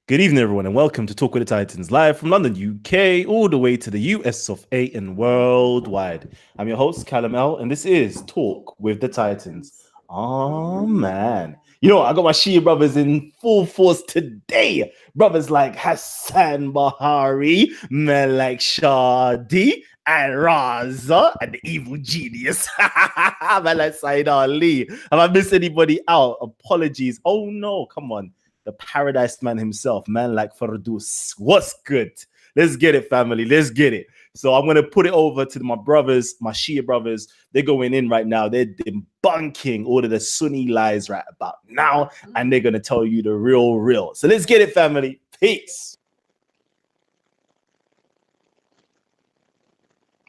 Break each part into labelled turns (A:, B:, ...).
A: Good evening, everyone, and welcome to Talk with the Titans, live from London, UK, all the way to the US of A and worldwide. I'm your host, Kalam, and this is Talk with the Titans. Oh, man. You know, I got my Shia brothers in full force today. Brothers like Hassan Bahari, men like Shadi, and Raza, and the evil genius. Man like Said Ali. Have I missed anybody out? Apologies. Oh, no, come on. The paradise man himself, man like Fardus. What's good? Let's get it, family. Let's get it. So I'm going to put it over to my brothers, my Shia brothers. They're going in right now. They're debunking all of the Sunni lies right about now, and they're going to tell you the real. So let's get it, family. Peace.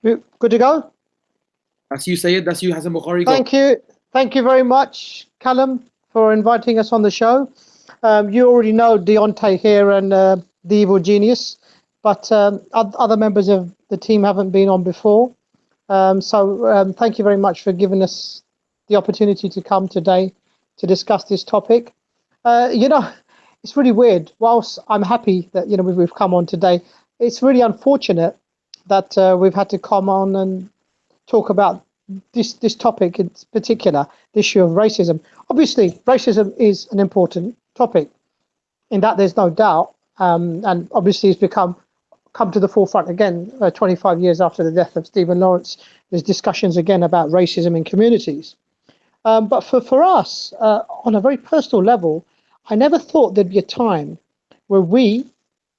B: Good to go?
C: That's you, Sayyid. That's you, Hassan Bukhari.
B: Thank you. Thank you very much, Kalam, for inviting us on the show. You already know Deontay here and the evil genius, but other members of the team haven't been on before. So thank you very much for giving us the opportunity to come today to discuss this topic. It's really weird. Whilst I'm happy that we've come on today, it's really unfortunate that we've had to come on and talk about this topic in particular, the issue of racism. Obviously, racism is an important topic. In that, there's no doubt, and obviously, it's come to the forefront again. 25 years after the death of Stephen Lawrence, there's discussions again about racism in communities. But for us, on a very personal level, I never thought there'd be a time where we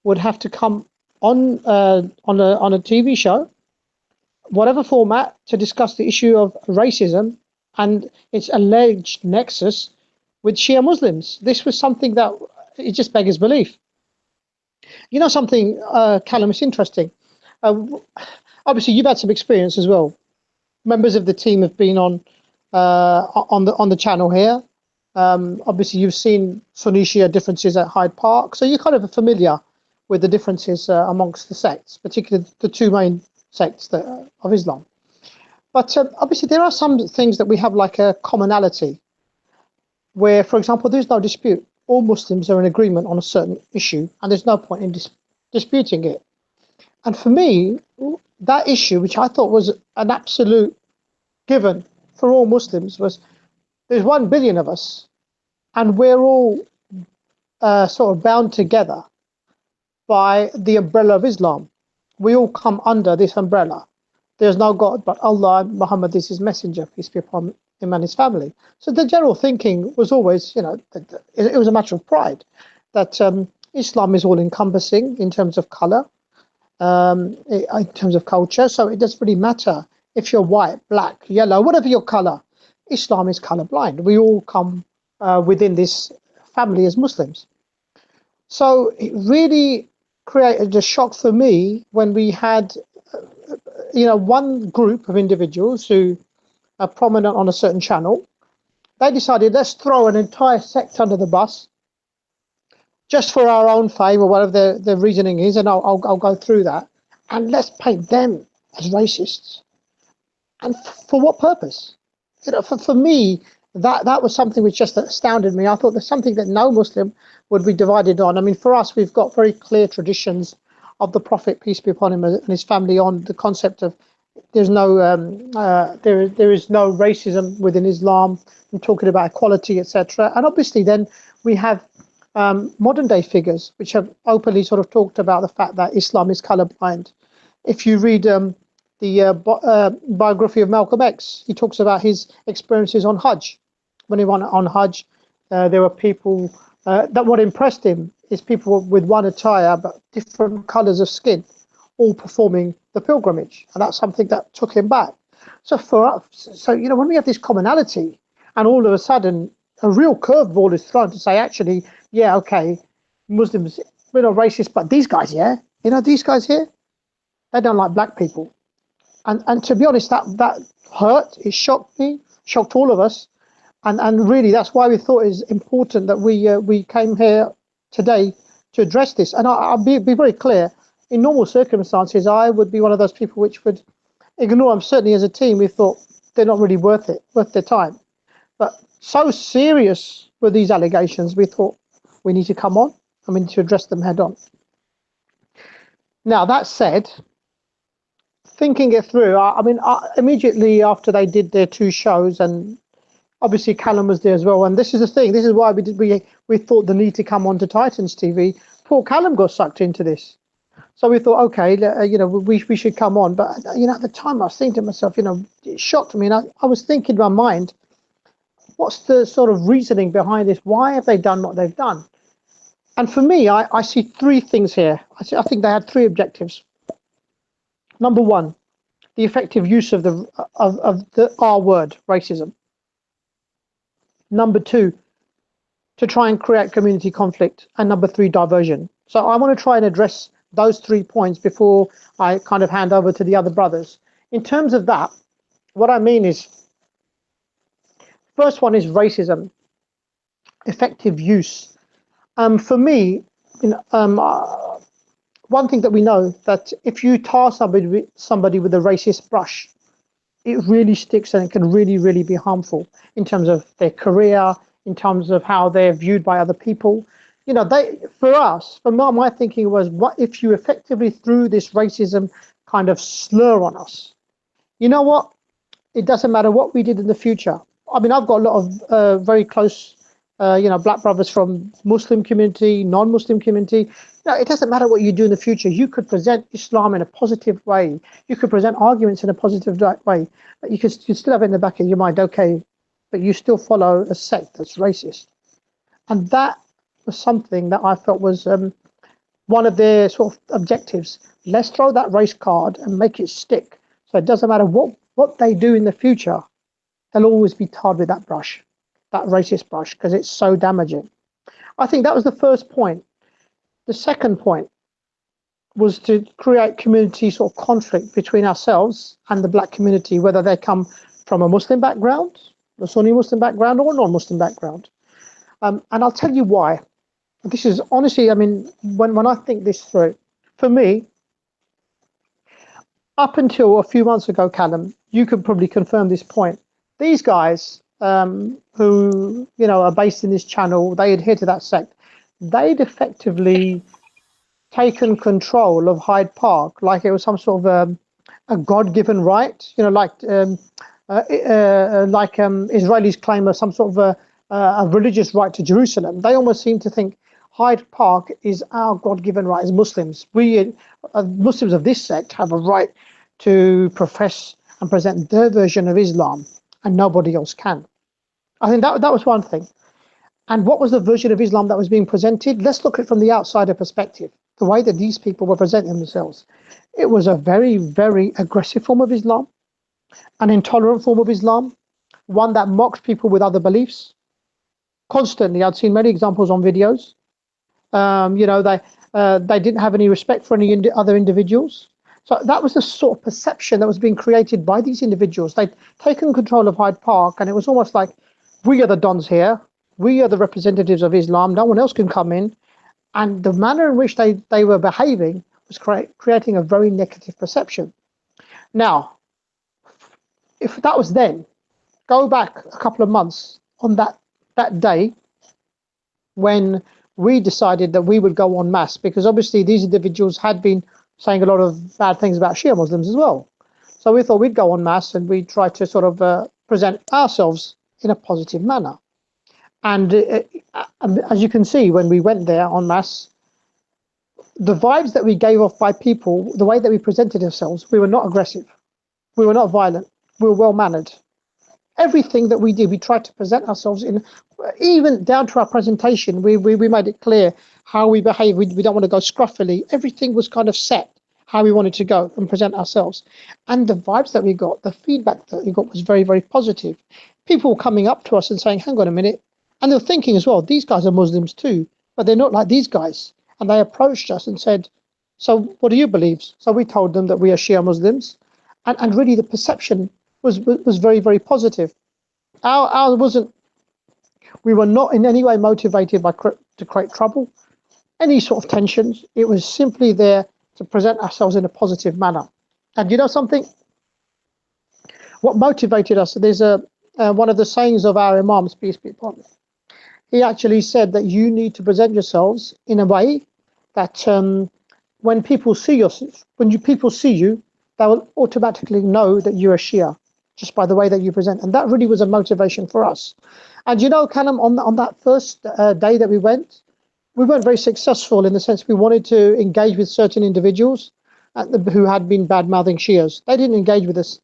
B: would have to come on a TV show, whatever format, to discuss the issue of racism and its alleged nexus with Shia Muslims. This was something that it just beggars belief. You know something, Callum, it's interesting. Obviously, you've had some experience as well. Members of the team have been on the channel here. Obviously, you've seen Sunni Shia differences at Hyde Park, so you're kind of familiar with the differences amongst the sects, particularly the two main sects of Islam. But obviously, there are some things that we have like a commonality, where, for example, there's no dispute. All Muslims are in agreement on a certain issue, and there's no point in disputing it. And for me, that issue, which I thought was an absolute given for all Muslims, was there's 1 billion of us, and we're all sort of bound together by the umbrella of Islam. We all come under this umbrella. There's no God but Allah, and Muhammad is his messenger, peace be upon him and his family. So the general thinking was always, it was a matter of pride that Islam is all encompassing in terms of color, in terms of culture. So it doesn't really matter if you're white, black, yellow, whatever your color. Islam is colorblind. We all come within this family as Muslims. So it really created a shock for me when we had, one group of individuals who are prominent on a certain channel. They decided, let's throw an entire sect under the bus just for our own fame or whatever their reasoning is, and I'll go through that, and let's paint them as racists. And for what purpose? For me, that was something which just astounded me. I thought there's something that no Muslim would be divided on. I mean, for us, we've got very clear traditions of the Prophet, peace be upon him, and his family, on the concept of there is no racism within Islam. I'm talking about equality, etc. And obviously, then we have modern day figures which have openly sort of talked about the fact that Islam is colorblind. If you read the biography of Malcolm X, he talks about his experiences on Hajj. When he went on Hajj, there were people that what impressed him is people with one attire but different colors of skin, all performing the pilgrimage, and that's something that took him back. So for us, when we have this commonality, and all of a sudden a real curveball is thrown to say, actually, yeah, okay, Muslims, we're not racist, but these guys, these guys here, they don't like black people. And to be honest, that hurt. It shocked me, shocked all of us, and really that's why we thought it was important that we came here today to address this. And I'll be very clear. In normal circumstances, I would be one of those people which would ignore them. Certainly, as a team, we thought they're not really worth their time. But so serious were these allegations, we thought we need to come on I mean, to address them head on. Now, that said, thinking it through, immediately after they did their 2 shows, and obviously Kalam was there as well, and this is the thing, this is why we thought the need to come on to Titans TV. Poor Kalam got sucked into this. So we thought, okay, we should come on. But, at the time I was thinking to myself, it shocked me. And I was thinking in my mind, what's the sort of reasoning behind this? Why have they done what they've done? And for me, I see 3 things here. I think they had 3 objectives. Number 1, the effective use of the R word, racism. Number 2, to try and create community conflict. And number 3, diversion. So I want to try and address those 3 points before I kind of hand over to the other brothers. In terms of that, what I mean is, first one is racism, effective use. For me, one thing that we know, that if you tar somebody with a racist brush, it really sticks, and it can really, really be harmful in terms of their career, in terms of how they're viewed by other people. My thinking was, what if you effectively threw this racism kind of slur on us? You know what? It doesn't matter what we did in the future. I mean, I've got a lot of very close, black brothers from Muslim community, non-Muslim community. It doesn't matter what you do in the future. You could present Islam in a positive way. You could present arguments in a positive way. You still have it in the back of your mind, okay, but you still follow a sect that's racist. And that was something that I felt was one of their sort of objectives. Let's throw that race card and make it stick. So it doesn't matter what they do in the future, they'll always be tarred with that brush, that racist brush, because it's so damaging. I think that was the first point. The second point was to create community sort of conflict between ourselves and the black community, whether they come from a Muslim background, a Sunni Muslim background, or a non-Muslim background. And I'll tell you why. This is honestly, I mean, when I think this through, for me, up until a few months ago, Kalam, you could probably confirm this point. These guys who, are based in this channel, they adhere to that sect. They'd effectively taken control of Hyde Park like it was some sort of a God-given right, like Israelis claim of some sort of a religious right to Jerusalem. They almost seem to think Hyde Park is our God-given right as Muslims. We Muslims of this sect have a right to profess and present their version of Islam, and nobody else can. I think that was one thing. And what was the version of Islam that was being presented? Let's look at it from the outsider perspective, the way that these people were presenting themselves. It was a very, very aggressive form of Islam, an intolerant form of Islam, one that mocked people with other beliefs. Constantly, I'd seen many examples on videos. They didn't have any respect for any other individuals. So that was the sort of perception that was being created by these individuals. They'd taken control of Hyde Park, and it was almost like, we are the dons here. We are the representatives of Islam. No one else can come in. And the manner in which they were behaving was creating a very negative perception. Now, if that was then, go back a couple of months on that day when we decided that we would go en masse, because obviously these individuals had been saying a lot of bad things about Shia Muslims as well. So we thought we'd go en masse and we'd try to sort of present ourselves in a positive manner. And as you can see, when we went there en masse, the vibes that we gave off by people, the way that we presented ourselves, we were not aggressive. We were not violent. We were well-mannered. Everything that we did, we tried to present ourselves in, even down to our presentation, we made it clear how we behave. We don't want to go scruffily. Everything was kind of set, how we wanted to go and present ourselves. And the vibes that we got, the feedback that we got was very, very positive. People were coming up to us and saying, hang on a minute. And they were thinking as well, these guys are Muslims too, but they're not like these guys. And they approached us and said, so what do you believe? So we told them that we are Shia Muslims. And really the perception was very, very positive. Ours wasn't, we were not in any way motivated to create trouble, any sort of tensions. It was simply there to present ourselves in a positive manner. And you know something? What motivated us, there's one of the sayings of our Imams, peace be upon him. he actually said that you need to present yourselves in a way that when people see people see you, they will automatically know that you're a Shia just by the way that you present. And that really was a motivation for us. And you know, Kalam, on that first day that we weren't very successful in the sense we wanted to engage with certain individuals who had been bad-mouthing Shias. They didn't engage with us.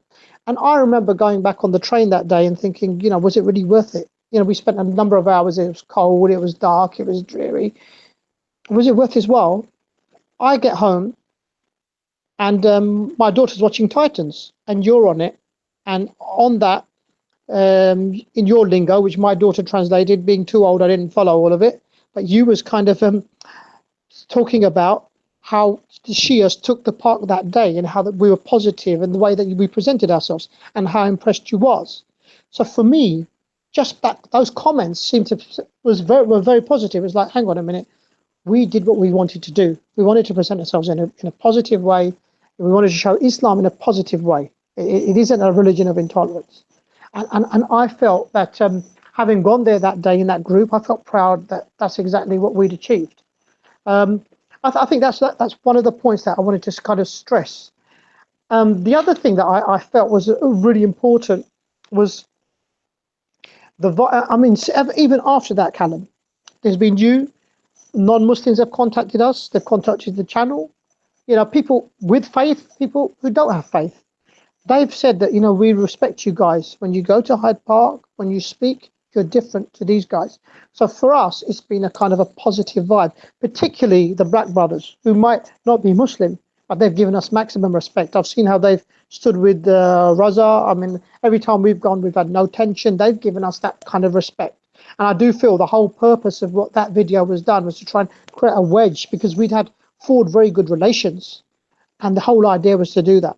B: And I remember going back on the train that day and thinking, you know, was it really worth it? You know, we spent a number of hours, it was cold, it was dark, it was dreary. Was it worth his while? I get home and my daughter's watching Titans and you're on it. And on that, in your lingo, which my daughter translated, being too old, I didn't follow all of it. But you was kind of talking about how the Shias took the park that day and how that we were positive and the way that we presented ourselves and how impressed you was. So for me, just those comments seemed to were very positive. It's like, hang on a minute, we did what we wanted to do. We wanted to present ourselves in a positive way. We wanted to show Islam in a positive way. It isn't a religion of intolerance. And I felt that having gone there that day in that group, I felt proud that that's exactly what we'd achieved. I think that's one of the points that I wanted to kind of stress. The other thing that I felt was really important was even after that, Kalam, there's been non-Muslims have contacted us, they've contacted the channel, you know, people with faith, people who don't have faith. They've said that, you know, we respect you guys. When you go to Hyde Park, when you speak, you're different to these guys. So for us, it's been a kind of a positive vibe, particularly the Black brothers who might not be Muslim, but they've given us maximum respect. I've seen how they've stood with Raza. I mean, every time we've gone, we've had no tension. They've given us that kind of respect. And I do feel the whole purpose of what that video was done was to try and create a wedge because we'd had forward very good relations. And the whole idea was to do that.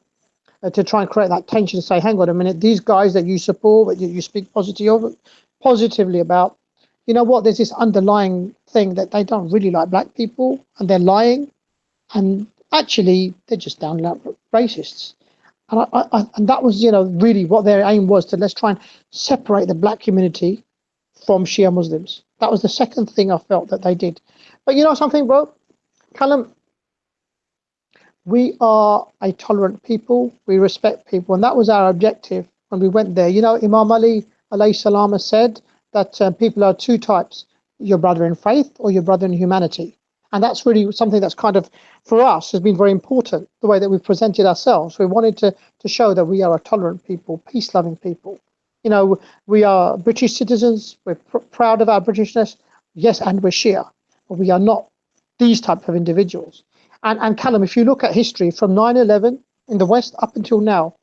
B: To try and create that tension and say, hang on a minute, these guys that you support, that you speak positively about, you know what, there's this underlying thing that they don't really like black people and they're lying and actually they're just downright racists. And and that was, you know, really what their aim was, to let's try and separate the black community from Shia Muslims. That was the second thing I felt that they did. But you know something, bro? Kalam, we are a tolerant people. We respect people. And that was our objective when we went there. You know, Imam Ali alayhi salam has said that people are two types, your brother in faith or your brother in humanity. And that's really something that's kind of, for us, has been very important, the way that we've presented ourselves. We wanted to show that we are a tolerant people, peace-loving people. You know, we are British citizens. We're proud of our Britishness. Yes, and we're Shia. But we are not these type of individuals. And Kalam, if you look at history from 9/11 in the West up until now,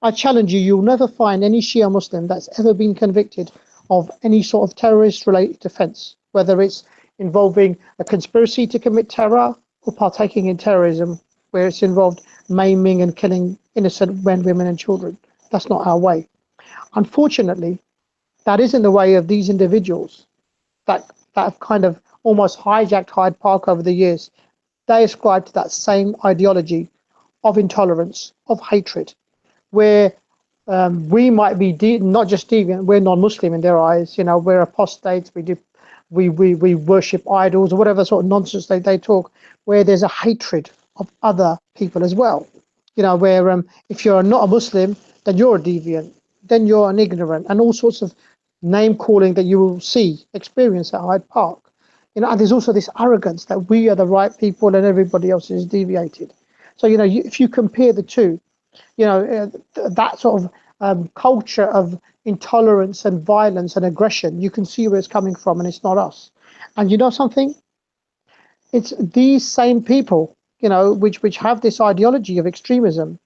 B: I challenge you, you'll never find any Shia Muslim that's ever been convicted of any sort of terrorist-related offence, whether it's involving a conspiracy to commit terror or partaking in terrorism, where it's involved maiming and killing innocent men, women and children. That's not our way. Unfortunately, that isn't the way of these individuals that have kind of almost hijacked Hyde Park over the years. They ascribe to that same ideology of intolerance, of hatred, where we might be not just deviant, we're non-Muslim in their eyes. You know, we're apostates. We worship idols or whatever sort of nonsense they talk. Where there's a hatred of other people as well. You know, where if you're not a Muslim, then you're a deviant, then you're an ignorant, and all sorts of name calling that you will experience at Hyde Park. You know, and there's also this arrogance that we are the right people and everybody else is deviated. So, you know, if you compare the two, you know, that sort of culture of intolerance and violence and aggression, you can see where it's coming from, and it's not us. And you know something? It's these same people, you know, which have this ideology of extremism.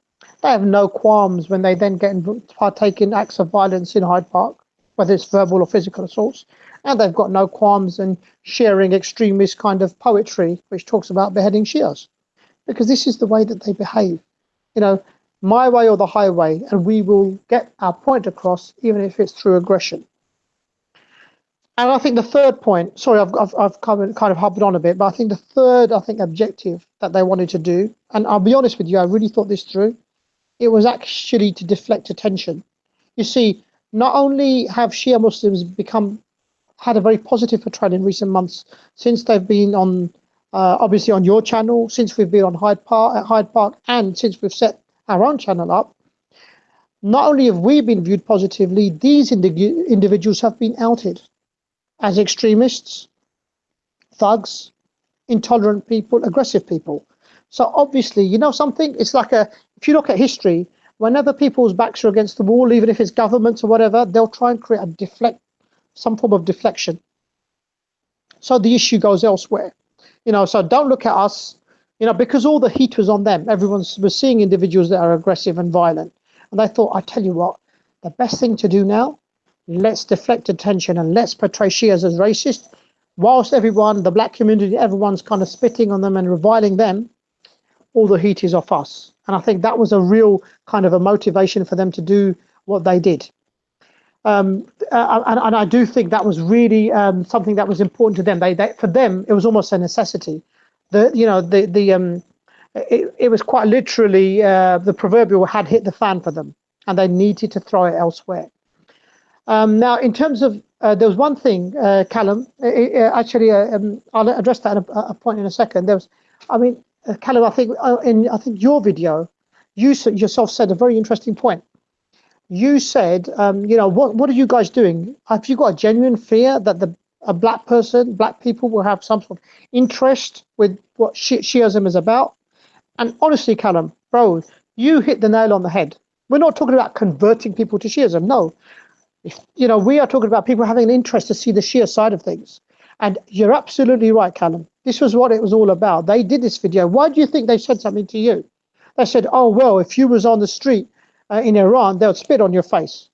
B: They have no qualms when they then partake in acts of violence in Hyde Park, whether it's verbal or physical assaults. And they've got no qualms in sharing extremist kind of poetry, which talks about beheading Shias, because this is the way that they behave. You know, my way or the highway, and we will get our point across, even if it's through aggression. And I think the third point, sorry, I've kind of harped on a bit, but I think the third, objective that they wanted to do, and I'll be honest with you, I really thought this through, it was actually to deflect attention. You see, not only have Shia Muslims become had a very positive portrayal in recent months since they've been on, obviously on your channel, since we've been on Hyde Park, and since we've set our own channel up. Not only have we been viewed positively, these individuals have been outed as extremists, thugs, intolerant people, aggressive people. So obviously, you know something, it's like if you look at history, whenever people's backs are against the wall, even if it's governments or whatever, they'll try and create some form of deflection. So the issue goes elsewhere. So don't look at us, because all the heat was on them. We're seeing individuals that are aggressive and violent. And I thought, I tell you what, the best thing to do now, let's deflect attention and let's portray Shias as racist. Whilst everyone, the black community, everyone's kind of spitting on them and reviling them, all the heat is off us. And I think that was a real kind of a motivation for them to do what they did. And I do think that was really something that was important to them. For them, it was almost a necessity. It was quite literally the proverbial had hit the fan for them, and they needed to throw it elsewhere. Now, in terms of there was one thing, Kalam. I'll address that at a point in a second. Kalam, I think your video, you yourself said a very interesting point. You said, what are you guys doing? Have you got a genuine fear that black people will have some sort of interest with what Shiism is about? And honestly, Kalam, bro, you hit the nail on the head. We're not talking about converting people to Shiism. No, we are talking about people having an interest to see the Shia side of things. And you're absolutely right, Kalam. This was what it was all about. They did this video. Why do you think they said something to you? They said, oh, well, if you was on the street in Iran, they would spit on your face.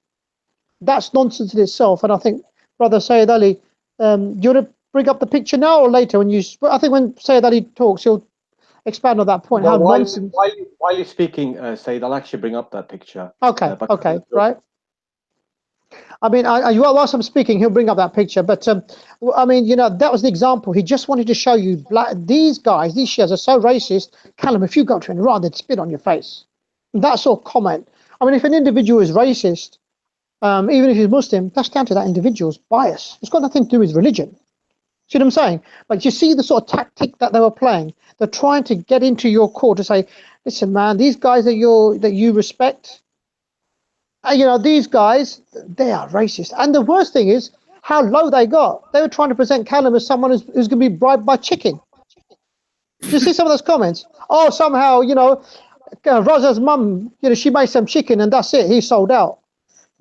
B: That's nonsense in itself. And I think, Brother Sayyid Ali, you want to bring up the picture now or later? I think when Sayyid Ali talks, he'll expand on that point.
D: Well, while you're speaking, Sayyid, I'll actually bring up that picture.
B: Okay, right. Whilst I'm speaking, he'll bring up that picture. But that was the example. He just wanted to show you these Shias are so racist. Kalam, if you go to Iran, they'd spit on your face. That sort of comment. If an individual is racist, even if he's Muslim, that's down to that individual's bias. It's got nothing to do with religion. See what I'm saying? But you see the sort of tactic that they were playing. They're trying to get into your core to say, listen, man, these guys that you respect, these guys, they are racist. And the worst thing is how low they got. They were trying to present Kalam as someone who's going to be bribed by chicken. You see some of those comments? Oh, somehow, Raza's mum, she made some chicken and that's it. He sold out.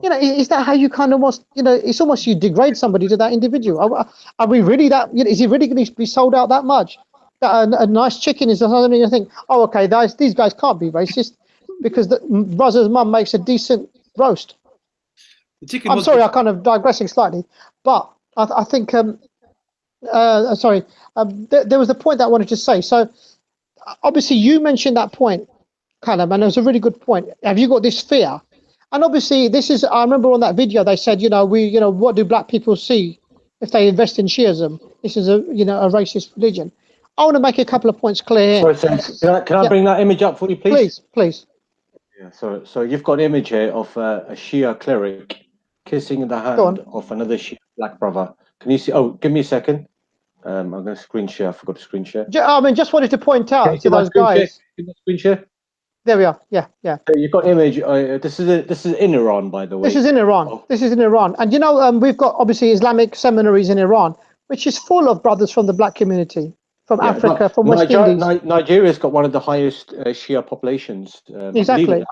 B: Is that how you kind of it's almost you degrade somebody to that individual. Are we really that, is he really going to be sold out that much? That a nice chicken is something you think, oh, okay, these guys can't be racist because Raza's mum makes a decent roast. I'm sorry, I'm kind of digressing slightly, but I think, there was a point that I wanted to say. So obviously you mentioned that point, Kalam, and it was a really good point. Have you got this fear? And obviously I remember on that video, they said, what do black people see if they invest in Shiism? This is a racist religion. I want to make a couple of points clear here.
D: Sorry, can I bring that image up for you, please?
B: Please.
D: Yeah, so you've got an image here of a Shia cleric kissing the hand of another Shia black brother. Can you see? Oh, give me a second. I'm going to screen share. I forgot to screen share.
B: Just wanted to point out to those guys.
D: Screen share.
B: There we are. Yeah.
D: So you've got an image. This is in Iran, by the way.
B: This is in Iran. Oh. This is in Iran, and we've got obviously Islamic seminaries in Iran, which is full of brothers from the black community, from Africa, from West Indies.
D: Nigeria's got one of the highest Shia populations.
B: Exactly.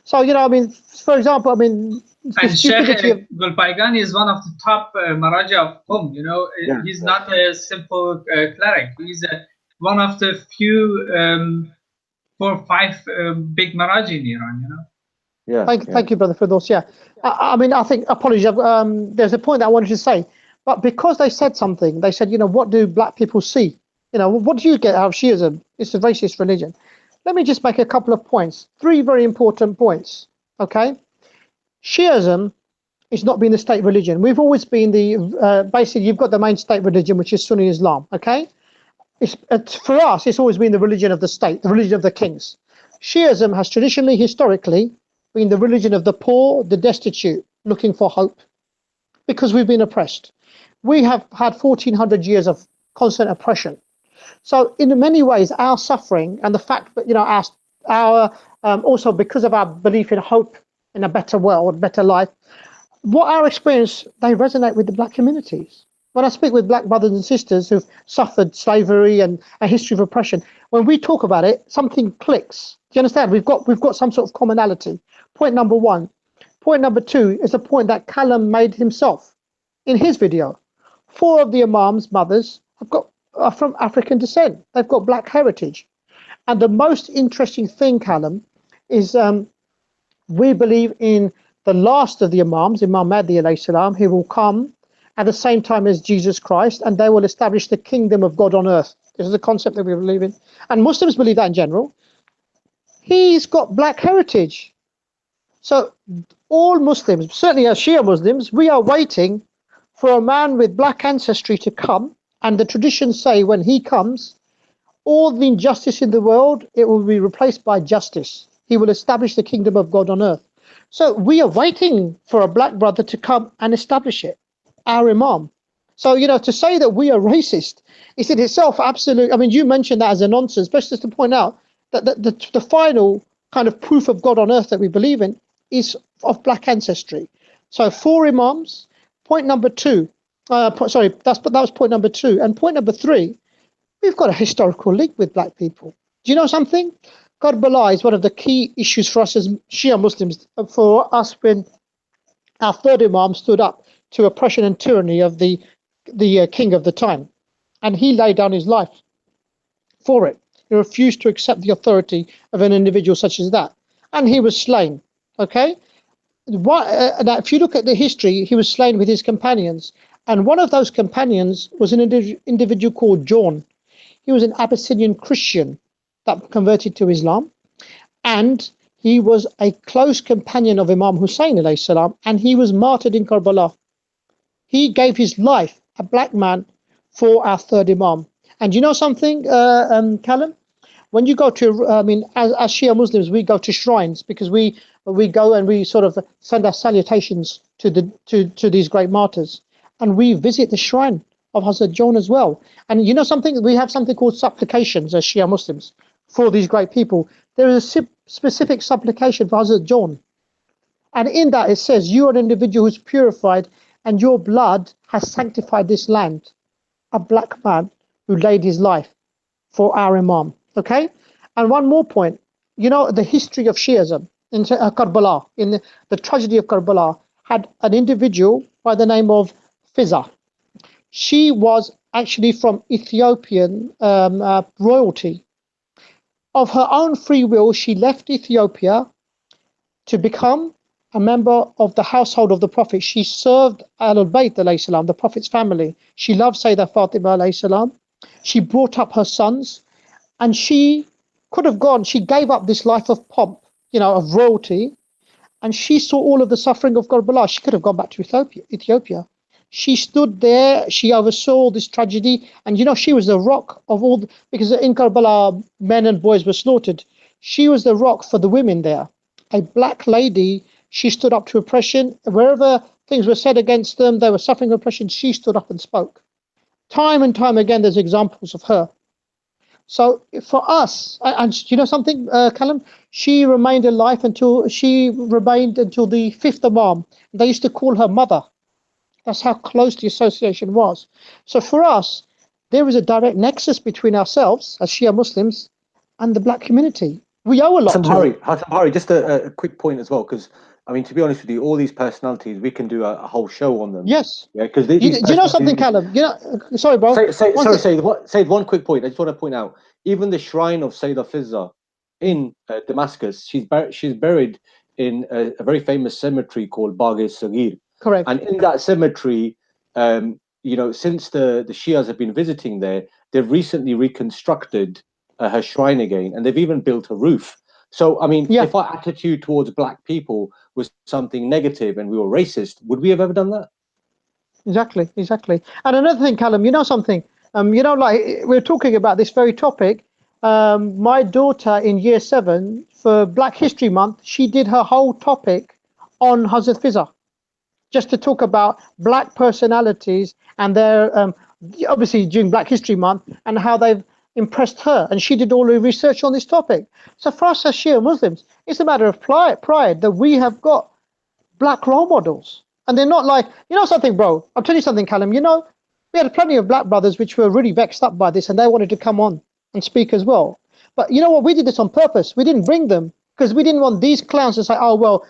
B: So for example,
E: and Sheikh Gulpaigani is one of the top Maraja of Qom. He's not a simple cleric. He's one of the few 4 or 5 big Maraji in Iran.
B: Thank you, brother, for those. Yeah, I think apologies. There's a point that I wanted to say, but because they said something, they said, what do black people see? What do you get out of Shiism? It's a racist religion. Let me just make a couple of points. 3 very important points. Okay, Shiism is not been the state religion. We've always been basically you've got the main state religion, which is Sunni Islam. Okay. For us, it's always been the religion of the state, the religion of the kings. Shiism has traditionally, historically, been the religion of the poor, the destitute, looking for hope. because we've been oppressed. We have had 1400 years of constant oppression. So in many ways, our suffering and the fact that, our also because of our belief in hope in a better world, better life, what our experience, they resonate with the black communities. When I speak with black brothers and sisters who've suffered slavery and a history of oppression, when we talk about it, something clicks. Do you understand? We've got some sort of commonality. Point number one. Point number two is a point that Kalam made himself in his video. 4 of the Imams' mothers are from African descent. They've got black heritage. And the most interesting thing, Kalam, is we believe in the last of the Imams, Imam Mahdi alayhi salam, he will come at the same time as Jesus Christ, and they will establish the kingdom of God on earth. This is a concept that we believe in. And Muslims believe that in general. He's got black heritage. So all Muslims, certainly as Shia Muslims, we are waiting for a man with black ancestry to come. And the traditions say when he comes, all the injustice in the world, it will be replaced by justice. He will establish the kingdom of God on earth. So we are waiting for a black brother to come and establish it, our Imam. So, to say that we are racist is in itself absolute. I mean, you mentioned that as a nonsense, but just to point out that the final kind of proof of God on earth that we believe in is of black ancestry. So 4 Imams. Point number 2. That was point number 2. And point number 3, we've got a historical link with black people. Do you know something? Karbala is one of the key issues for us as Shia Muslims, for us when our 3rd Imam stood up to oppression and tyranny of the king of the time. And he laid down his life for it. He refused to accept the authority of an individual such as that. And he was slain. Okay? Now, if you look at the history, he was slain with his companions. And one of those companions was an individual called John. He was an Abyssinian Christian that converted to Islam. And he was a close companion of Imam Hussein alayhi salam, and he was martyred in Karbala. He gave his life, a black man, for our 3rd Imam. And you know something, Kalam? When you go to, as Shia Muslims, we go to shrines because we go and we sort of send our salutations to these great martyrs. And we visit the shrine of Hazrat John as well. And you know something? We have something called supplications as Shia Muslims for these great people. There is a specific supplication for Hazrat John. And in that it says, you are an individual who's purified and your blood has sanctified this land. A black man who laid his life for our Imam. Okay? And one more point. The history of Shiism in Karbala, in the tragedy of Karbala, had an individual by the name of Fizza. She was actually from Ethiopian royalty. Of her own free will, she left Ethiopia to become a member of the household of the Prophet. She served Al-Bayt alayhi salam, the Prophet's family. She loved Sayyidah Fatima alayhi salam. She brought up her sons, and she could have gone. She gave up this life of pomp, of royalty, and she saw all of the suffering of Karbala. She could have gone back to Ethiopia. She stood there, she oversaw this tragedy, and she was the rock of all, because in Karbala, men and boys were slaughtered. She was the rock for the women there. A black lady, she stood up to oppression. Wherever things were said against them, they were suffering oppression, she stood up and spoke. Time and time again, there's examples of her. So for us, and you know something, Kalam, she remained alive until the 5th Imam. They used to call her mother. That's how close the association was. So for us, there is a direct nexus between ourselves as Shia Muslims and the black community. We owe a lot to her.
D: Hassan Bahari, just a quick point as well, because to be honest with you, all these personalities, we can do a whole show on them.
B: Yes.
D: Yeah, because
B: do you know something, Kalam? Sorry, bro.
D: Say one quick point. I just want to point out, even the shrine of Sayyidah Fizza in Damascus, she's buried in a very famous cemetery called Bagh-e-Saghir.
B: Correct.
D: And in that cemetery, since the Shias have been visiting there, they've recently reconstructed her shrine again, and they've even built a roof. So, if our attitude towards black people was something negative and we were racist, would we have ever done that?
B: Exactly. And another thing, Kalam, you know something? Like we're talking about this very topic. My daughter in year 7 for Black History Month, she did her whole topic on Hazrat Fizza. just to talk about black personalities and their obviously during Black History Month and how they've impressed her, and she did all the research on this topic. So for us as Shia Muslims, it's a matter of pride that we have got black role models, and they're not like, you know something, bro. I'll tell you something, Kalam. You know, we had plenty of black brothers which were really vexed up by this, and they wanted to come on and speak as well. But you know what? We did this on purpose. We didn't bring them because we didn't want these clowns to say, "Oh well,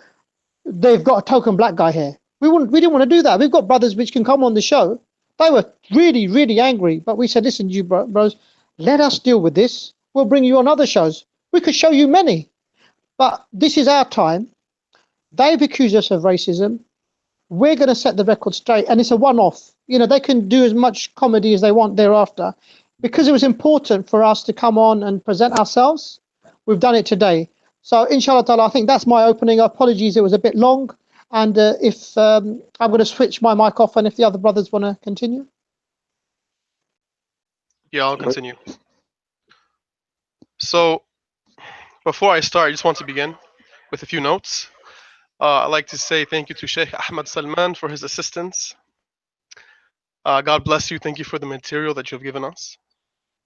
B: they've got a token black guy here." We didn't want to do that. We've got brothers which can come on the show. They were really, really angry, but we said, "Listen, you bros, let us deal with this. We'll bring you on other shows. We could show you many, but this is our time. They've accused us of racism. We're going to set the record straight, and it's a one-off. You know, they can do as much comedy as they want thereafter. Because it was important for us to come on and present ourselves, we've done it today. So, inshallah ta'ala, I think that's my opening. Apologies, it was a bit long. And if I'm going to switch my mic off, and if the other brothers want to continue.
F: Yeah, I'll continue. So, before I start, I just want to begin with a few notes. I'd like to say thank you to Sheikh Ahmad Salman for his assistance. God bless you. Thank you for the material that you've given us.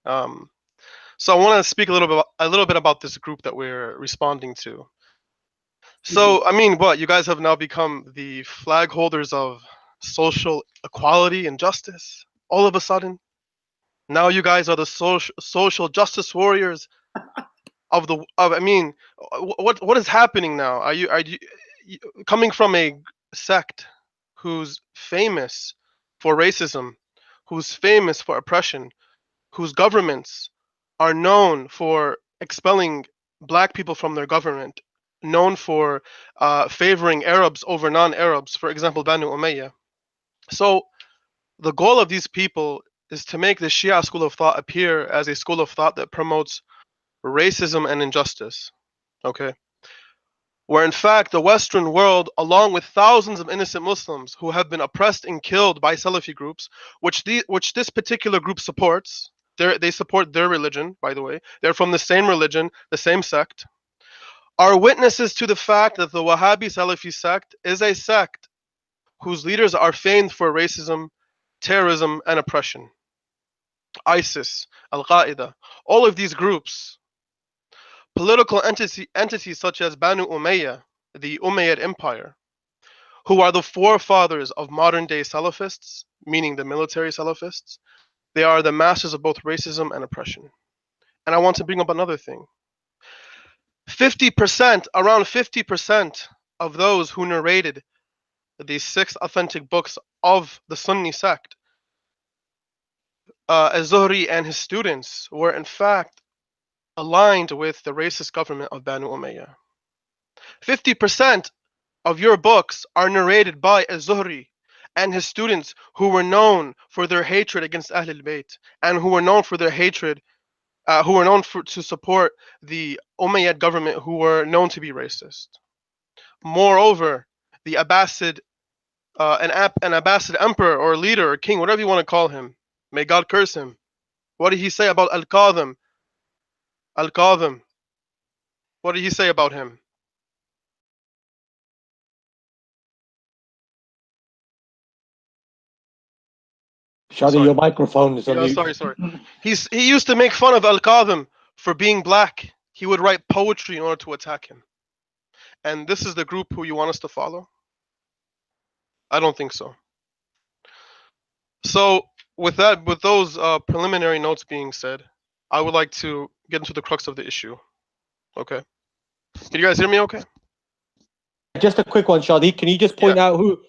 F: So I want to speak a little bit about this group that we're responding to. So, I mean, what, you guys have now become the flag holders of social equality and justice all of a sudden? Now you guys are the social justice warriors I mean, what is happening now? Are you coming from a sect who's famous for racism, who's famous for oppression, whose governments are known for expelling black people from their government, known for favoring Arabs over non-Arabs, for example, Banu Umayyah. So the goal of these people is to make the Shia school of thought appear as a school of thought that promotes racism and injustice, okay? Where in fact the Western world, along with thousands of innocent Muslims who have been oppressed and killed by Salafi groups, which this particular group supports, they support their religion, by the way, they're from the same religion, the same sect, are witnesses to the fact that the Wahhabi Salafi sect is a sect whose leaders are famed for racism, terrorism, and oppression. ISIS, Al-Qaeda, all of these groups, political entities such as Banu Umayyah, the Umayyad Empire, who are the forefathers of modern day Salafists, meaning the military Salafists, they are the masters of both racism and oppression. And I want to bring up another thing. 50%, around 50% of those who narrated the 6 authentic books of the Sunni sect, Az-Zuhri and his students were in fact aligned with the racist government of Banu Umayyah. 50% of your books are narrated by Az-Zuhri and his students who were known for their hatred against Ahlul Bayt and who were known for their hatred, who were known to support the Umayyad government, who were known to be racist. Moreover, the Abbasid, an Abbasid emperor or leader or king, whatever you want to call him, may God curse him. What did he say about Al-Qadhim? Al-Qadhim. What did he say about him?
D: Shadi, your microphone is on mute.
F: Sorry. He used to make fun of Al-Qadhim for being black. He would write poetry in order to attack him. And this is the group who you want us to follow? I don't think so. So with those preliminary notes being said, I would like to get into the crux of the issue. Okay. Can you guys hear me okay?
D: Just a quick one, Shadi. Can you just point out who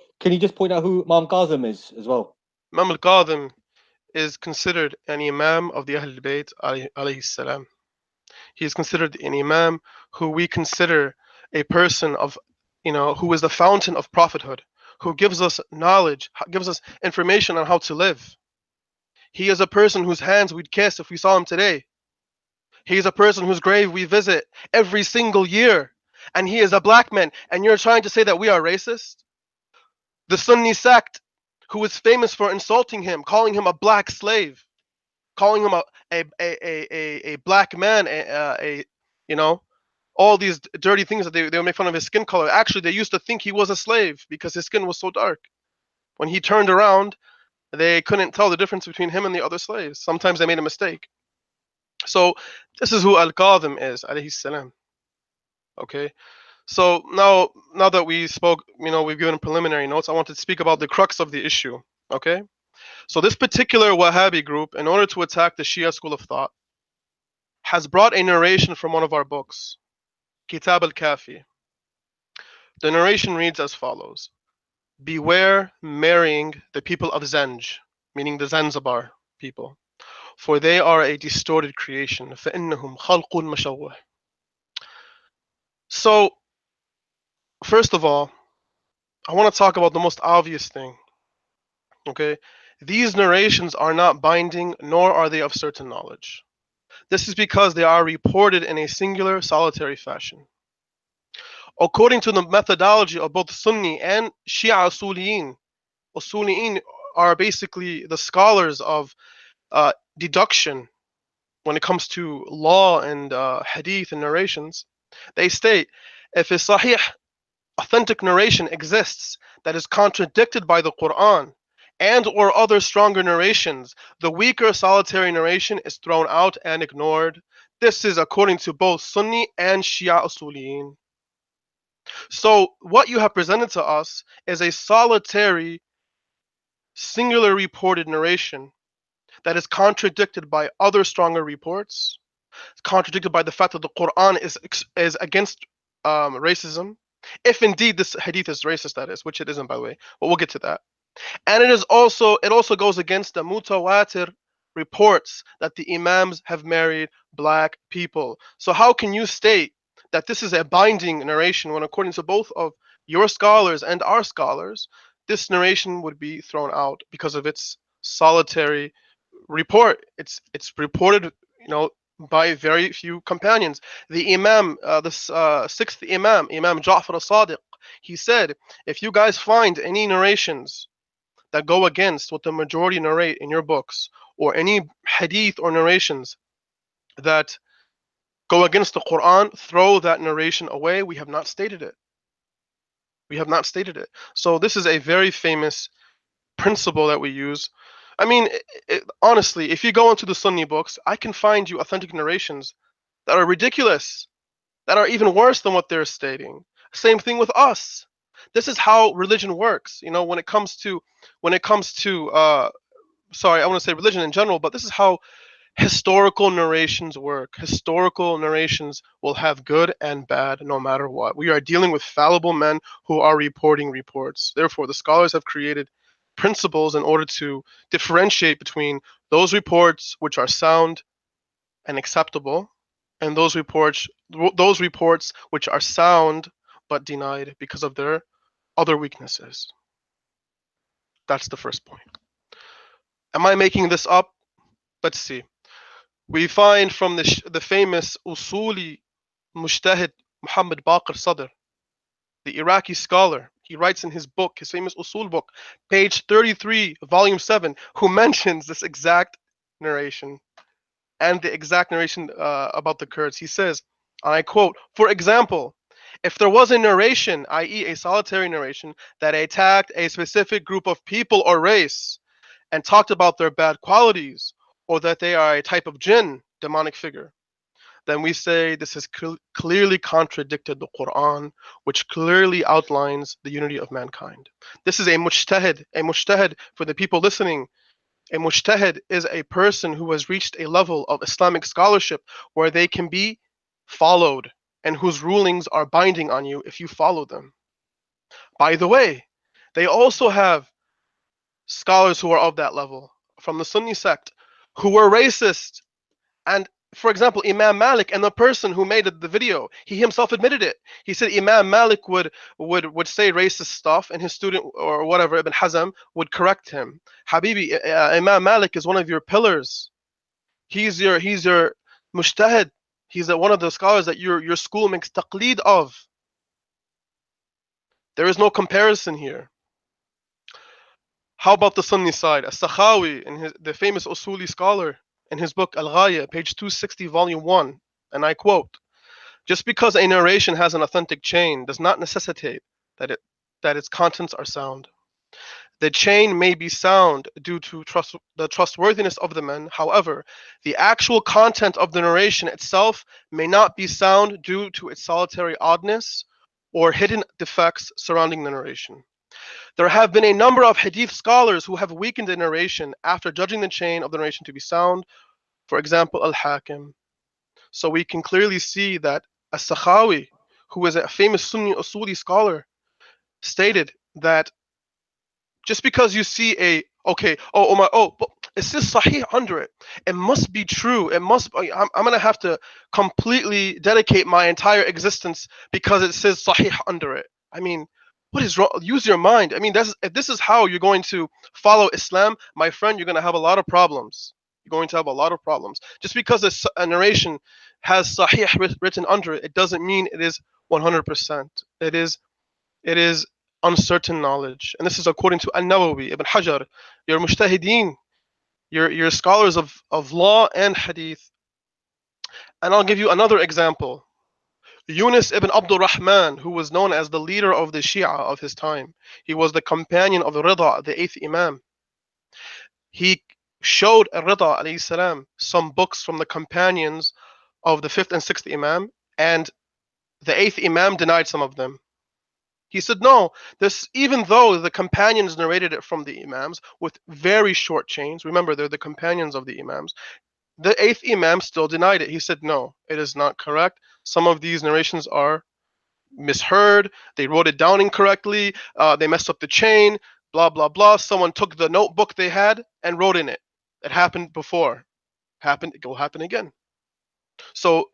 D: Imam Kazim is as well?
F: Imam al-Qadhim is considered an imam of the Ahlul Bayt alayhi salam. He is considered an imam who we consider a person of, who is the fountain of prophethood, who gives us knowledge, gives us information on how to live. He is a person whose hands we'd kiss if we saw him today. He is a person whose grave we visit every single year. And he is a black man. And you're trying to say that we are racist? The Sunni sect, who is famous for insulting him, calling him a black slave, calling him a black man, all these dirty things that they would make fun of his skin color. Actually, they used to think he was a slave because his skin was so dark. When he turned around, they couldn't tell the difference between him and the other slaves. Sometimes they made a mistake. So this is who Al-Kadhim is, alayhi salam. Okay. So now that we spoke, we've given preliminary notes, I want to speak about the crux of the issue. Okay. So this particular Wahhabi group, in order to attack the Shia school of thought, has brought a narration from one of our books, Kitab al-Kafi. The narration reads as follows: beware marrying the people of Zanj, meaning the Zanzibar people, for they are a distorted creation. فَإِنَّهُمْ خَلْقٌ مَشَوَّهٌ. So, first of all, I want to talk about the most obvious thing. Okay? These narrations are not binding, nor are they of certain knowledge. This is because they are reported in a singular, solitary fashion. According to the methodology of both Sunni and Shia Usuliyin are basically the scholars of deduction when it comes to law and hadith and narrations. They state, if a sahih, authentic narration exists that is contradicted by the Quran and or other stronger narrations, the weaker solitary narration is thrown out and ignored. This is according to both Sunni and Shia Usuliyin. So what you have presented to us is a solitary, singular reported narration that is contradicted by other stronger reports, contradicted by the fact that the Quran is against racism, if indeed this hadith is racist, that is, which it isn't, by the way, but we'll get to that. And it also goes against the mutawatir reports that the imams have married black people. So how can you state that this is a binding narration when, according to both of your scholars and our scholars, this narration would be thrown out because of its solitary report? It's reported, by very few companions. The Imam, the sixth Imam, Imam Ja'far al-Sadiq, he said, if you guys find any narrations that go against what the majority narrate in your books, or any hadith or narrations that go against the Quran, throw that narration away. We have not stated it. We have not stated it. So this is a very famous principle that we use. I mean, honestly, if you go into the Sunni books, I can find you authentic narrations that are ridiculous, that are even worse than what they're stating. Same thing with us. This is how religion works. When it comes to, sorry, I want to say religion in general, but this is how historical narrations work. Historical narrations will have good and bad no matter what. We are dealing with fallible men who are reporting reports. Therefore, the scholars have created principles in order to differentiate between those reports which are sound and acceptable, and those reports which are sound but denied because of their other weaknesses. That's the first point. Am I making this up? Let's see. We find from the famous Usuli Mujtahid Muhammad Baqir Sadr, the Iraqi scholar. He writes in his book, his famous Usul book, page 33, volume 7, who mentions this exact narration and the exact narration about the Kurds. He says, and I quote, for example, if there was a narration, i.e. a solitary narration, that attacked a specific group of people or race and talked about their bad qualities, or that they are a type of jinn, demonic figure, then we say this has clearly contradicted the Quran, which clearly outlines the unity of mankind. This is a mujtahid. A mujtahid, for the people listening, a mujtahid is a person who has reached a level of Islamic scholarship where they can be followed and whose rulings are binding on you if you follow them. By the way, they also have scholars who are of that level from the Sunni sect who were racist. And for example, Imam Malik, and the person who made the video, he himself admitted it. He said Imam Malik would say racist stuff, and his student or whatever, Ibn Hazm, would correct him. Habibi, Imam Malik is one of your pillars. He's your mujtahid. He's one of the scholars that your school makes taqleed of. There is no comparison here. How about the Sunni side? As-Sakhawi, the famous Usuli scholar, in his book Al-Ghaya, page 260, volume 1, and I quote, Just because a narration has an authentic chain does not necessitate that its contents are sound. The chain may be sound due to the trustworthiness of the men. However, the actual content of the narration itself may not be sound due to its solitary oddness or hidden defects surrounding the narration. There have been a number of hadith scholars who have weakened the narration after judging the chain of the narration to be sound. For example, Al-Hakim. So we can clearly see that As-Sakhawi, who is a famous Sunni Usuli scholar, stated that just because you see it says Sahih under it, it must be true. It must. I'm gonna have to completely dedicate my entire existence because it says Sahih under it. I mean, what is wrong? Use your mind. I mean, if this is how you're going to follow Islam, my friend, you're gonna have a lot of problems. You're going to have a lot of problems. Just because a narration has Sahih written under it, it doesn't mean it is 100%. It is uncertain knowledge. And this is according to An-Nawawi, Ibn Hajar, your mujtahideen, your scholars of law and hadith. And I'll give you another example. Yunus ibn Abdul Rahman, who was known as the leader of the Shia of his time. He was the companion of Rida, the 8th Imam. He showed Rida alayhi salam some books from the companions of the 5th and 6th Imam, and the 8th Imam denied some of them. He said, no, even though the companions narrated it from the Imams with very short chains, remember they're the companions of the Imams, the 8th Imam still denied it. He said, no, it is not correct. Some of these narrations are misheard. They wrote it down incorrectly. They messed up the chain, blah, blah, blah. Someone took the notebook they had and wrote in it. It happened before. It will happen again. So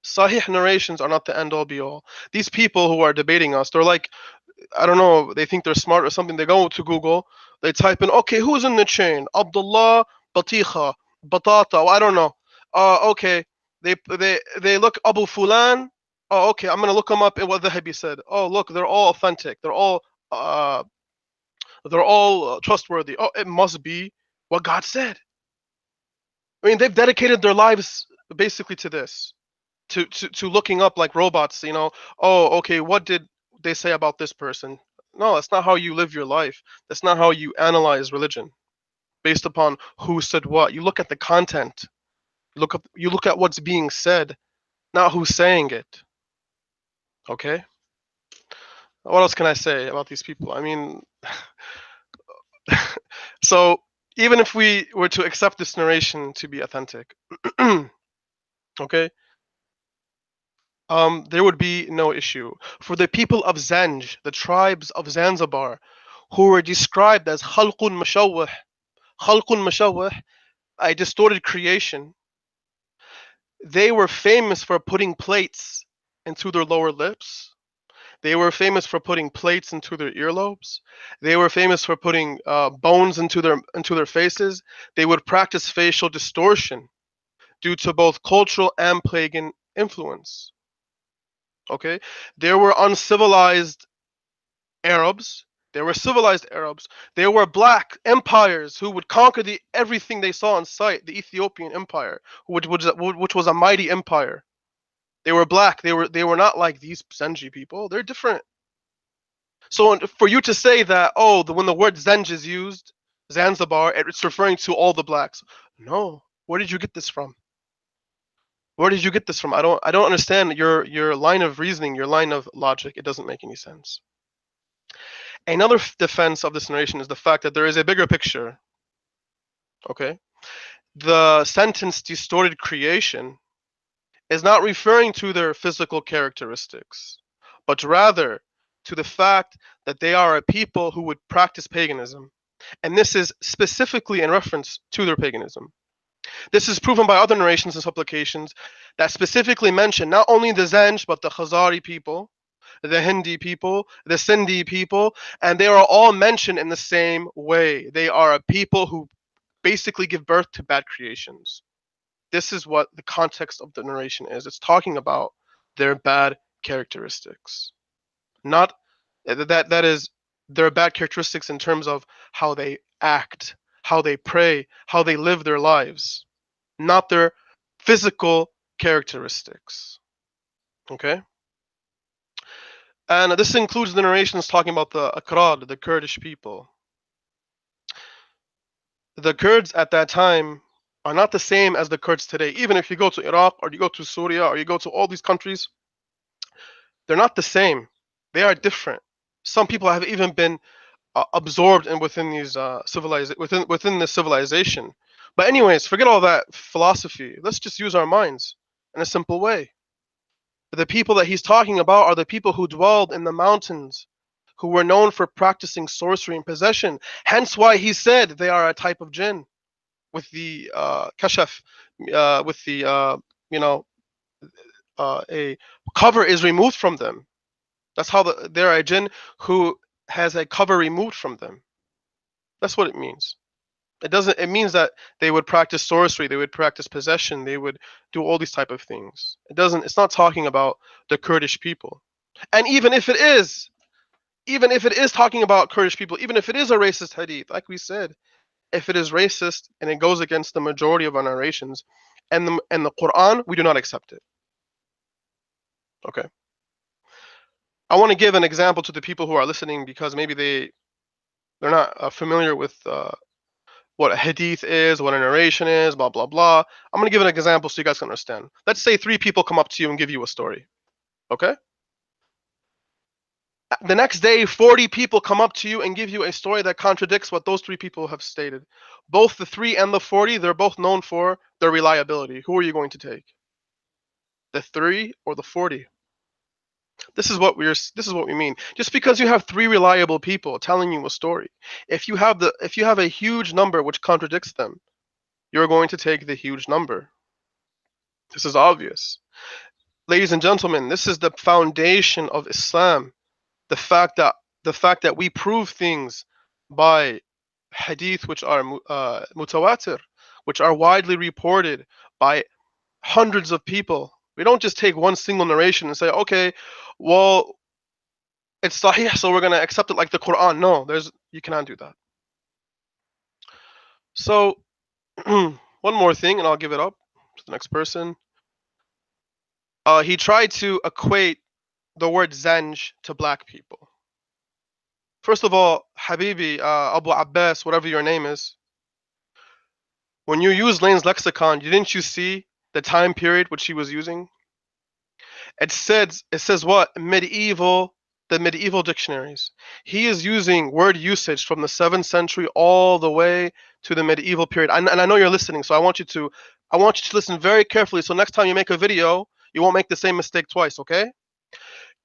F: Sahih narrations are not the end all be all. These people who are debating us, they're like, I don't know, they think they're smart or something. They go to Google, they type in, okay, who's in the chain? Abdullah, Batiha, Batata, I don't know. Okay, they look Abu Fulan. Oh, okay, I'm gonna look them up in what the Dhahabi said. Oh, look, they're all authentic. They're all trustworthy. Oh, it must be what God said. I mean, they've dedicated their lives basically to this. To looking up like robots, oh, okay, what did they say about this person? No, that's not how you live your life. That's not how you analyze religion, based upon who said what. You look at the content. You look at what's being said, not who's saying it. Okay? What else can I say about these people? I mean, so even if we were to accept this narration to be authentic, okay, there would be no issue. For the people of Zanj, the tribes of Zanzibar, who were described as khalqun mashawwah, a distorted creation, they were famous for putting plates into their lower lips. They were famous for putting plates into their earlobes. They were famous for putting bones into their faces. They would practice facial distortion due to both cultural and pagan influence. Okay, there were uncivilized Arabs. There were civilized Arabs. There were black empires who would conquer everything they saw in sight. The Ethiopian Empire, which was a mighty empire. They were black. They were not like these Zenji people. They're different. So for you to say that, when the word Zenj is used, Zanzibar, it's referring to all the blacks. No. Where did you get this from? Where did you get this from? I don't understand your line of reasoning, your line of logic. It doesn't make any sense. Another defense of this narration is the fact that there is a bigger picture. Okay? The sentence distorted creation is not referring to their physical characteristics, but rather to the fact that they are a people who would practice paganism. And this is specifically in reference to their paganism. This is proven by other narrations and supplications that specifically mention not only the Zanj, but the Khazari people, the Hindi people, the Sindhi people, and they are all mentioned in the same way. They are a people who basically give birth to bad creations. This is what the context of the narration is. It's talking about their bad characteristics. Not that is their bad characteristics in terms of how they act, how they pray, how they live their lives, not their physical characteristics. Okay? And this includes the narrations talking about the Akrad, the Kurdish people. The Kurds at that time are not the same as the Kurds today. Even if you go to Iraq or you go to Syria or you go to all these countries, they're not the same. They are different. Some people have even been absorbed in within these within the civilization. But anyways, forget all that philosophy. Let's just use our minds in a simple way. The people that he's talking about are the people who dwelled in the mountains, who were known for practicing sorcery and possession. Hence why he said they are a type of jinn, with the kashaf, with the a cover is removed from them. That's how they're a jinn who has a cover removed from them. That's what it means. It means that they would practice sorcery, they would practice possession, they would do all these type of things. It's not talking about the Kurdish people. And even if it is talking about Kurdish people, even if it is a racist hadith, like we said, if it is racist and it goes against the majority of our narrations and the Quran, we do not accept it. Okay. I want to give an example to the people who are listening, because maybe they're not familiar with what a hadith is, what a narration is, blah, blah, blah. I'm going to give an example so you guys can understand. Let's say 3 people come up to you and give you a story. Okay? The next day, 40 people come up to you and give you a story that contradicts what those 3 people have stated. Both the 3 and the 40, they're both known for their reliability. Who are you going to take? The 3 or the 40? This is what we mean. Just because you have 3 reliable people telling you a story, if you have a huge number which contradicts them, you're going to take the huge number. This is obvious. Ladies and gentlemen, this is the foundation of Islam. The fact that we prove things by hadith which are mutawatir, which are widely reported by hundreds of people. We don't just take one single narration and say, okay, well, it's sahih, so we're going to accept it like the Quran. No, you cannot do that. So, one more thing, and I'll give it up to the next person. He tried to equate the word zanj to black people. First of all, Habibi, Abu Abbas, whatever your name is, when you use Lane's lexicon, didn't you see the time period which he was using? It says what? The medieval dictionaries. He is using word usage from the 7th century all the way to the medieval period. And I know you're listening, so I want you to listen very carefully, so next time you make a video, you won't make the same mistake twice, okay?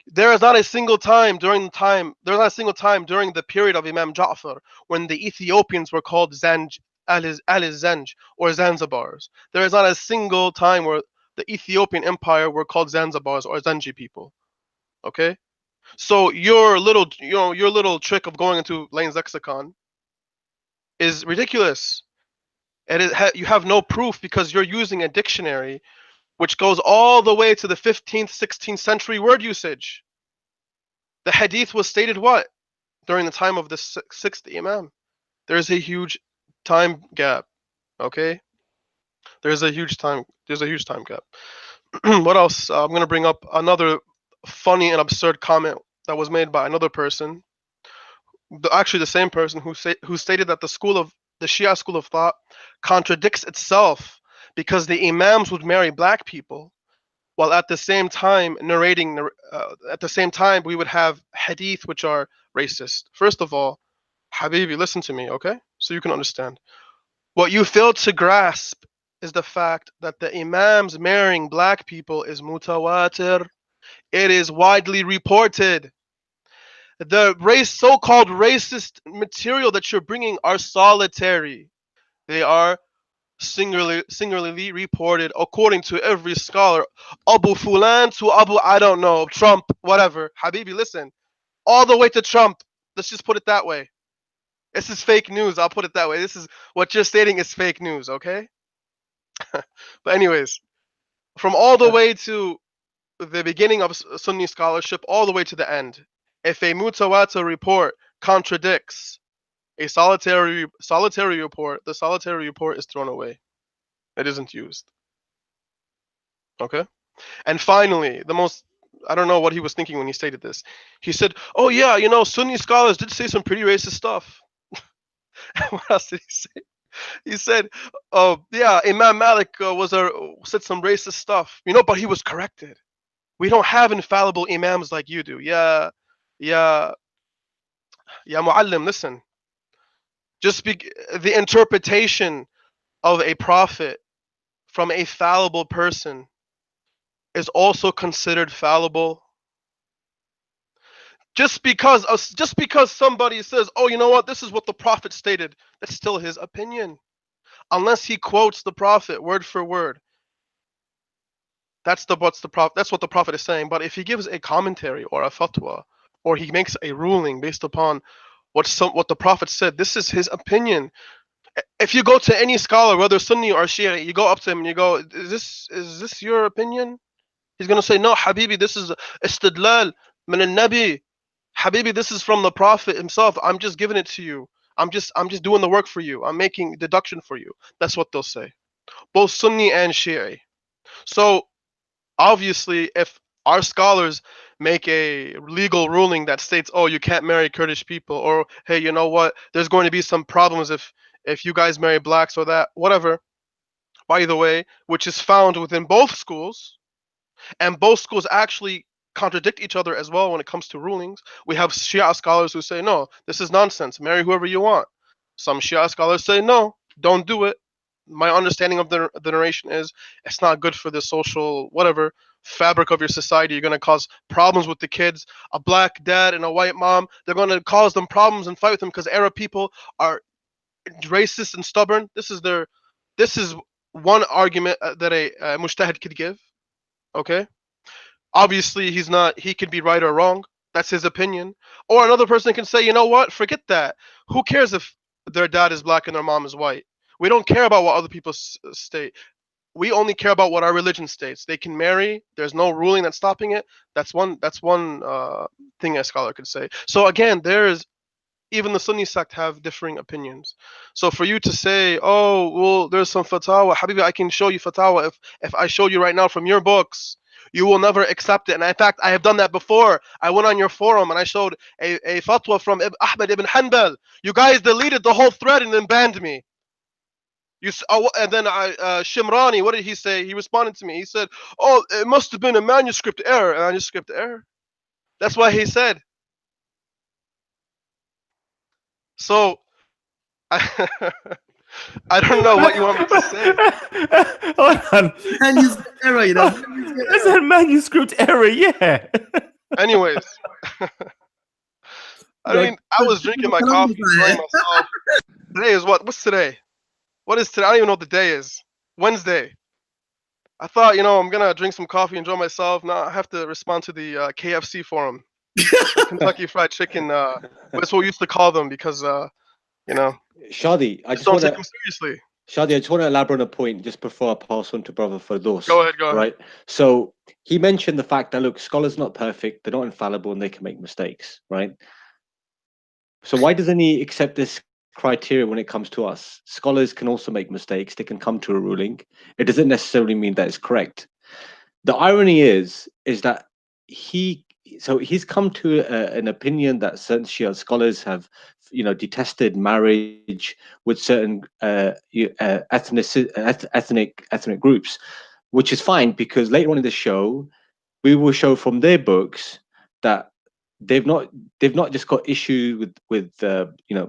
F: There is not a single time during the period of Imam Ja'far when the Ethiopians were called Zanj, Zanj, or Zanzibars. There is not a single time where the Ethiopian Empire were called Zanzibars or Zanji people. Okay? So your little trick of going into Lane's lexicon is ridiculous. You have no proof because you're using a dictionary which goes all the way to the 15th, 16th century word usage. The hadith was stated what? During the time of the 6th Imam. There's a huge time gap. Okay? There's a huge time gap. What else? I'm going to bring up another funny and absurd comment that was made by another person. Actually, the same person who stated that the Shia school of thought contradicts itself because the imams would marry black people, while at the same time we would have hadith which are racist. First of all, Habibi, listen to me, okay? So you can understand. What you failed to grasp is the fact that the imams marrying black people is mutawatir. It is widely reported. The so-called racist material that you're bringing are solitary. They are singularly reported according to every scholar. Abu Fulan to Abu, I don't know, Trump, whatever. Habibi, listen. All the way to Trump. Let's just put it that way. This is fake news. I'll put it that way. This is what you're stating is fake news, okay? But anyways, from all the way to the beginning of Sunni scholarship all the way to the end, if a mutawatir report contradicts a solitary report, the solitary report is thrown away. It isn't used. Okay? And finally, the most I don't know what he was thinking when he stated this. He said, "Oh yeah, you know, Sunni scholars did say some pretty racist stuff." What else did he say? He said, "Oh yeah, Imam Malik said some racist stuff, you know, but he was corrected. We don't have infallible imams like you do." Yeah, Muallim, listen. The interpretation of a prophet from a fallible person is also considered fallible. Just because somebody says, "Oh, you know what? This is what the prophet stated," that's still his opinion, unless he quotes the prophet word for word. That's what the prophet is saying. But if he gives a commentary or a fatwa, or he makes a ruling based upon what the prophet said, this is his opinion. If you go to any scholar, whether Sunni or Shia, you go up to him and you go, "Is this your opinion?" He's gonna say, "No, Habibi, this is istidlal min al-Nabi. Habibi, this is from the Prophet himself. I'm just giving it to you. I'm just doing the work for you. I'm making deduction for you." That's what they'll say, both Sunni and Shia. So obviously, if our scholars make a legal ruling that states, "Oh, you can't marry Kurdish people," or "Hey, you know what? There's going to be some problems if you guys marry blacks or that, whatever." By the way, which is found within both schools, and both schools actually contradict each other as well when it comes to rulings. We have Shia scholars who say, "No, this is nonsense. Marry whoever you want." Some Shia scholars say, "No, don't do it." My understanding of the narration is it's not good for the social whatever fabric of your society. You're going to cause problems with the kids. A black dad and a white mom, they're going to cause them problems and fight with them because Arab people are racist and stubborn. This is one argument that a mujtahid could give. Okay, obviously he could be right or wrong. That's his opinion. Or another person can say, "You know what? Forget that. Who cares if their dad is black and their mom is white? We don't care about what other people state. We only care about what our religion states. They can marry. There's no ruling that's stopping it." That's one thing a scholar could say. So again, even the Sunni sect have differing opinions. So for you to say, "Oh, well, there's some fatwa," Habibi, I can show you fatwa. If I show you right now from your books, you will never accept it. And in fact, I have done that before. I went on your forum and I showed a fatwa from Ahmad ibn Hanbal. You guys deleted the whole thread and then banned me. And then Shimrani, what did he say? He responded to me. He said, "Oh, it must have been a manuscript error." A manuscript error? That's what he said. So, I don't know what you want me to say.
A: Hold on.
C: Manuscript error, you know.
A: That's a manuscript error, yeah.
F: Anyways, I mean, I was drinking my coffee, enjoying myself. Today is what? What's today? What is today? I don't even know what the day is. Wednesday. I thought, I'm gonna drink some coffee, enjoy myself. Now I have to respond to the KFC forum, the Kentucky Fried Chicken. That's what we used to call them because,
D: Shadi, I just
F: don't
D: want
F: take
D: to
F: them seriously.
D: Shadi, I just want to elaborate on a point just before I pass on to Brother Firdaus.
F: Go ahead.
D: Right. So he mentioned the fact that, look, scholars are not perfect, they're not infallible, and they can make mistakes, right? So why doesn't he accept this criteria when it comes to us? Scholars can also make mistakes, they can come to a ruling. It doesn't necessarily mean that it's correct. The irony is that he's come to an opinion that certain Shia scholars have, detested marriage with certain ethnic groups, which is fine because later on in the show we will show from their books that they've not just got issue with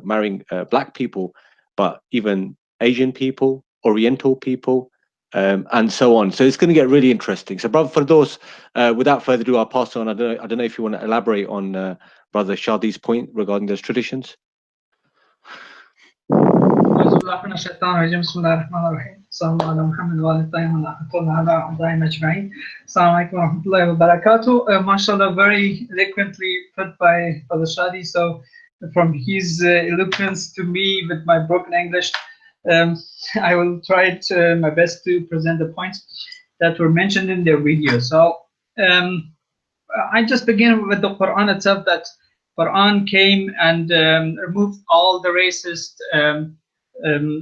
D: marrying black people, but even Asian people, Oriental people, and so on. So it's going to get really interesting. So, Brother Firdaus, without further ado, I'll pass on. I don't know if you want to elaborate on Brother Shadi's point regarding those traditions.
E: السلام على محمد وعلى الطيبين الطاهرين على أعدائنا أجمعين. السلام عليكم ورحمة الله وبركاته. MashaAllah, very eloquently put by Brother Shadi. So from his eloquence to me with my broken English, I will try my best to present the points that were mentioned in their video. So I just begin with the Quran itself, that Quran came and removed all the racist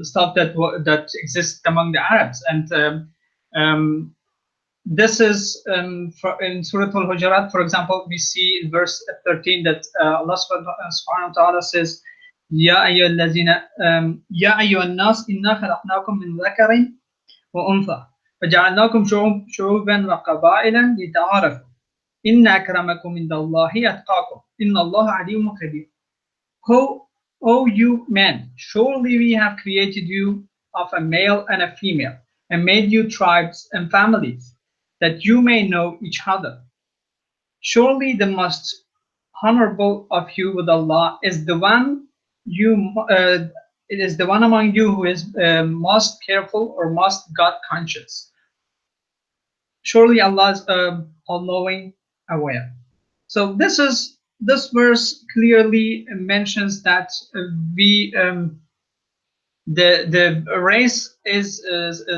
E: stuff that exists among the Arabs, and this is in Surah Al-Hujurat, for example, we see in verse 13 that Allah subhanahu wa ta'ala says, Ya ayyuhal nas inna khalaqnakum min dhakarin wa untha وجعلناكم شعوبا وقبائلا لتعارفوا إن أكرمكم عند الله أتقاكم إن الله عليم خبير. O you men, surely we have created you of a male and a female, and made you tribes and families, that you may know each other. Surely the most honorable of you with Allah is the one it is the one among you who is most careful or most God conscious. Surely Allah is all-knowing, aware. So this verse clearly mentions that the race is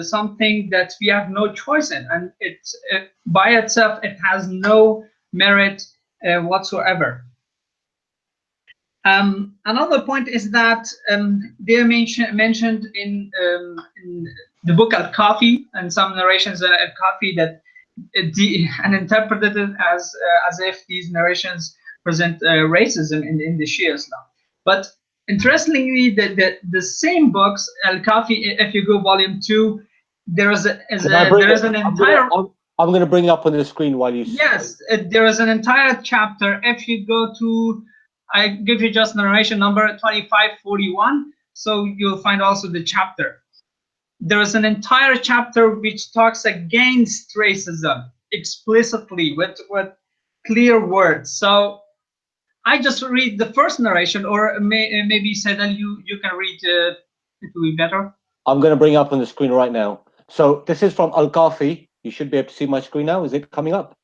E: something that we have no choice in, and by itself it has no merit whatsoever. Another point is that they are mentioned in the book Al-Kafi and some narrations Al-Kafi that and interpreted it as if these narrations present racism in the Shia Islam. But interestingly, the same books Al-Kafi, if you go volume 2, there is an entire.
D: I'm going to bring it up on the screen while you.
E: Yes, there is an entire chapter. If you go to, I give you just narration number 2541, so you'll find also the chapter. There is an entire chapter which talks against racism explicitly with clear words. So I just read the first narration, or maybe Saidal, you can read it will be better.
D: I'm going to bring it up on the screen right now. So this is from Al-Kafi. You should be able to see my screen now. Is it coming up?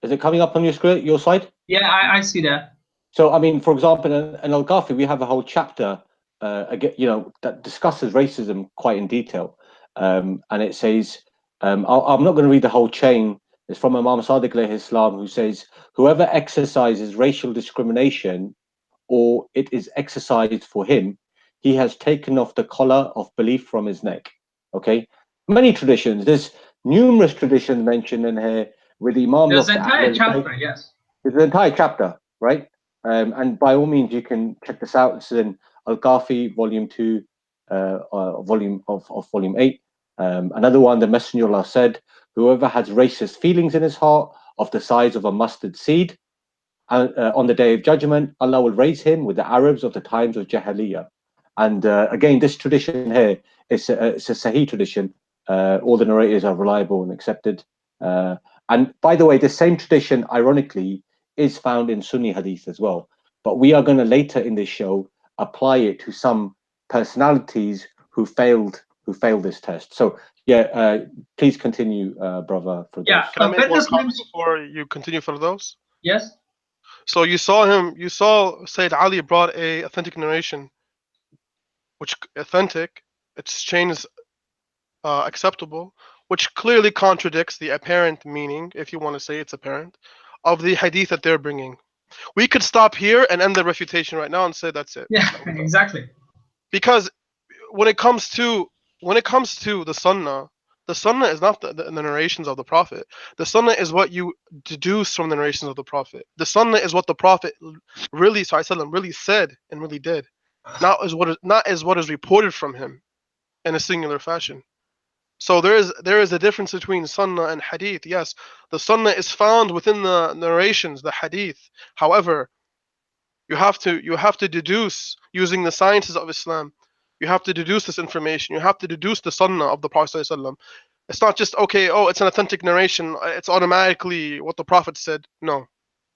D: Is it coming up on your screen, your side?
E: Yeah, I see that.
D: So, I mean, for example, in Al-Kafi, we have a whole chapter, that discusses racism quite in detail. And it says, I'm not going to read the whole chain. It's from Imam Sadiq alayhi salam, who says, whoever exercises racial discrimination or it is exercised for him, he has taken off the collar of belief from his neck. Okay? Many traditions. There's numerous traditions mentioned in here with Imam.
E: There's an entire chapter, yes.
D: There's an entire chapter, right? And by all means, you can check this out. It's in Al-Kafi, volume 2, volume 8. Another one, the Messenger of Allah said, whoever has racist feelings in his heart of the size of a mustard seed, on the day of judgment, Allah will raise him with the Arabs of the times of Jahiliyyah. And again, this tradition here, it's a Sahih tradition. All the narrators are reliable and accepted. And by the way, the same tradition, ironically, is found in Sunni Hadith as well. But we are going to later in this show apply it to some personalities who failed this test. So yeah, please continue, brother. For
F: yeah, can I make more comments before you continue for those?
E: Yes.
F: So you saw Sayyid Ali brought a authentic narration, which authentic, its chain is acceptable, which clearly contradicts the apparent meaning, if you want to say it's apparent, of the hadith that they're bringing. We could stop here and end the refutation right now and say that's it.
E: Yeah, exactly.
F: Because when it comes to the Sunnah is not the narrations of the Prophet. The Sunnah is what you deduce from the narrations of the Prophet. The Sunnah is what the Prophet really said and really did, not as what is reported from him in a singular fashion. So there is a difference between Sunnah and Hadith. Yes, the Sunnah is found within the narrations, the Hadith. However, you have to deduce using the sciences of Islam. You have to deduce this information. You have to deduce the Sunnah of the Prophet ﷺ. It's not just it's an authentic narration. It's automatically what the Prophet said. No,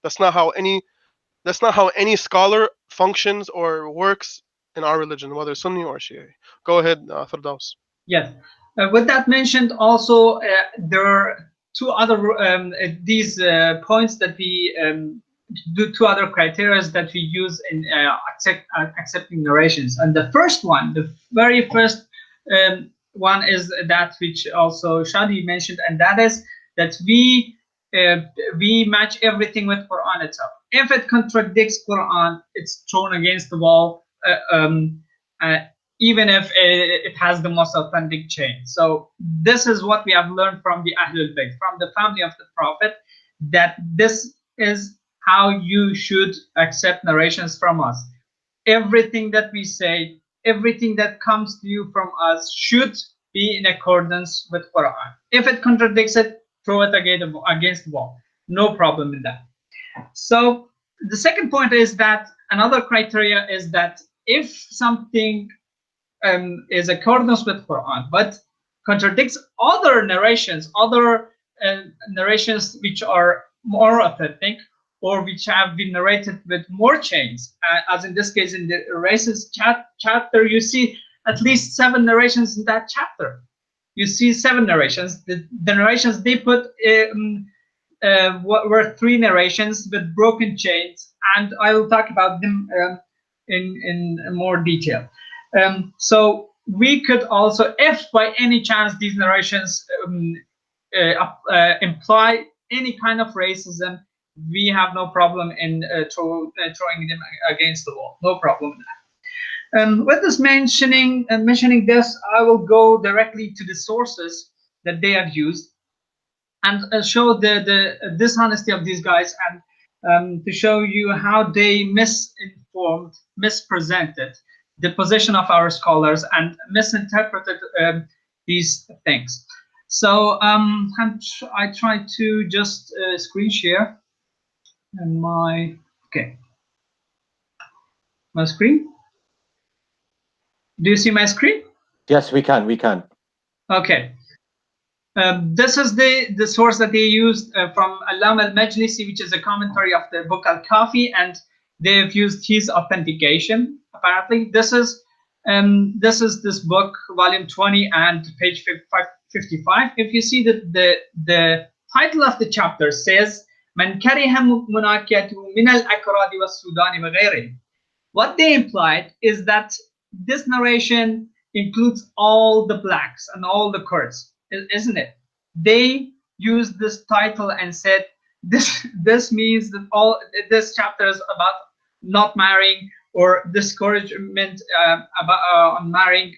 F: that's not how any scholar functions or works in our religion, whether Sunni or Shia. Go ahead, Firdaus.
E: Yes. With that mentioned, also there are two other these points that we do, two other criteria that we use in accepting narrations. And the first one, the very first one, is that which also Shadi mentioned, and that is that we match everything with Quran itself. If it contradicts Quran, it's thrown against the wall. even if it has the most authentic chain. So this is what we have learned from the Ahlul Bayt, from the family of the Prophet, that this is how you should accept narrations from us. Everything that we say, everything that comes to you from us should be in accordance with Quran. If it contradicts it, throw it against the wall. No problem in that. So the second point is that another criteria is that if something is accordance with Quran but contradicts other narrations, narrations which are more authentic or which have been narrated with more chains, as in this case in the races chapter, you see at least 7 narrations in that chapter. You see 7 narrations. The narrations they put were 3 narrations with broken chains, and I will talk about them in more detail. So we could also, if by any chance these narrations imply any kind of racism, we have no problem in throwing them against the wall. No problem in that. With this mentioning this, I will go directly to the sources that they have used and show the dishonesty of these guys, and to show you how they mispresented the position of our scholars and misinterpreted these things. So I try to just screen share and my screen. Do you see my screen?
D: Yes, we can.
E: Okay. This is the source that they used from Alam al-Majlisi, which is a commentary of the book Al-Kafi, and they've used his authentication. Apparently, this is this book, volume 20 and page 55. If you see that the title of the chapter says "Man kariha munakiyatu min al-akradi was-Sudani wa ghayrihi." What they implied is that this narration includes all the blacks and all the Kurds, isn't it? They used this title and said this means that all this chapter is about not marrying or discouragement on marrying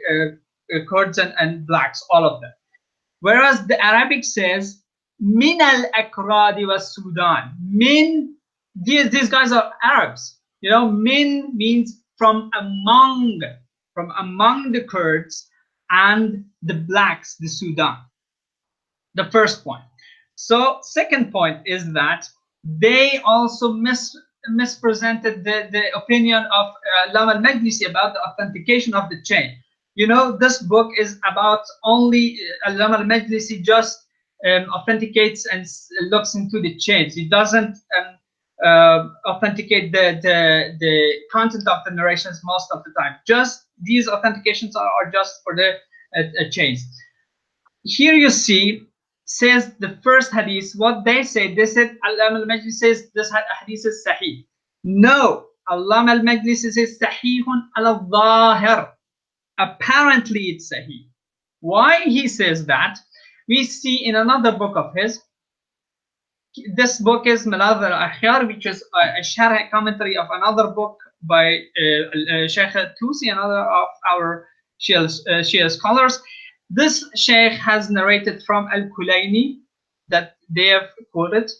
E: Kurds and blacks, all of them. Whereas the Arabic says min al-akradi was Sudan. Min, these guys are Arabs. You know, min means from among the Kurds and the blacks, the Sudan. The first point. So second point is that they also mispresented the opinion of Alam al-Majlisi about the authentication of the chain. You know, this book is about only Alam al-Majlisi just authenticates and looks into the chains. It doesn't authenticate the content of the narrations most of the time. Just these authentications are just for the chains. Here you see, says the first hadith, what they said Alam al-Majlisi says this hadith is sahih. No, Alam al-Majlisi says sahihun al-zahir. Apparently it's sahih. Why he says that? We see in another book of his. This book is Malad al-Akhyar, which is a sharh commentary of another book by Sheikh Tusi, another of our Shia scholars. This Sheikh has narrated from Al-Kulayni that they have quoted.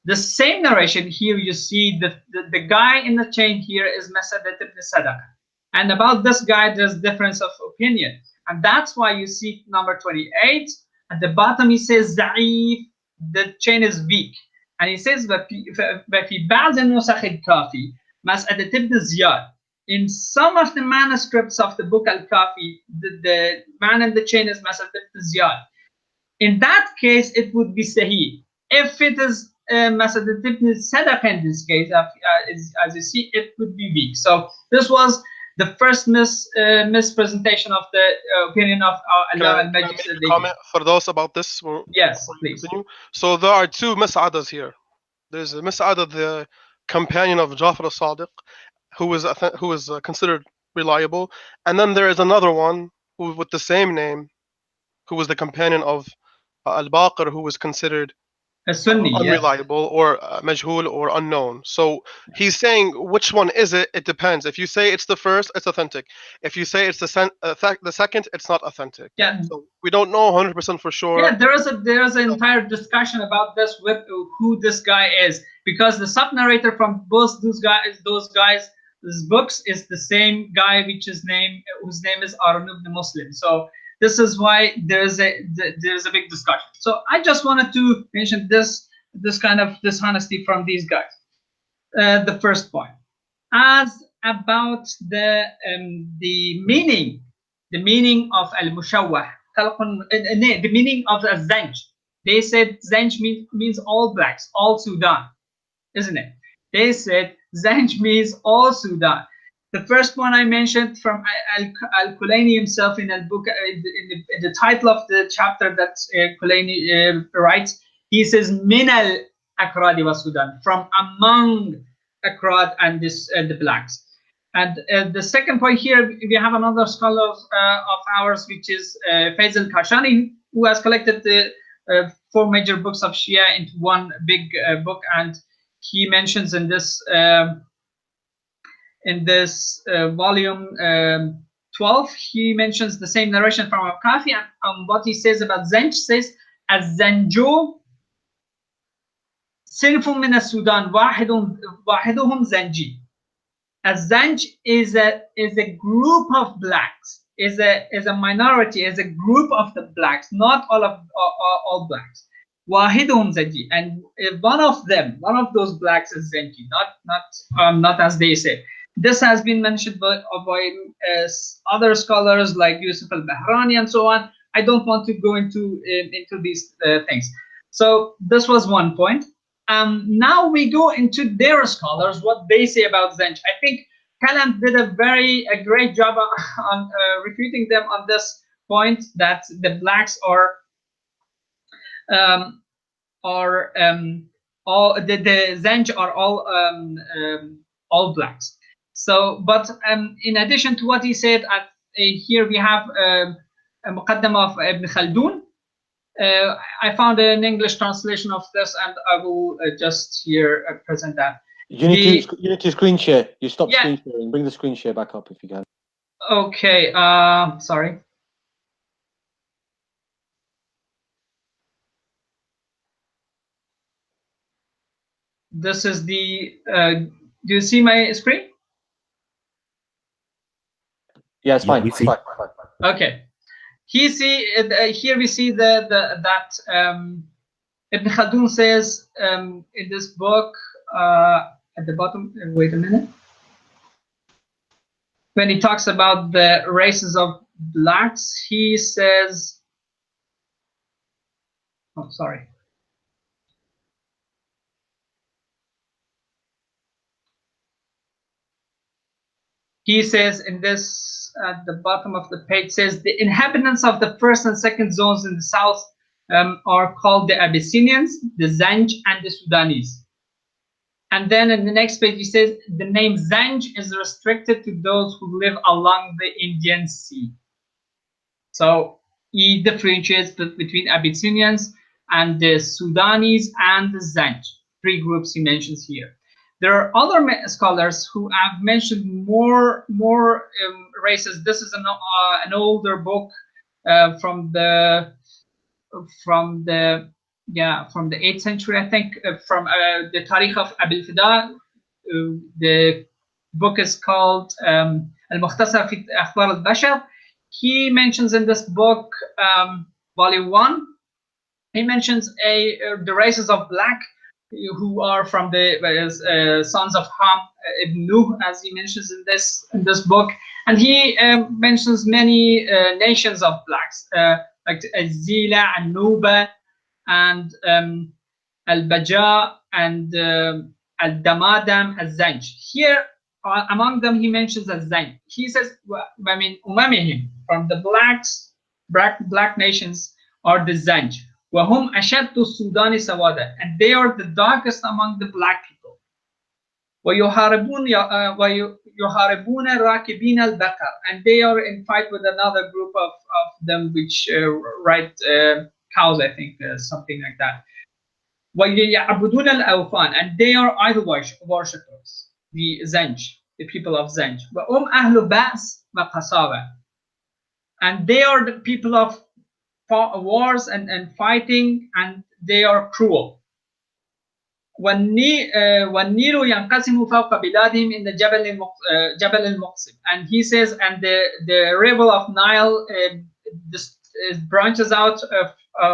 E: The same narration here, you see the guy in the chain here is Masadat ibn Sadaq. And about this guy, there's difference of opinion. And that's why you see number 28. At the bottom, he says, Za'if, the chain is weak. And he says, وَفِي بَعْضِ النُّسَخِ الْكَافِي مَسْأَلَةِ ابْنِ زِيَادٍ. In some of the manuscripts of the book Al-Kafi, the man in the chain is Mas'ad ibn Ziyad. In that case, it would be Sahih. If it is Mas'ad ibn Sadaq in this case, as you see, it would be weak. So this was the first mispresentation of the opinion of Alam al-Majlisi.
F: Comment for those about this?
E: Yes, please.
F: Continue. So there are 2 Mas'adas here. There's a Mas'ada, the companion of Jafar al-Sadiq, who is considered reliable, and then there is another one who with the same name, who was the companion of Al-Baqir, who was considered
E: A Sunni,
F: unreliable, or majhul, or unknown. So he's saying which one is it? It depends. If you say it's the first, it's authentic. If you say it's the second, it's not authentic.
E: Yeah.
F: So we don't know 100% for sure.
E: Yeah, there is an entire discussion about this with who this guy is, because the sub narrator from both those guys' books is the same guy, whose name is Arun ibn Muslim. So this is why there's a big discussion. So I just wanted to mention this kind of dishonesty from these guys. The first point, as about the meaning of al-mushawwah, the meaning of the zanj. They said zanj means all blacks, all Sudan, isn't it? They said zanj means all Sudan. The first one I mentioned from Al-Kulaini himself in a book, in the title of the chapter that Kulaini writes, he says min al-akradi wa Sudan, from among Akrad and the blacks. And the second point here, we have another scholar of ours, which is Faisal Kashani, who has collected the 4 major books of Shia into one big book, and he mentions in this volume 12, he mentions the same narration from Al-Kafi, and what he says about Zanj says, "Az-Zanju sinfun min al-Sudan, wahiduhum Zanji." A Zanj is a group of blacks, is a minority, is a group of the blacks, not all blacks. Wahidum Zanji, and one of those blacks is Zanji, not as they say. This has been mentioned by other scholars like Yusuf al-Bahrani and so on. I don't want to go into these things. So this was one point. Now we go into their scholars, what they say about Zanj. I think Kalam did a great job on refuting them on this point, that the blacks are all the Zanj are all blacks. So, but in addition to what he said, here we have a Muqaddam of Ibn Khaldun. I found an English translation of this, and I will just here present that.
D: You need to screen share. You stop screen sharing. Bring the screen share back up if you can.
E: Okay. Sorry. This is the. Do you see my screen?
D: Yeah, it's fine.
A: we see.
D: Fine.
E: Okay. Here we see that Ibn Khaldun says in this book at the bottom. Wait a minute. When he talks about the races of blacks, he says, "Oh, sorry." He says in this, at the bottom of the page, says the inhabitants of the first and second zones in the south are called the Abyssinians, the Zanj, and the Sudanese. And then in the next page, he says the name Zanj is restricted to those who live along the Indian Sea. So he differentiates between Abyssinians and the Sudanese and the Zanj, 3 groups he mentions here. There are other scholars who have mentioned more races. This is an older book from the 8th century, I think, from the Tarikh of Abil Fida. The book is called Al-Mukhtasar fi Akhbar al-Bashar. He mentions in this book, volume 1, he mentions the races of black who are from the sons of Ham ibn Nuh, as he mentions in this book, and he mentions many nations of blacks like Az-Zila and Nuba and Al-Baja and Al-Damadam, Al-Zanj. Here among them he mentions Al-Zanj. He says, I mean, Umamihim, from the black nations are the Zanj. وَهُمْ أَشَدُّ السُّودَانِ سَوَادًا, and they are the darkest among the black people. وَيُحَارِبُونَ رَاكِبِينَ الْبَقَرِ, and they are in fight with another group of them which ride cows, I think, something like that. وَيَعْبُدُونَ الْأَوْثَانَ, and they are idol worshippers, the Zanj, the people of Zanj. وَأُمْ أَهْلُ بَأْسٍ وَقَسَاوَةٍ, and they are the people of wars and fighting, and they are cruel. وَالنِّيلُ يَنْقَسِمُ فَوْقَ بِلَادِهِمْ in the Jabal al-Muqsim, and he says, and the river of Nile branches out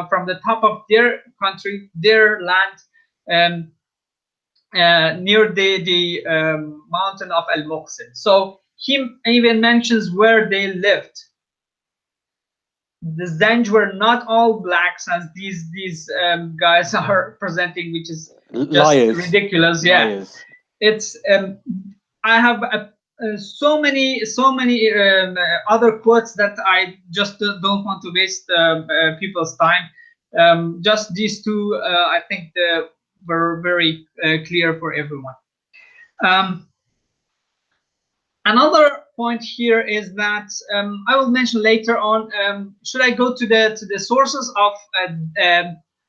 E: from the top of their country, their land, near the mountain of Al-Muqsim. So he even mentions where they lived. The Zanj were not all blacks, as these guys are presenting, which is just
D: Liars.
E: ridiculous. Yeah,
D: Liars.
E: It's I have so many other quotes that I just don't want to waste people's time. Just these two, I think, were very clear for everyone. Another point here is that I will mention later on. Should I go to the sources of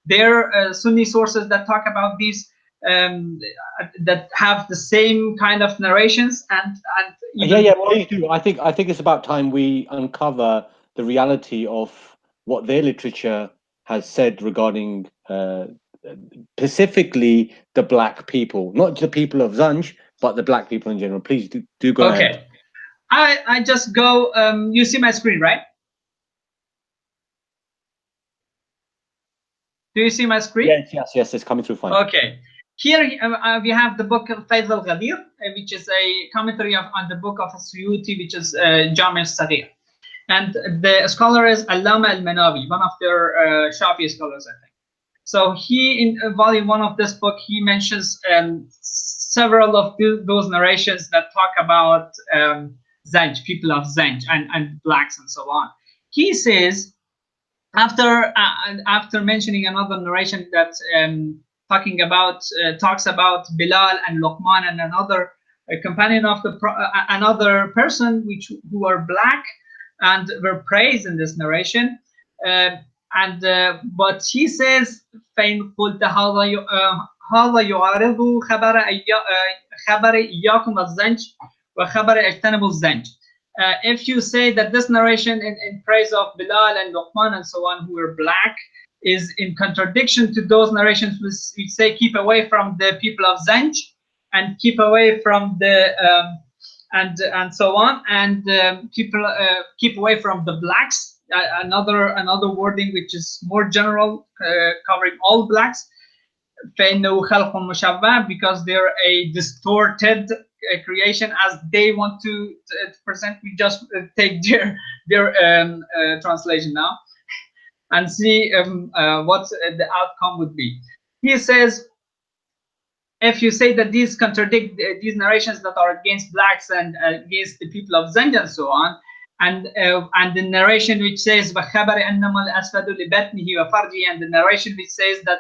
E: their Sunni sources that talk about these, that have the same kind of narrations and
D: yeah, please do. I think it's about time we uncover the reality of what their literature has said regarding specifically the black people, not the people of Zanj, but the black people in general. Please do go ahead.
E: Okay, I just go. You see my screen, right? Do you see my screen?
D: Yes, it's coming through fine.
E: Okay. Here we have the book of Bayat Al Ghadeer, which is a commentary on the book of Suyuti, which is Jami' al-Saghir. And the scholar is Allama al-Manawi, one of their Shafi scholars, I think. So he, in volume 1 of this book, he mentions several of those narrations that talk about Zanj, people of Zanj, and blacks and so on. He says, after mentioning another narration that talks about Bilal and Luqman and another companion of another person who are black and were praised in this narration, but he says, فَإِنْ قُلْتَ هَذَا يُعَارِضُ خَبَرِ إِيَّاكُمْ الزَّنْجِ وَخَبَرِ اجْتَنِبُوا الزَّنْجِ. If you say that this narration in praise of Bilal and Luqman and so on, who were black, is in contradiction to those narrations which say keep away from the people of Zanj and keep away from the and so on, and people keep away from the blacks, another wording which is more general, covering all blacks, because they're a distorted creation, as they want to present. We just take their translation now and see what the outcome would be. He says, if you say that these contradict these narrations that are against blacks and against the people of Zanj and so on, and the narration which says وَخَبَرِ أَنَّمَا الْأَسْفَدُ لِبَطْنِهِ وَفَرْجِهِ, and the narration which says that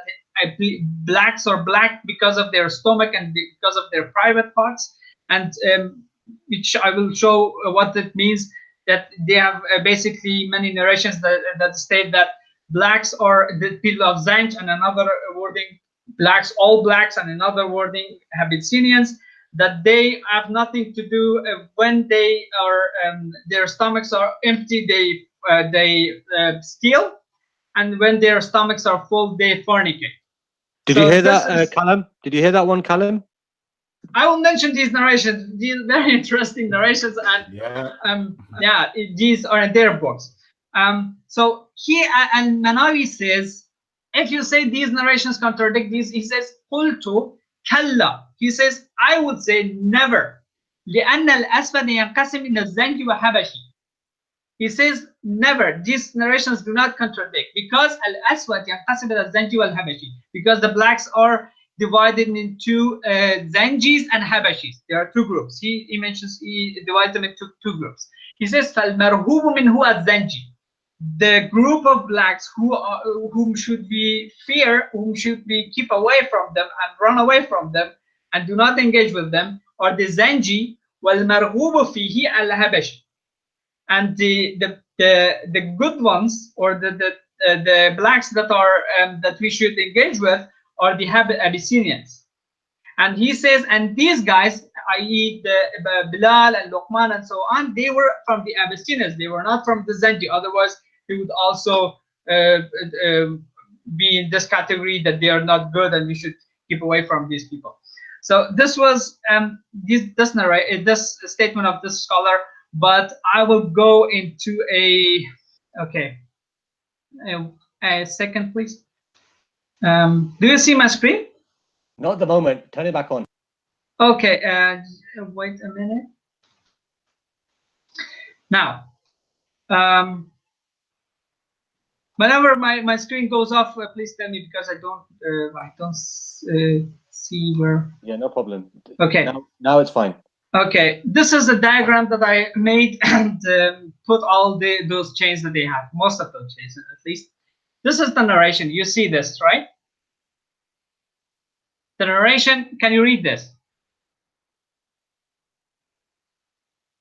E: blacks are black because of their stomach and because of their private parts, and which I will show what that means, that they have basically many narrations that state that blacks are the people of Zanj, and another wording blacks, all blacks, and another wording Abyssinians, that they have nothing to do when they are their stomachs are empty, they steal, and when their stomachs are full, they fornicate.
D: Did you hear that, Kalam? Did you hear that one, Kalam?
E: I will mention these narrations, these very interesting narrations, and these are in their books. So he and Manawi says, if you say these narrations contradict these, he says, قُلْتُ كَلَّا. He says, I would say never. لِأَنَّ الْأَسْفَدَ يَنْقَسِمْ إِلَى الزَّنْجِ وَحَبَشِ. He says, never. These narrations do not contradict, because al-aswad yanqasim ila zanji wal habashi, because the blacks are divided into Zanjis and Habashis. There are two groups. He divides them into two groups. He says, فَالْمَرْهُوبُ مِنْهُ الزَّنْجِ. The group of blacks whom should be fear, whom should be keep away from them and run away from them and do not engage with them, are the Zanji, وَالْمَرْهُوبُ فِيهِ al-Habashi. And the good ones, or the blacks that are that we should engage with, are the Abyssinians. And he says, and these guys, i.e. the Bilal and Luqman and so on, they were from the Abyssinians. They were not from the Zanji. Otherwise, they would also be in this category that they are not good and we should keep away from these people. So this was this statement of this scholar, but I will go into a second, please. Do you see my screen?
D: Not at the moment. Turn it back on.
E: Okay, wait a minute. Now, whenever my screen goes off, please tell me, because I don't see where.
D: Yeah, no problem.
E: Okay.
D: Now it's fine.
E: Okay, this is a diagram that I made and put all those chains that they have, most of those chains at least. This is the narration. You see this, right? The narration, can you read this?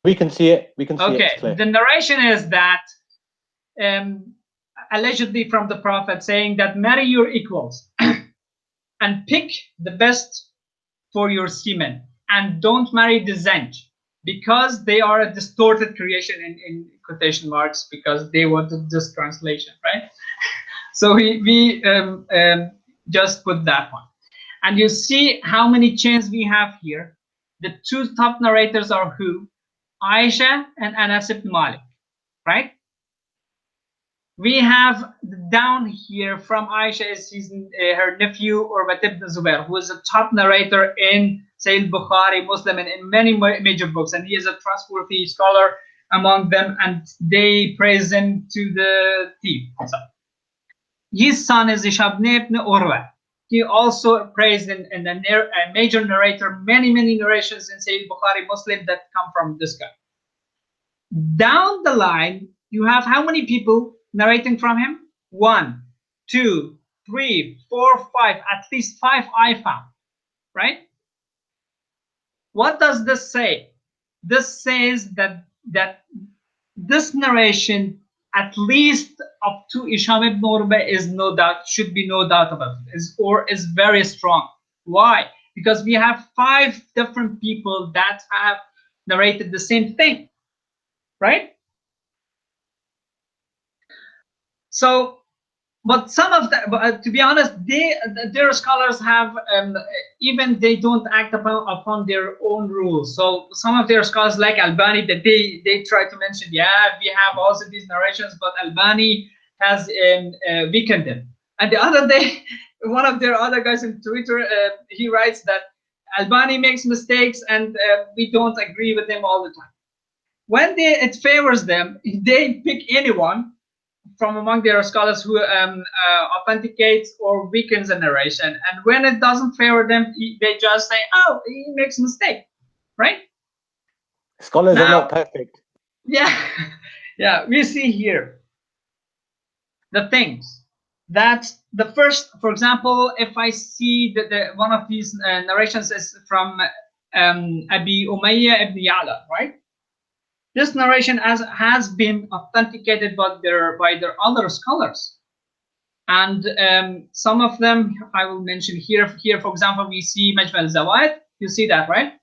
D: We can see it. We can see it.
E: Okay, the narration is that allegedly from the Prophet, saying that marry your equals and pick the best for your semen, and don't marry the Zanj, because they are a distorted creation in quotation marks, because they wanted this translation, right? So we just put that one. And you see how many chains we have here. The two top narrators are who? Aisha and Anas ibn Malik, right? We have down here from Aisha is her nephew Urwat ibn Zubair, who is a top narrator in Sahih Bukhari, Muslim, and in many major books, and he is a trustworthy scholar among them, and they praise him to the teeth. So, his son is Ishab ibn Urwa. He also praised in a major narrator, many narrations in Sahih Bukhari, Muslim that come from this guy. Down the line, you have how many people narrating from him? 1, 2, 3, 4, 5, at least 5 I found, right? What does this say? This says that this narration, at least up to Isham ibn Urwa, is no doubt, should be no doubt about it, is very strong. Why? Because we have 5 different people that have narrated the same thing, right? So, but some of them, to be honest, their scholars have, even they don't act upon their own rules. So some of their scholars, like Albani, that they try to mention, yeah, we have also these narrations, but Albani has weakened them. And the other day, one of their other guys in Twitter, he writes that Albani makes mistakes and we don't agree with him all the time. When it favors them, they pick anyone from among their scholars who authenticates or weakens a narration, and when it doesn't favor them, they just say, "Oh, he makes a mistake," right?
D: Scholars are not perfect.
E: Yeah, yeah. We see here the things that the first, for example, if I see that one of these narrations is from Abi Umayyah ibn Ya'la, right? This narration has been authenticated by their other scholars, and some of them I will mention here. Here, for example, we see Majma al-Zawaid. You see that, right?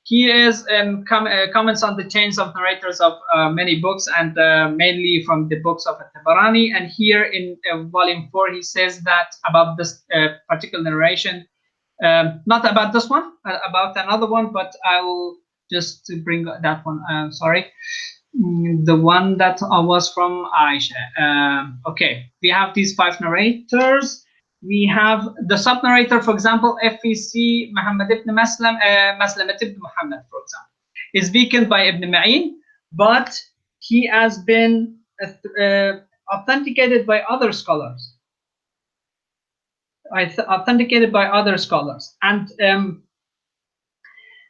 E: He is comments on the chains of narrators of many books, and mainly from the books of At-Tabarani. And here in volume 4, he says that about this particular narration, not about this one, about another one, but I will just to bring that one. Sorry, the one that was from Aisha. Okay, we have these 5 narrators. We have the sub-narrator, for example, if we see Muhammad ibn Maslam, Maslamat ibn Muhammad, for example, is weakened by Ibn Ma'in, but he has been authenticated by other scholars. Authenticated by other scholars, and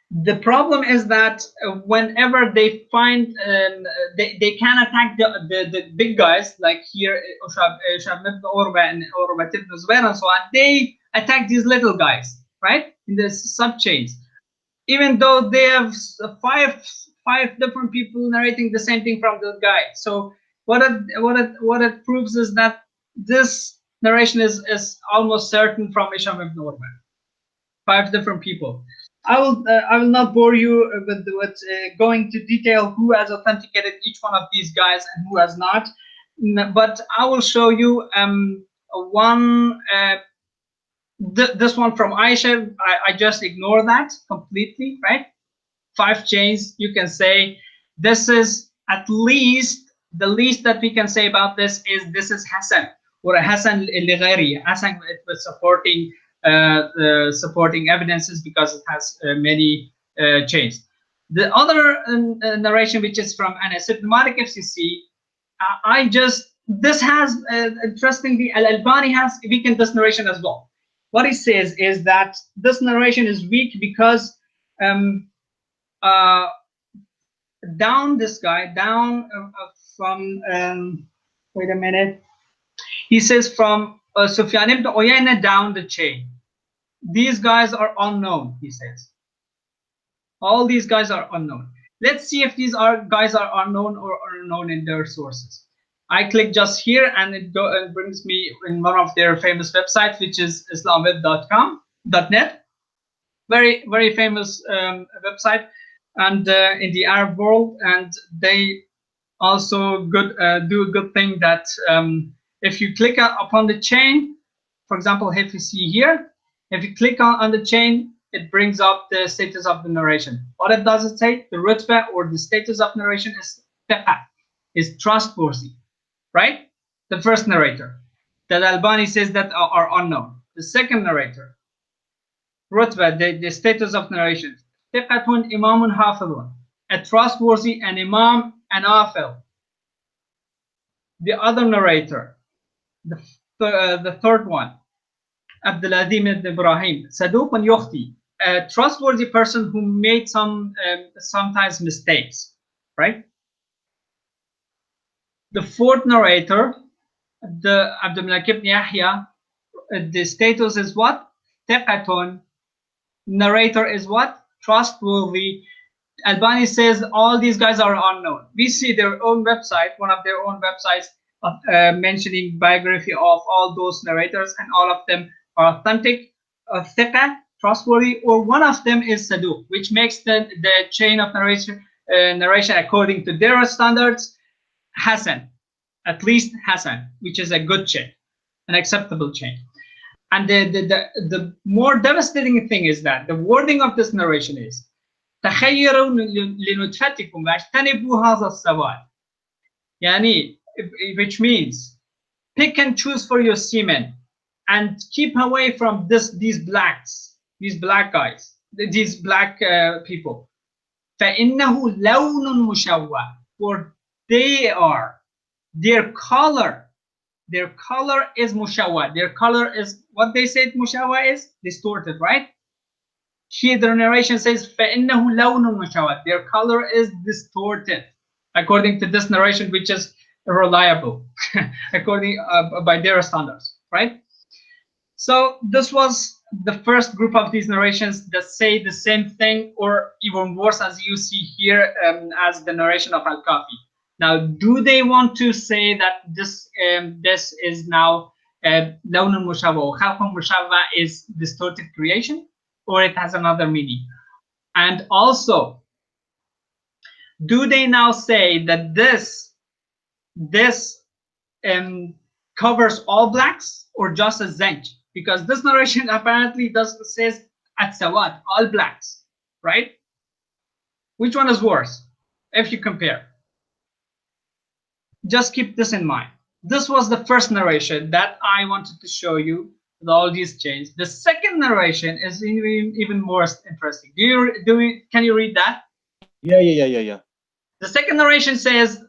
E: the problem is that whenever they find they can attack the big guys, like here Shab ibn Urwa and Urwa ibn Zubair and so on, they attack these little guys, right, in the sub-chains, even though they have five different people narrating the same thing from the guy. So what it proves is that this narration is almost certain from Hisham ibn Urwa. 5 different people. I will not bore you with going to detail who has authenticated each one of these guys and who has not, but I will show you one. This one from Aisha, I just ignore that completely, right? 5 chains. You can say this is at least the least that we can say about this is Hassan or a Hassan al-Ghari. Hassan with supporting evidences because it has many chains. The other narration, which is from Anas ibn Malik FCC, this has interestingly Al-Albani has weakened this narration as well. What he says is that this narration is weak because down this guy down from wait a minute, he says from Sufyan ibn Uyayna down the chain, these guys are unknown. He says all these guys are unknown. Let's see if these guys are unknown or unknown in their sources. I click just here and it brings me in one of their famous websites, which is islamweb.net. Very, very famous website, and in the Arab world. And they also do a good thing that if you click upon the chain, for example, if you see here, if you click on the chain, it brings up the status of the narration. What it does, it say the rutbah or the status of narration is trustworthy, right? The first narrator that Albani says that are unknown. The second narrator, rutbah, the status of narration, thiqatun imamun hafidun, a trustworthy an imam an afil. The other narrator, the third one, Abduladim ibn Ibrahim, saduqun yukhti, a trustworthy person who made sometimes mistakes, right? The fourth narrator, the Abdulmalik ibn Yahya, the status is what? Thiqatun. Narrator is what? Trustworthy. Albani says all these guys are unknown. We see their own website, one of their own websites, mentioning biography of all those narrators, and all of them are authentic, thiqa, trustworthy, or one of them is saduq, which makes the chain of narration according to their standards Hassan, at least Hassan, which is a good chain, an acceptable chain. And the more devastating thing is that the wording of this narration is تخيروا لنطفتكم واجتنبوا هذا السواد. Yani, which means pick and choose for your semen and keep away from these black guys, these black people. فإنه لون مشوه, for their color is mushawwa. Their color is what they said mushawwa is distorted, right? Here the narration says فَإِنَّهُ لَوْنٌ مُشَوَّهٌ. Their color is distorted, according to this narration, which is reliable, according by their standards, right? So this was the first group of these narrations that say the same thing, or even worse, as you see here, as the narration of Al-Kafi. Now, do they want to say that this is now lawnun mushawwa or khalqun mushawwa is distorted creation, or it has another meaning? And also, do they now say that this covers all blacks or just as zenj? Because this narration apparently says at-sawad, all blacks, right? Which one is worse if you compare? Just keep this in mind. This was the first narration that I wanted to show you with all these chains. The second narration is even more interesting. Can you read that?
D: Yeah.
E: The second narration says,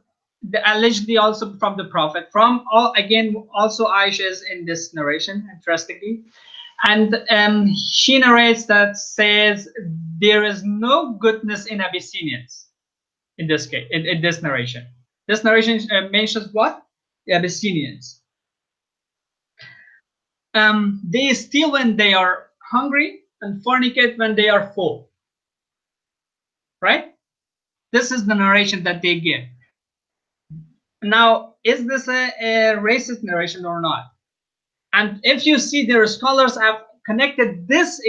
E: allegedly also from the Prophet, also Aisha is in this narration, interestingly, and she narrates that says there is no goodness in Abyssinians in this case, in this narration. This narration mentions what? The Abyssinians. They steal when they are hungry and fornicate when they are full. Right? This is the narration that they give. Now, is this a racist narration or not? And if you see, their scholars have connected this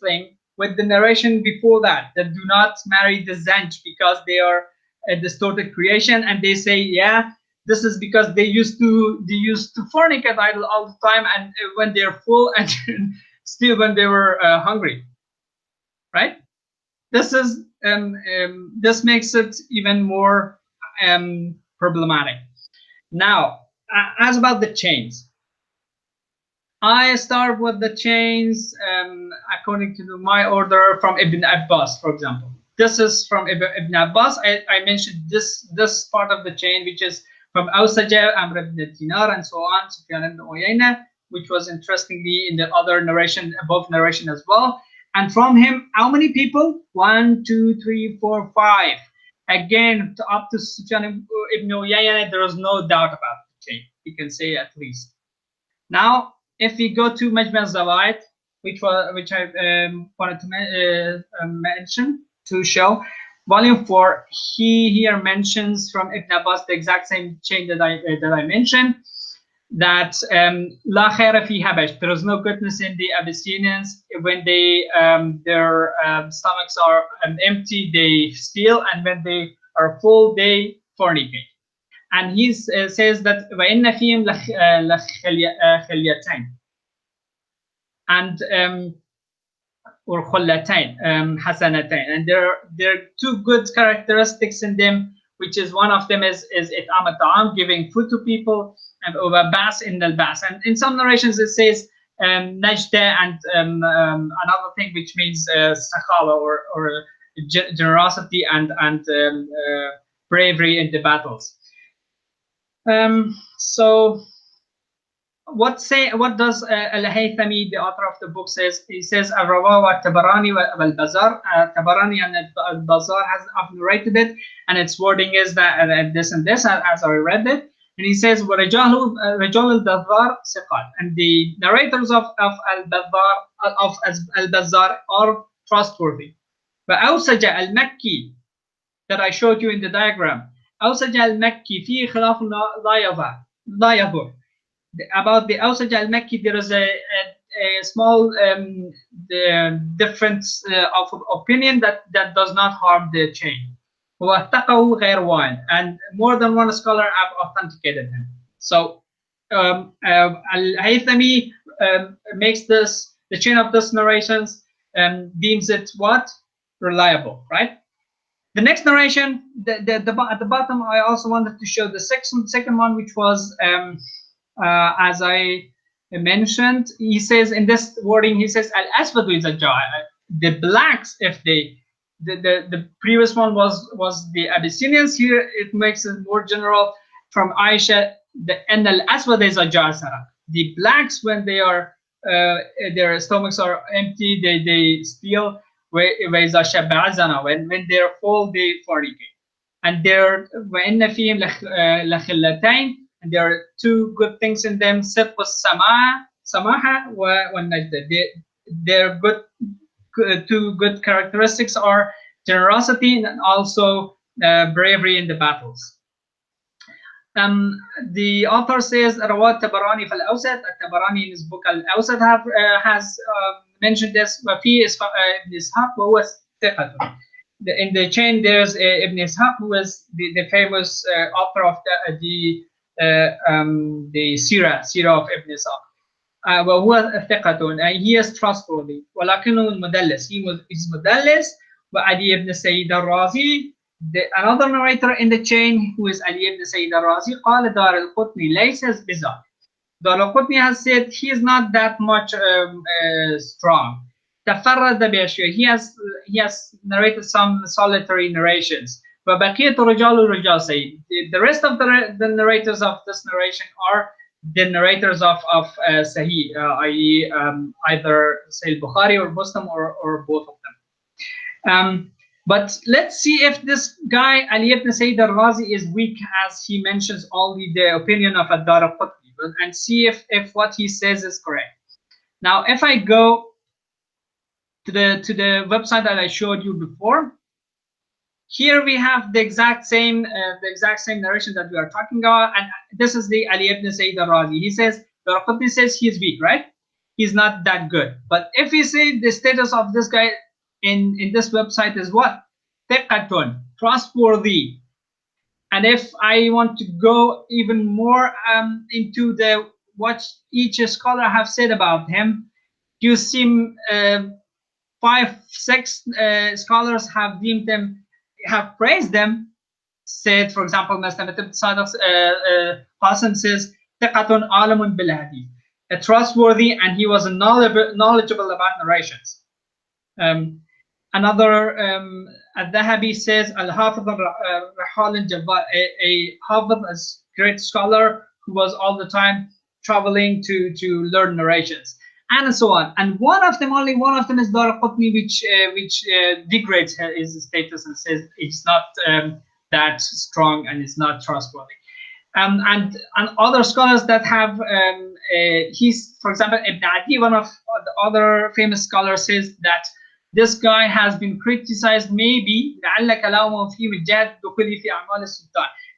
E: thing with the narration before that do not marry the Zanj because they are a distorted creation, and they say, yeah, this is because they used to fornicate idol all the time, and when they're full, and still when they were hungry, right? This is this makes it even more problematic. Now, as about the chains, I start with the chains according to my order from Ibn Abbas, for example. This is from Ibn Abbas. I mentioned this part of the chain, which is from Awsaja, Amr ibn Dinar, and so on, Sufyan ibn Uyayna, which was interestingly in the other narration, above narration as well. And from him, how many people? 1, 2, 3, 4, 5. Again, up to Sufyan ibn Uyayna, there is no doubt about the chain. You can say at least. Now, if we go to Majma' al-Zawaid, which I wanted to mention to show, volume 4, he here mentions from Ibn Abbas the exact same chain that I mentioned, that La khaira fi Habash, there is no goodness in the Abyssinians. When they their stomachs are empty, they steal, and when they are full, they fornicate. And he says that وَإِنَّ فِيهِمْ لَخِلْيَتَيْنِ and or خُلَّتَيْن حَسَنَتَيْن, and there are two good characteristics in them, which is one of them is إِطْعَامُ الطَّعَامِ, giving food to people, and وَبَعْث إِنَّ الْبَعْث. And in some narrations it says najda, and another thing which means sakhala, or generosity and bravery in the battles. So what does Al-Haythami, the author of the book, says? He says Ar-Rawa Tabarani wal-Bazar. Tabarani and Al-Bazar have narrated it, and its wording is that this and this, as I read it. And he says Rajal al-Bazar Siqat, and the narrators of Al-Bazar are trustworthy. But Awsaja al-Makki, that I showed you in the diagram, Awsaja al-Makki fi khilaf la yadur. About the Awsaja al-Makki, there is a small difference of opinion that does not harm the chain. And more than one scholar have authenticated him. So Al-Haythami makes this, the chain of this narrations, deems it what? Reliable, right? The next narration, at the bottom, I also wanted to show the second one, which was, as I mentioned, he says in this wording, he says Al-Aswadu is a jar. The blacks, if they, the previous one was the Abyssinians. Here it makes it more general from Aisha. And Al-Aswad is a jar. The blacks, when they are their stomachs are empty, they steal. When they're full, they fornicate. And there and there are two good things in them. Samaha wa najda. Their good two good characteristics are generosity and also bravery in the battles. The author says Rawat Tabarani fal Awsat. Tabarani in his book Al Awsat has mentioned this. Wafi is Ibn Ishaq, who was in the chain. There's Ibn Ishaq, who was the famous author of the Sirah of Ibn Ishaq. وهو ثقة, he is trustworthy. ولكنه المدلس, he is مدلس. وعلي ibn Sayyid al-Razi, another narrator in the chain, who is Ali ibn Sayyid al-Razi, قال دار القطني ليس بذاك. Dar al-Qutni has said he is not that much strong. تفرد بأشياء, he has narrated some solitary narrations. وبقية رجال سيد, the rest of the narrators of this narration are the narrators of Sahih, i.e. either Sahih Bukhari or Muslim or both of them. But let's see if this guy Ali ibn Sayyid al-Razi is weak, as he mentions only the opinion of Ad-Dar al-Qutni, and see if what he says is correct. Now, if I go to the website that I showed you before, here we have the exact same narration that we are talking about, and this is the Ali ibn Sayyid al-Razi. He says, Darqutni says he is weak, right? He's not that good. But if we say the status of this guy in this website is what? Thiqatun, trustworthy. And if I want to go even more into what each scholar have said about him, you see 5, 6 scholars have deemed them, have praised them. Said, for example, Mathematical Qasim says, "Thiqatun alamun bil hadith," a trustworthy, and he was knowledgeable about narrations. Another, Al-Dhahabi says, Al-Hafidh al-Rahal al-Jabbar, a Hafidh, a great scholar who was all the time traveling to learn narrations, and so on. And one of them, only one of them, is Darqutni, which degrades his status and says it's not that strong and it's not trustworthy. And other scholars that have, he's, for example, Ibn Adi, one of the other famous scholars, says that this guy has been criticized, maybe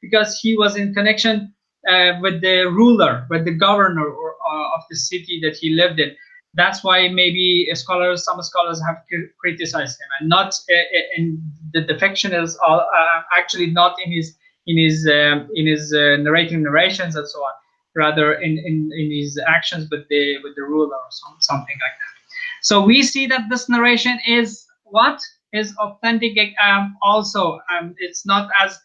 E: because he was in connection with the ruler, with the governor of the city that he lived in. That's why maybe some scholars have criticized him, and not in the defection is actually not in his narrations and so on, rather in his actions with the ruler or something like that. So we see that this narration is what is authentic. Also, it's not as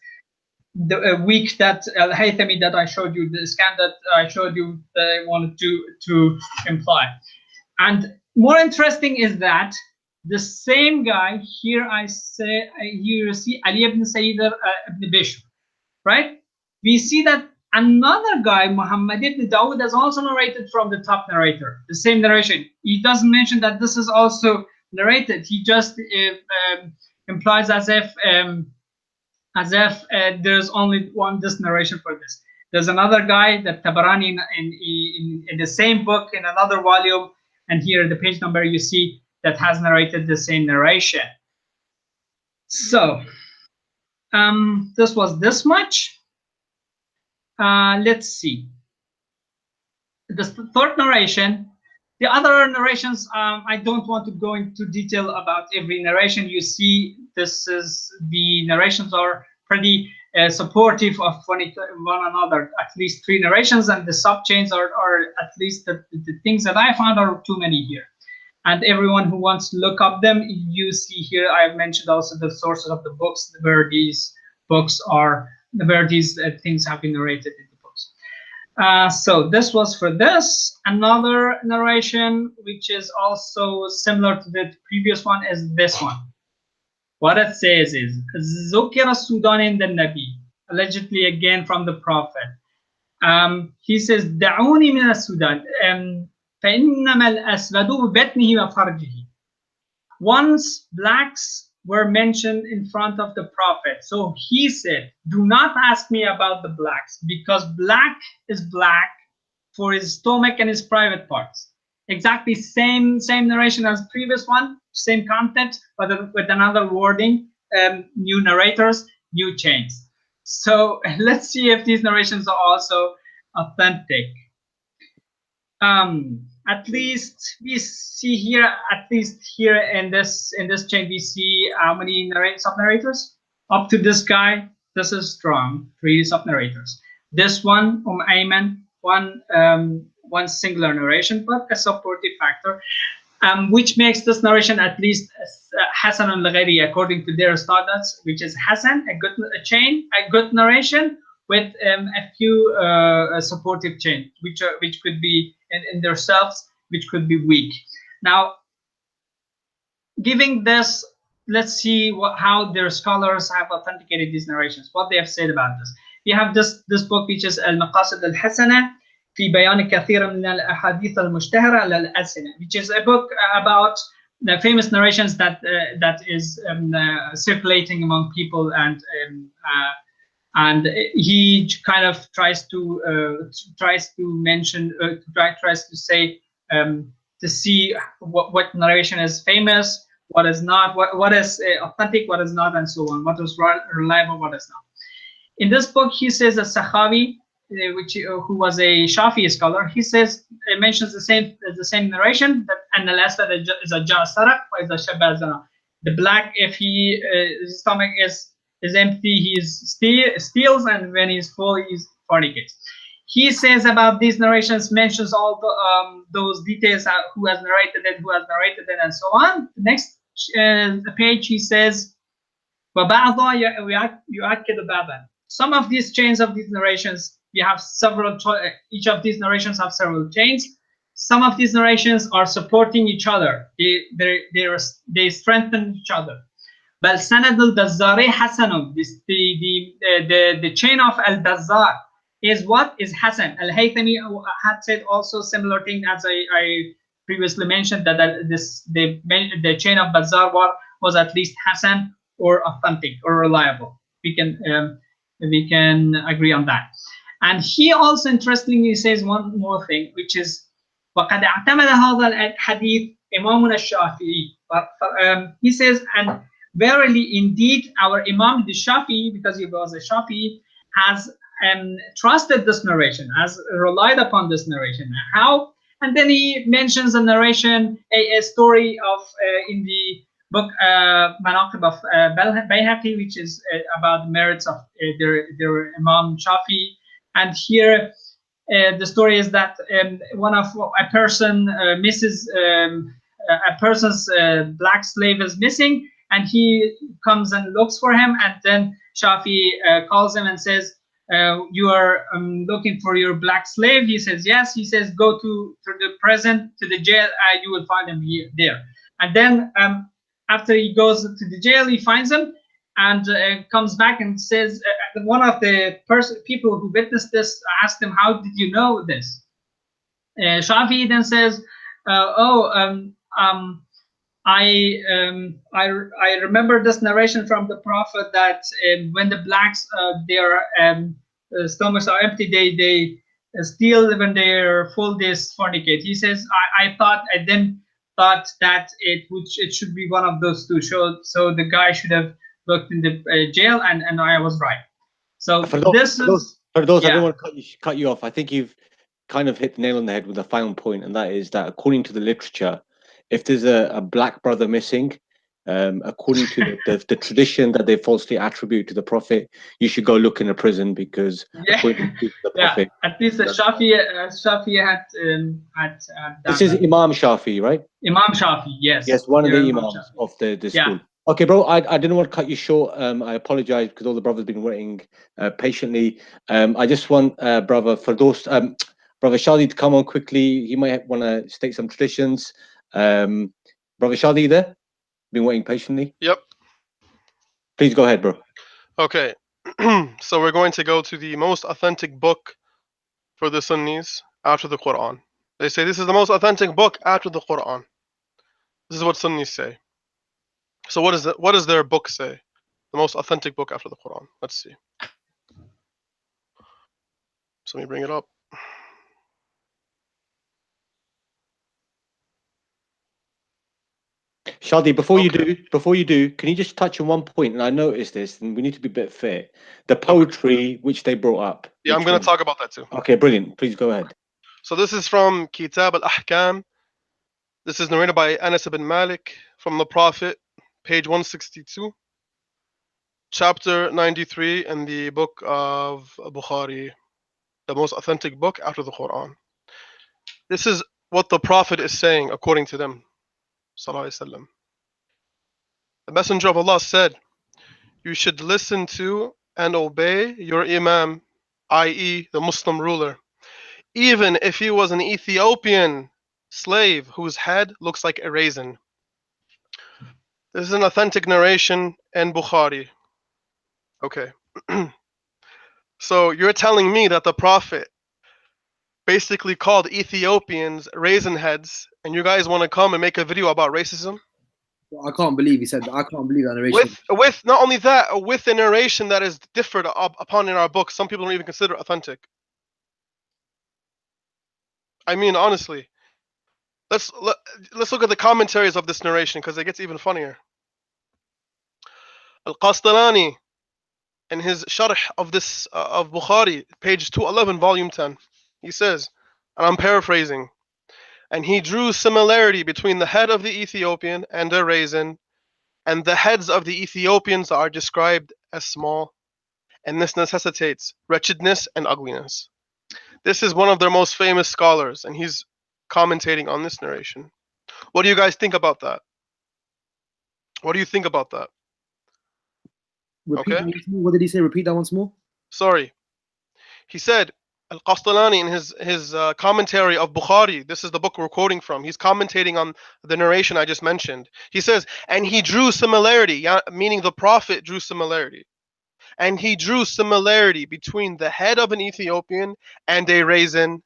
E: weak that Al-Haythami that I showed you, the scan that I showed you, that I wanted to imply. And more interesting is that the same guy here, I say, here you see Ali ibn Sayyid ibn Bishr, right? We see that another guy, Muhammad ibn Dawud, has also narrated from the top narrator, the same narration. He doesn't mention that this is also narrated. He just implies as if there's only this narration for this. There's another guy, that Tabarani, in the same book, in another volume, and here the page number you see, that has narrated the same narration. So this was this much. Let's see. The third narration, the other narrations, I don't want to go into detail about every narration. You see, the narrations are pretty supportive of one another. At least 3 narrations, and the sub-chains are at least the things that I found are too many here. And everyone who wants to look up them, you see here, I've mentioned also the sources of the books, where these books are, where these things have been narrated in the books. So this was for this. Another narration, which is also similar to the previous one, is this one. What it says is, Zukira Sudan in the Nabi, allegedly again from the Prophet. He says, Da'uni min al-Sudan, فَإِنَّمَا الْأَسْوَدُ بِبَطْنِهِ وَفَرْجِهِ. Once blacks were mentioned in front of the Prophet. So he said, do not ask me about the blacks, because black is black for his stomach and his private parts. Exactly same narration as previous one, same content, but with another wording, new narrators, new chains. So let's see if these narrations are also authentic. At least we see here, at least here in this chain, we see how many sub-narrators? Up to this guy, this is strong, 3 sub-narrators. This one, Ayman, one singular narration, but a supportive factor, which makes this narration at least Hasan al-Ghari according to their standards, which is Hasan, a good narration with a few supportive chains, which could be in themselves, which could be weak. Now, giving this, let's see how their scholars have authenticated these narrations, what they have said about this. We have this book, which is Al-Maqasid al-Hasana fi Bayan Kathir min al-Ahadith al-Mushtahara al-Alsina, which is a book about the famous narrations that is circulating among people, and he kind of tries to mention, tries to say, to see what narration is famous, what is not, what is authentic, what is not, and so on, what is reliable, what is not. In this book, he says that Sakhawi who was a Shafi scholar, he says, mentions the same narration that an al-aswad is a jasara or is a shabazana. The black, if his stomach is empty, he steals, and when he's full, he's fornicates. He says about these narrations, mentions all those details, who has narrated it, and so on. The next page, he says, some of these chains of these narrations, we have several, each of these narrations have several chains. Some of these narrations are supporting each other. They strengthen each other. Bal sanad al-Bazzari hasanun. The chain of al-Bazzar is what? Is Hasan. Al-Haythami had said also similar thing as I previously mentioned, that the chain of Bazzar was at least Hasan or authentic or reliable. We can agree on that. And he also interestingly says one more thing, which is وَقَدْ اعْتَمَدَ هَذَا الْحَدِيث إِمَامُنَا الشَّافِعِي. He says, and verily indeed our Imam the Shafi'i, because he was a Shafi'i, has trusted this narration, has relied upon this narration. How? And then he mentions a narration, a story of in the book Manaqib of Bayhaqi, which is about the merits of their Imam Shafi. And here the story is that a person's black slave is missing, and he comes and looks for him, and then Shafi calls him and says, you are looking for your black slave? He says yes. He says, go to the prison, to the jail, you will find him there. And then after he goes to the jail, he finds him and comes back and says, one of the people who witnessed this asked him, how did you know this? Shafi then says, I remember this narration from the Prophet that when the blacks, their stomachs are empty, they steal. When they are full, they fornicate. He says, I then thought that it should be one of those two. So the guy should have looked in the jail, and I was right. So for those,
D: I don't want to cut you off. I think you've kind of hit the nail on the head with a final point, and that is that according to the literature, if there's a black brother missing, according to the tradition that they falsely attribute to the Prophet, you should go look in a prison, because according to the Prophet,
E: at least the Shafi had
D: this is Imam Shafi, right?
E: Imam Shafi, yes.
D: Yes, one of the imams of the school. Okay, bro, I didn't want to cut you short. I apologize because all the brothers have been waiting patiently. I just want brother Shadi to come on quickly. He might want to state some traditions. Brother Shadi, there? Been waiting patiently?
F: Yep.
D: Please go ahead, bro.
F: Okay. So we're going to go to the most authentic book for the Sunnis after the Quran. They say this is the most authentic book after the Quran. This is what Sunnis say. So what does their book say? The most authentic book after the Quran. Let's see. So let me bring it up.
D: Shadi, before you do, can you just touch on one point? And I noticed this, and we need to be a bit fair. The poetry which they brought up.
F: Yeah, I'm going to talk about that too.
D: Okay, brilliant. Please go ahead.
F: So this is from Kitab al-Ahkam. This is narrated by Anas ibn Malik from the Prophet, page 162, chapter 93 in the book of Bukhari, the most authentic book after the Quran. This is what the Prophet is saying according to them. The Messenger of Allah said, you should listen to and obey your Imam, i.e. the Muslim ruler, even if he was an Ethiopian slave whose head looks like a raisin. This is an authentic narration in Bukhari. Okay. So you're telling me that the Prophet basically called Ethiopians raisin heads, and you guys want to come and make a video about racism?
C: I can't believe he said that. I can't believe that narration.
F: With not only that, with a narration that is differed upon in our book, some people don't even consider it authentic. I mean, honestly, let's look at the commentaries of this narration, because it gets even funnier. Al-Qastalani in his sharh of this of Bukhari, page 211, volume 10, he says, and I'm paraphrasing, and he drew similarity between the head of the Ethiopian and a raisin, and the heads of the Ethiopians are described as small, and this necessitates wretchedness and ugliness. This is one of their most famous scholars, and he's commentating on this narration. What do you guys think about that? What do you think about that?
C: Repeat
F: Okay.
C: that once more. What did he say? Repeat that once more.
F: Sorry. He said, Al-Qastalani in his commentary of Bukhari, this is the book we're quoting from, he's commentating on the narration I just mentioned. He says, and he drew similarity, meaning the Prophet drew similarity. And he drew similarity between the head of an Ethiopian and a raisin.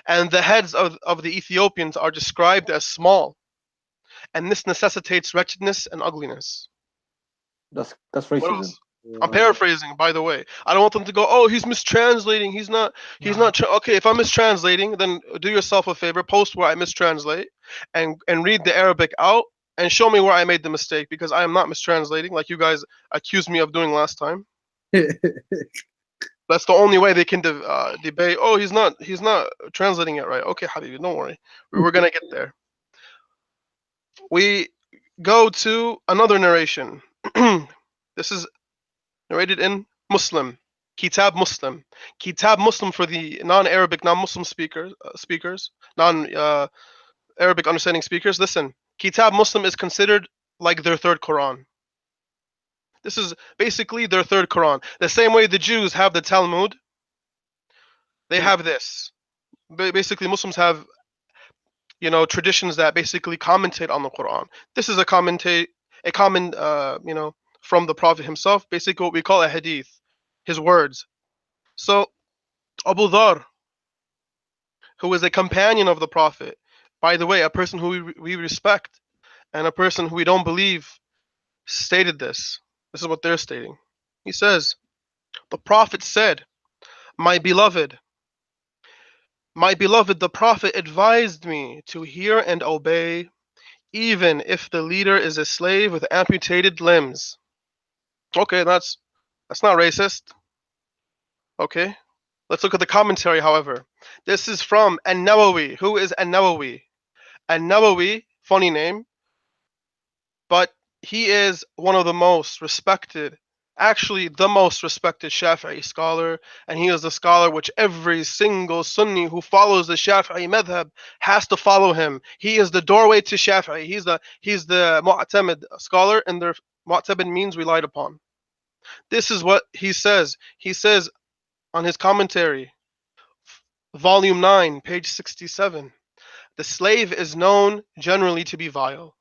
F: And the heads of the Ethiopians are described as small. And this necessitates wretchedness and ugliness.
D: That's racism.
F: What else? I'm paraphrasing, by the way. I don't want them to go, oh, he's mistranslating. He's not. Okay, if I'm mistranslating, then do yourself a favor, post where I mistranslate, and read the Arabic out, and show me where I made the mistake, because I am not mistranslating, like you guys accused me of doing last time. That's the only way they can debate. Oh, he's not translating it right. Okay, Habibi, don't worry. We're gonna get there. We go to another narration. This is narrated in Muslim, Kitab Muslim. Kitab Muslim for the non-Arabic, non-Muslim speakers, non-Arabic understanding speakers. Listen, Kitab Muslim is considered like their third Quran. This is basically their third Quran. The same way the Jews have the Talmud, they have this. Basically, Muslims have, traditions that basically commentate on the Quran. This is a common, from the Prophet himself, basically what we call a hadith, his words. So Abu Dhar, who is a companion of the Prophet, by the way, a person who we respect and a person who we don't believe, stated this. This is what they're stating. He says, the Prophet said, my beloved, the Prophet advised me to hear and obey, even if the leader is a slave with amputated limbs. Okay, that's not racist. Okay, let's look at the commentary, however. This is from An-Nawawi. Who is An-Nawawi? An-Nawawi, funny name, but he is one of the most respected, actually the most respected Shafi'i scholar, and he is the scholar which every single Sunni who follows the Shafi'i madhab has to follow him. He is the doorway to Shafi'i. He's the Mu'tamid scholar, and their Mu'tamid means relied upon. This is what he says. He says on his commentary, volume 9, page 67, the slave is known generally to be vile.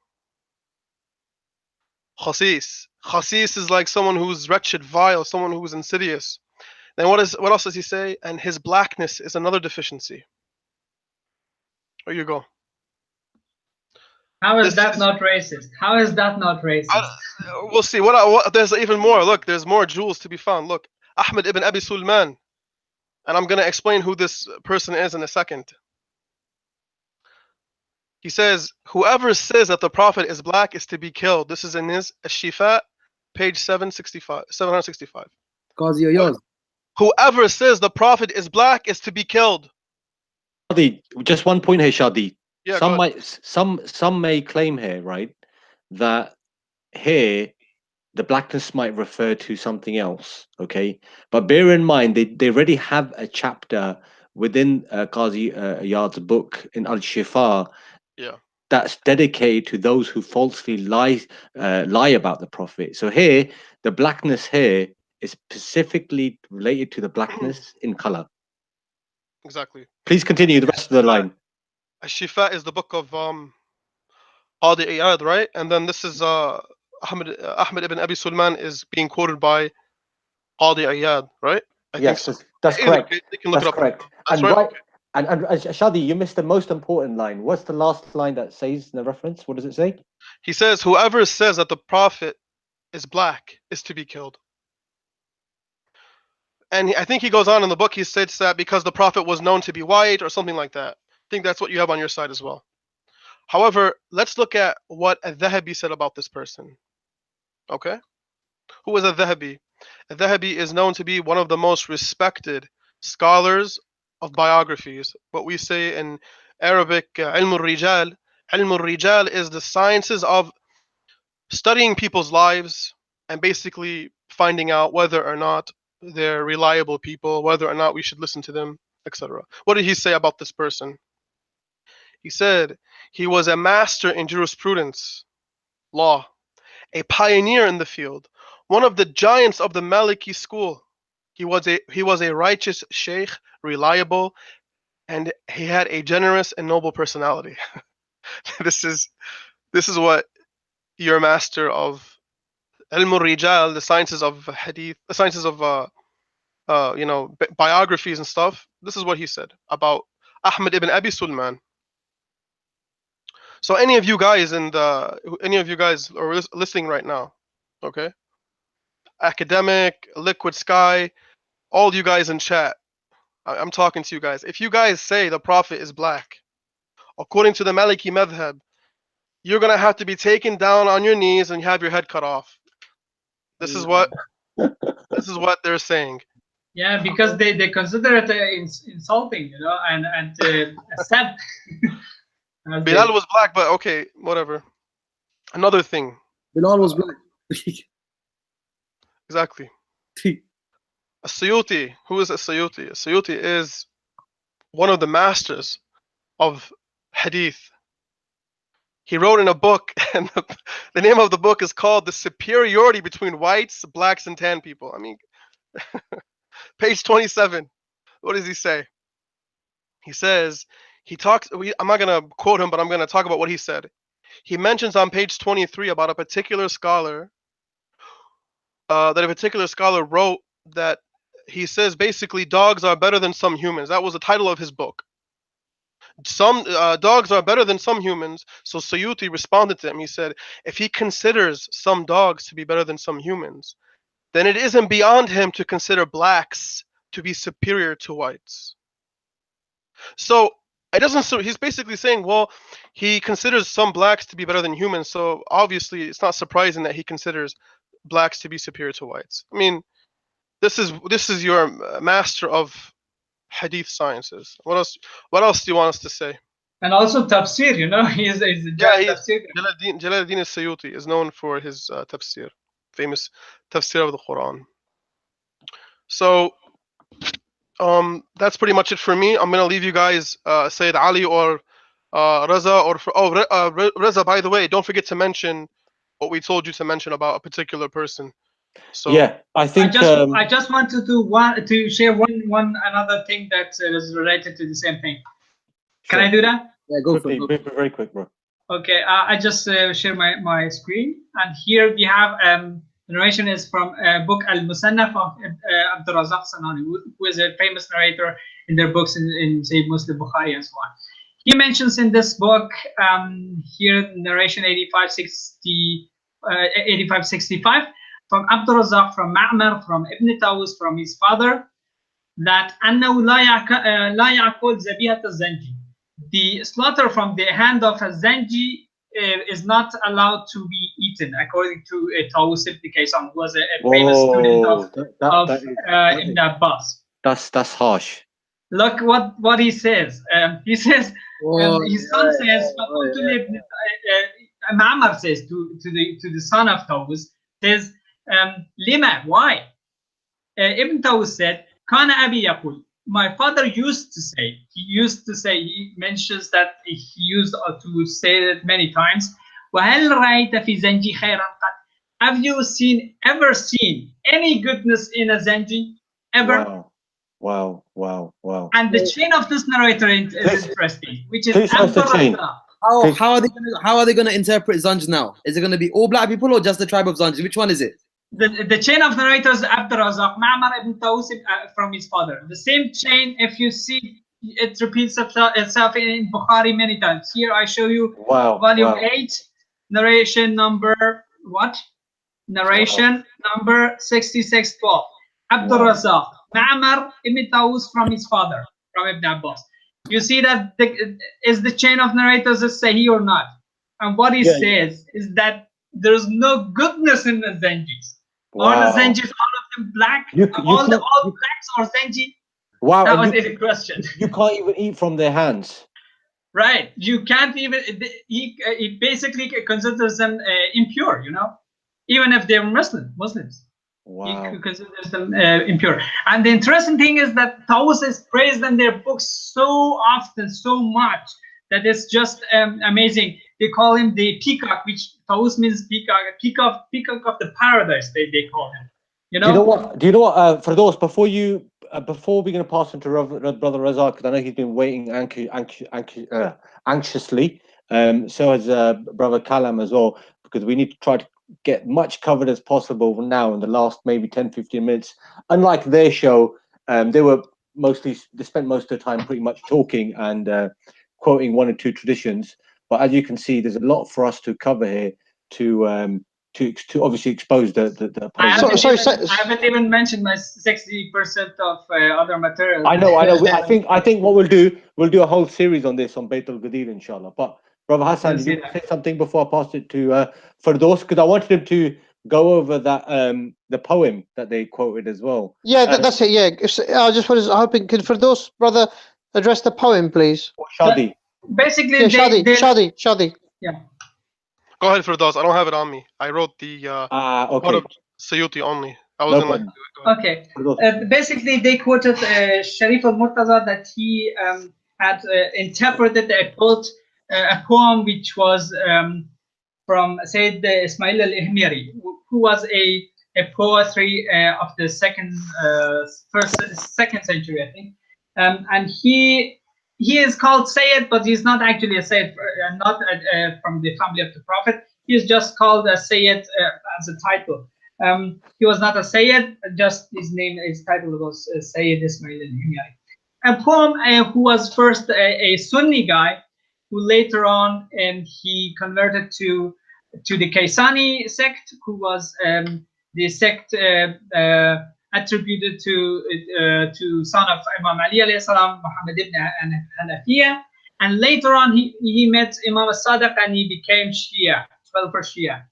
F: Khasis. Khasis is like someone who's wretched, vile, someone who's insidious. Then what else does he say? And his blackness is another deficiency. There you go.
E: How is that not racist? How is that not racist?
F: We'll see. There's even more. Look, there's more jewels to be found. Look, Ahmed ibn Abi Sulman. And I'm going to explain who this person is in a second. He says, whoever says that the Prophet is black is to be killed. This is in his Ash-Shifa, page 765.
C: Qazi Ayaz.
F: Whoever says the Prophet is black is to be killed.
D: Just one point here, Shadi.
F: Yeah,
D: some may claim here, right, that here the blackness might refer to something else, okay? But bear in mind, they already have a chapter within Qazi Ayad's book in Al-Shifa, that's dedicated to those who falsely lie about the Prophet. So here, the blackness here is specifically related to the blackness in color.
F: Exactly.
D: Please continue the rest of the line.
F: Ash-Shifa is the book of Qadi Iyad, right? And then this is Ahmed ibn Abi Sulman is being quoted by Qadi Iyad, right?
D: Yes, that's correct. That's correct.
F: That's right.
D: And Shadi, you missed the most important line. What's the last line that says in the reference? What does it say?
F: He says, whoever says that the Prophet is black is to be killed. And I think he goes on in the book, he states that because the Prophet was known to be white or something like that. I think that's what you have on your side as well. However, let's look at what Al-Dhahabi said about this person. Okay? Who was Al-Dhahabi? Al-Dhahabi is known to be one of the most respected scholars of biographies. What we say in Arabic, ilm al-rijal. Ilm al-rijal is the sciences of studying people's lives and basically finding out whether or not they're reliable people, whether or not we should listen to them, etc. What did he say about this person? He said he was a master in jurisprudence, law, a pioneer in the field, one of the giants of the Maliki school. He was a righteous sheikh, reliable, and he had a generous and noble personality. This is what your master of ilm al-rijal, the sciences of hadith, the sciences of biographies and stuff. This is what he said about Ahmad ibn Abi Sulman. So any of you guys are listening right now, okay? Academic, Liquid Sky, all you guys in chat, I'm talking to you guys. If you guys say the Prophet is black, according to the Maliki madhab, you're gonna have to be taken down on your knees and have your head cut off. This is what they're saying.
E: Yeah, because they consider it insulting, you know, and sad.
F: Bilal was black, but okay, whatever. Another thing.
C: Bilal was black.
F: Exactly. As-Suyuti. Who is As-Suyuti? As-Suyuti is one of the masters of hadith. He wrote in a book, and the name of the book is called The Superiority Between Whites, Blacks, and Tan People. I mean, page 27. What does he say? He says, I'm not going to quote him, but I'm going to talk about what he said. He mentions on page 23 about a particular scholar, wrote that he says basically dogs are better than some humans. That was the title of his book. Some dogs are better than some humans. So Suyuti responded to him. He said, if he considers some dogs to be better than some humans, then it isn't beyond him to consider blacks to be superior to whites. So it doesn't. So he's basically saying, well, he considers some blacks to be better than humans. So obviously, it's not surprising that he considers blacks to be superior to whites. I mean, this is your master of hadith sciences. What else do you want us to say?
E: And also tafsir, you know, he's tafsir.
F: Jalaluddin al-Suyuti is known for his tafsir, famous tafsir of the Quran. So that's pretty much it for me. I'm gonna leave you guys, Sayyid Ali or Reza, Reza. By the way, don't forget to mention what we told you to mention about a particular person. So
D: yeah, I think
E: I just wanted to share one another thing that is related to the same thing. Can I do that?
C: Yeah, go for it.
D: Very quick, bro.
E: Okay, I just share my screen, and here we have the narration is from book Al-Musannaf of Abdul Razak Sanani, who is a famous narrator in their books in say Muslim, Bukhari, and so on. He mentions in this book here narration 8565 from Abdul Razak, from Ma'mar, from Ibn Tawus, from his father, that أنه لا يأكل ذبيحة الزنجي. The slaughter from the hand of a Zanji is not allowed to be eaten, according to Tawus ibn Kaysan, who was a famous student of Ibn Abbas.
D: That's harsh.
E: Look what he says. He says, his son says, Ma'mar says to the son of Tawus, says, Lima, why? Ibn Tawus said, Kana Abi Yaqul. My father used to say, he mentions that he used to say that many times, وَهَلْ رَأَيْتَ فِي زَنْجِي خَيْرًا قَطْ. Have you ever seen any goodness in a Zanji? Ever?
D: Wow.
E: And the chain of this narrator is interesting, which is
D: How
C: are they gonna interpret Zanj now? Is it gonna be all black people or just the tribe of Zanj? Which one is it?
E: The chain of narrators, Abd Razak, Ma'mar ibn Tawus from his father. The same chain, if you see, it repeats itself in Bukhari many times. Here I show you volume 8, narration number what? Narration number 6612. Abd Razak, Ma'mar ibn Tawus from his father, from Ibn Abbas. You see that is the chain of narrators a Sahih or not? And what he says is that there is no goodness in the Zanjis. All the Zanjis, all of them black? All blacks are Zenji?
D: Wow.
E: That was the question.
D: You can't even eat from their hands.
E: Right. You can't even, it basically considers them impure, you know, even if they're Muslims.
D: Wow.
E: He considers them impure. And the interesting thing is that Taus is praised in their books so often, so much, that it's just amazing. They call him the peacock, which Taus means peacock of the paradise, they call him. You know?
D: Do you know what? For those, before we're going to pass on to Brother Razak, because I know he's been waiting anxiously. So has Brother Kalam as well, because we need to try to get much covered as possible now in the last maybe 10-15 minutes. Unlike their show, they spent most of the time pretty much talking and quoting one or two traditions. But as you can see, there's a lot for us to cover here to obviously expose the
E: I haven't even mentioned my 60% of other material.
D: I know. I think what we'll do a whole series on this on Bayat Al Ghadeer, inshallah. But Brother Hassan, did you say something before I passed it to Firdaus? Because I wanted him to go over that the poem that they quoted as well.
B: Yeah, that's it. Yeah, I just was hoping, could Firdaus, brother, address the poem, please?
D: Shadi.
E: Basically,
B: yeah, Shadi.
E: Yeah.
F: Go ahead, Firdaus. I don't have it on me. I wrote the
D: okay.
F: Suyuti only. I wasn't
E: okay. Basically, they quoted Sharif al-Murtaza that he had interpreted a poem which was from Sayyid Ismail al-Ihmiri, who was a poetry of the second century, I think. And he is called Sayyid, but he's not actually a Sayyid, not from the family of the Prophet. He is just called a Sayyid as a title. He was not a Sayyid, just his title was Sayyid Ismail al-Himyari. A poem who was first a Sunni guy, who later on he converted to the Kaysani sect, who was the sect attributed to son of Imam Ali alayhi salam, Muhammad ibn Hanafiya, and later on he met Imam al-Sadiq and he became Shia, 12 for Shia.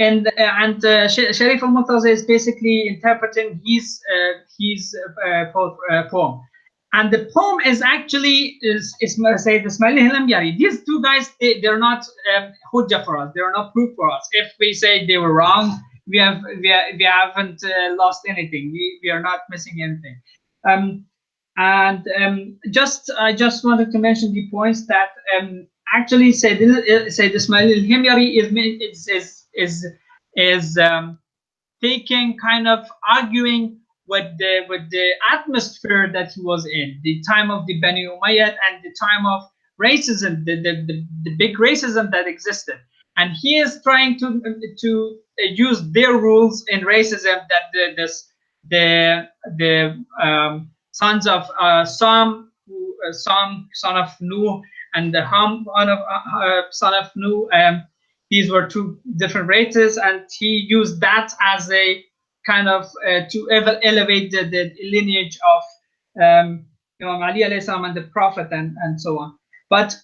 E: Sharif al-Murtaza is basically interpreting his poem, and the poem is actually Sayyid Ismail al-Himyari. These two guys, they're not hujjah for us. They are not proof for us. If we say they were wrong, we haven't lost anything. We are not missing anything. I just wanted to mention the points that actually Sayyid Ismail al-Himyari is taking, kind of arguing with the atmosphere that he was in, the time of the Bani Umayyad and the time of racism, the big racism that existed, and he is trying to use their rules in racism, that the sons of Sam, son of Nuh, and the Ham, son of Nuh, these were two different races, and he used that as a kind of to elevate the lineage of Imam Ali alayhi salam and the Prophet and so on. But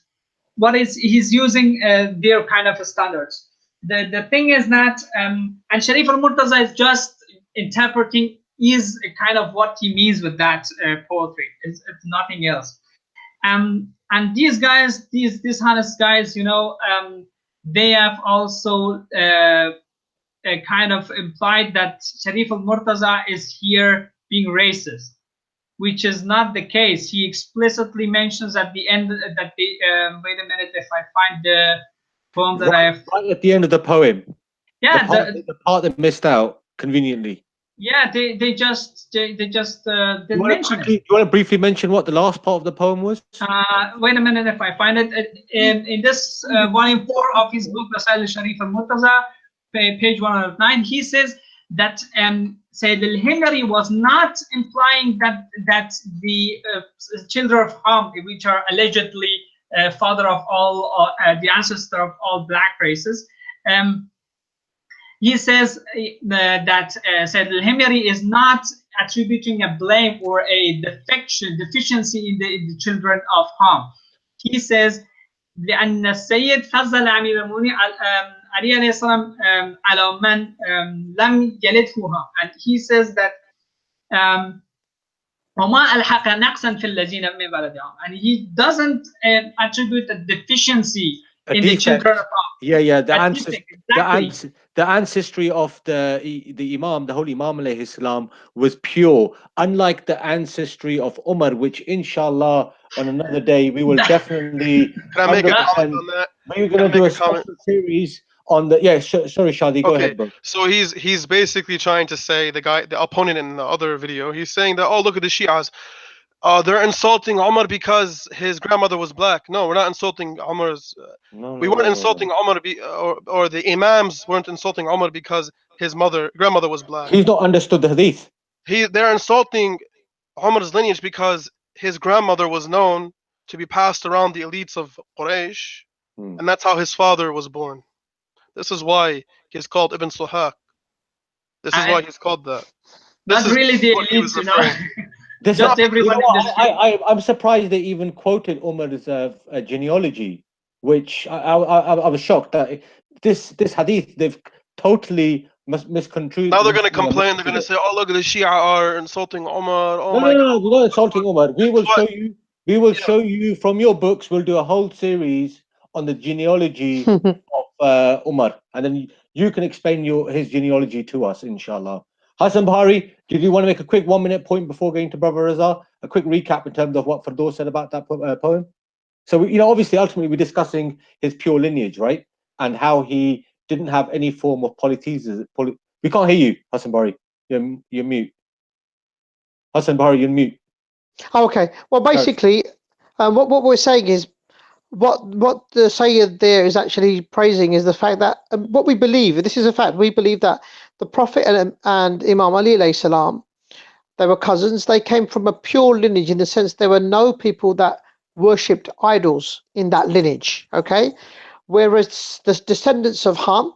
E: he's using their kind of standards. The thing is that and Sharif al-Murtaza is just interpreting is kind of what he means with that poetry. It's nothing else. And these guys, these honest guys, you know, they have also kind of implied that Sharif al-Murtaza is here being racist, which is not the case. He explicitly mentions at the end that wait a minute, if I find the poem that I have
D: right at the end of the poem.
E: Yeah,
D: the part that missed out conveniently.
E: Yeah, they just didn't mention it.
D: Do you want to briefly mention what the last part of the poem was?
E: Wait a minute, if I find it in this volume 4 of his book, Rasail Sharif al-Murtaza, page 109, he says that Sayyid al-Himyari was not implying that the children of Ham, which are allegedly father of all the ancestor of all black races, he says that Sayyid al-Himyari is not attributing a blame or a deficiency in the children of Ham. He says لأن السيد فضل أمير المؤمنين علي عليه السلام على من لم يلدها, and he says that وما ألحق نقصا في الذين من بلدهم, and he doesn't attribute a deficiency in the children of
D: the ancestry of the Imam, the Holy Imam alayhi salam, was pure, unlike the ancestry of Umar, which inshallah on another day we will definitely.
F: Can I make a comment on that?
D: We're going to do a special series on the sorry Shadi, go ahead, bro.
F: So he's basically trying to say, the opponent in the other video, he's saying that, oh, look at the Shias, they're insulting Umar because his grandmother was black. No, we're not insulting Umar's. We weren't insulting Umar, or the Imams weren't insulting Umar because his grandmother was black.
D: He's not understood the Hadith.
F: They're insulting Umar's lineage because his grandmother was known to be passed around the elites of Quraysh, and that's how his father was born. This is why he's called Ibn Suhaq. This is why he's called that.
E: That's really the elites, you know. Just everyone.
D: I'm surprised they even quoted Umar's genealogy, which I was shocked that this hadith they've totally misconstrued.
F: Now they're going to complain. They're going to say, "Oh, look, the Shia are insulting Umar." Oh my God.
D: No, we're not insulting Umar. We will show you. We will show you from your books. We'll do a whole series on the genealogy of Umar, and then you can explain his genealogy to us, inshallah. Hassan Bahari, did you want to make a quick 1-minute point before going to Brother Raza? A quick recap in terms of what Firdaus said about that poem. So, obviously, ultimately, we're discussing his pure lineage, right? And how he didn't have any form of polytheism. We can't hear you, Hassan Bahari. You're mute. Hassan Bahari, you're mute.
B: Okay. Well, basically, what we're saying is, what the Sayyid there is actually praising is the fact that what we believe, this is a fact, we believe that the Prophet and Imam Ali alayhi salam, they were cousins. They came from a pure lineage in the sense there were no people that worshipped idols in that lineage, okay? Whereas the descendants of Ham,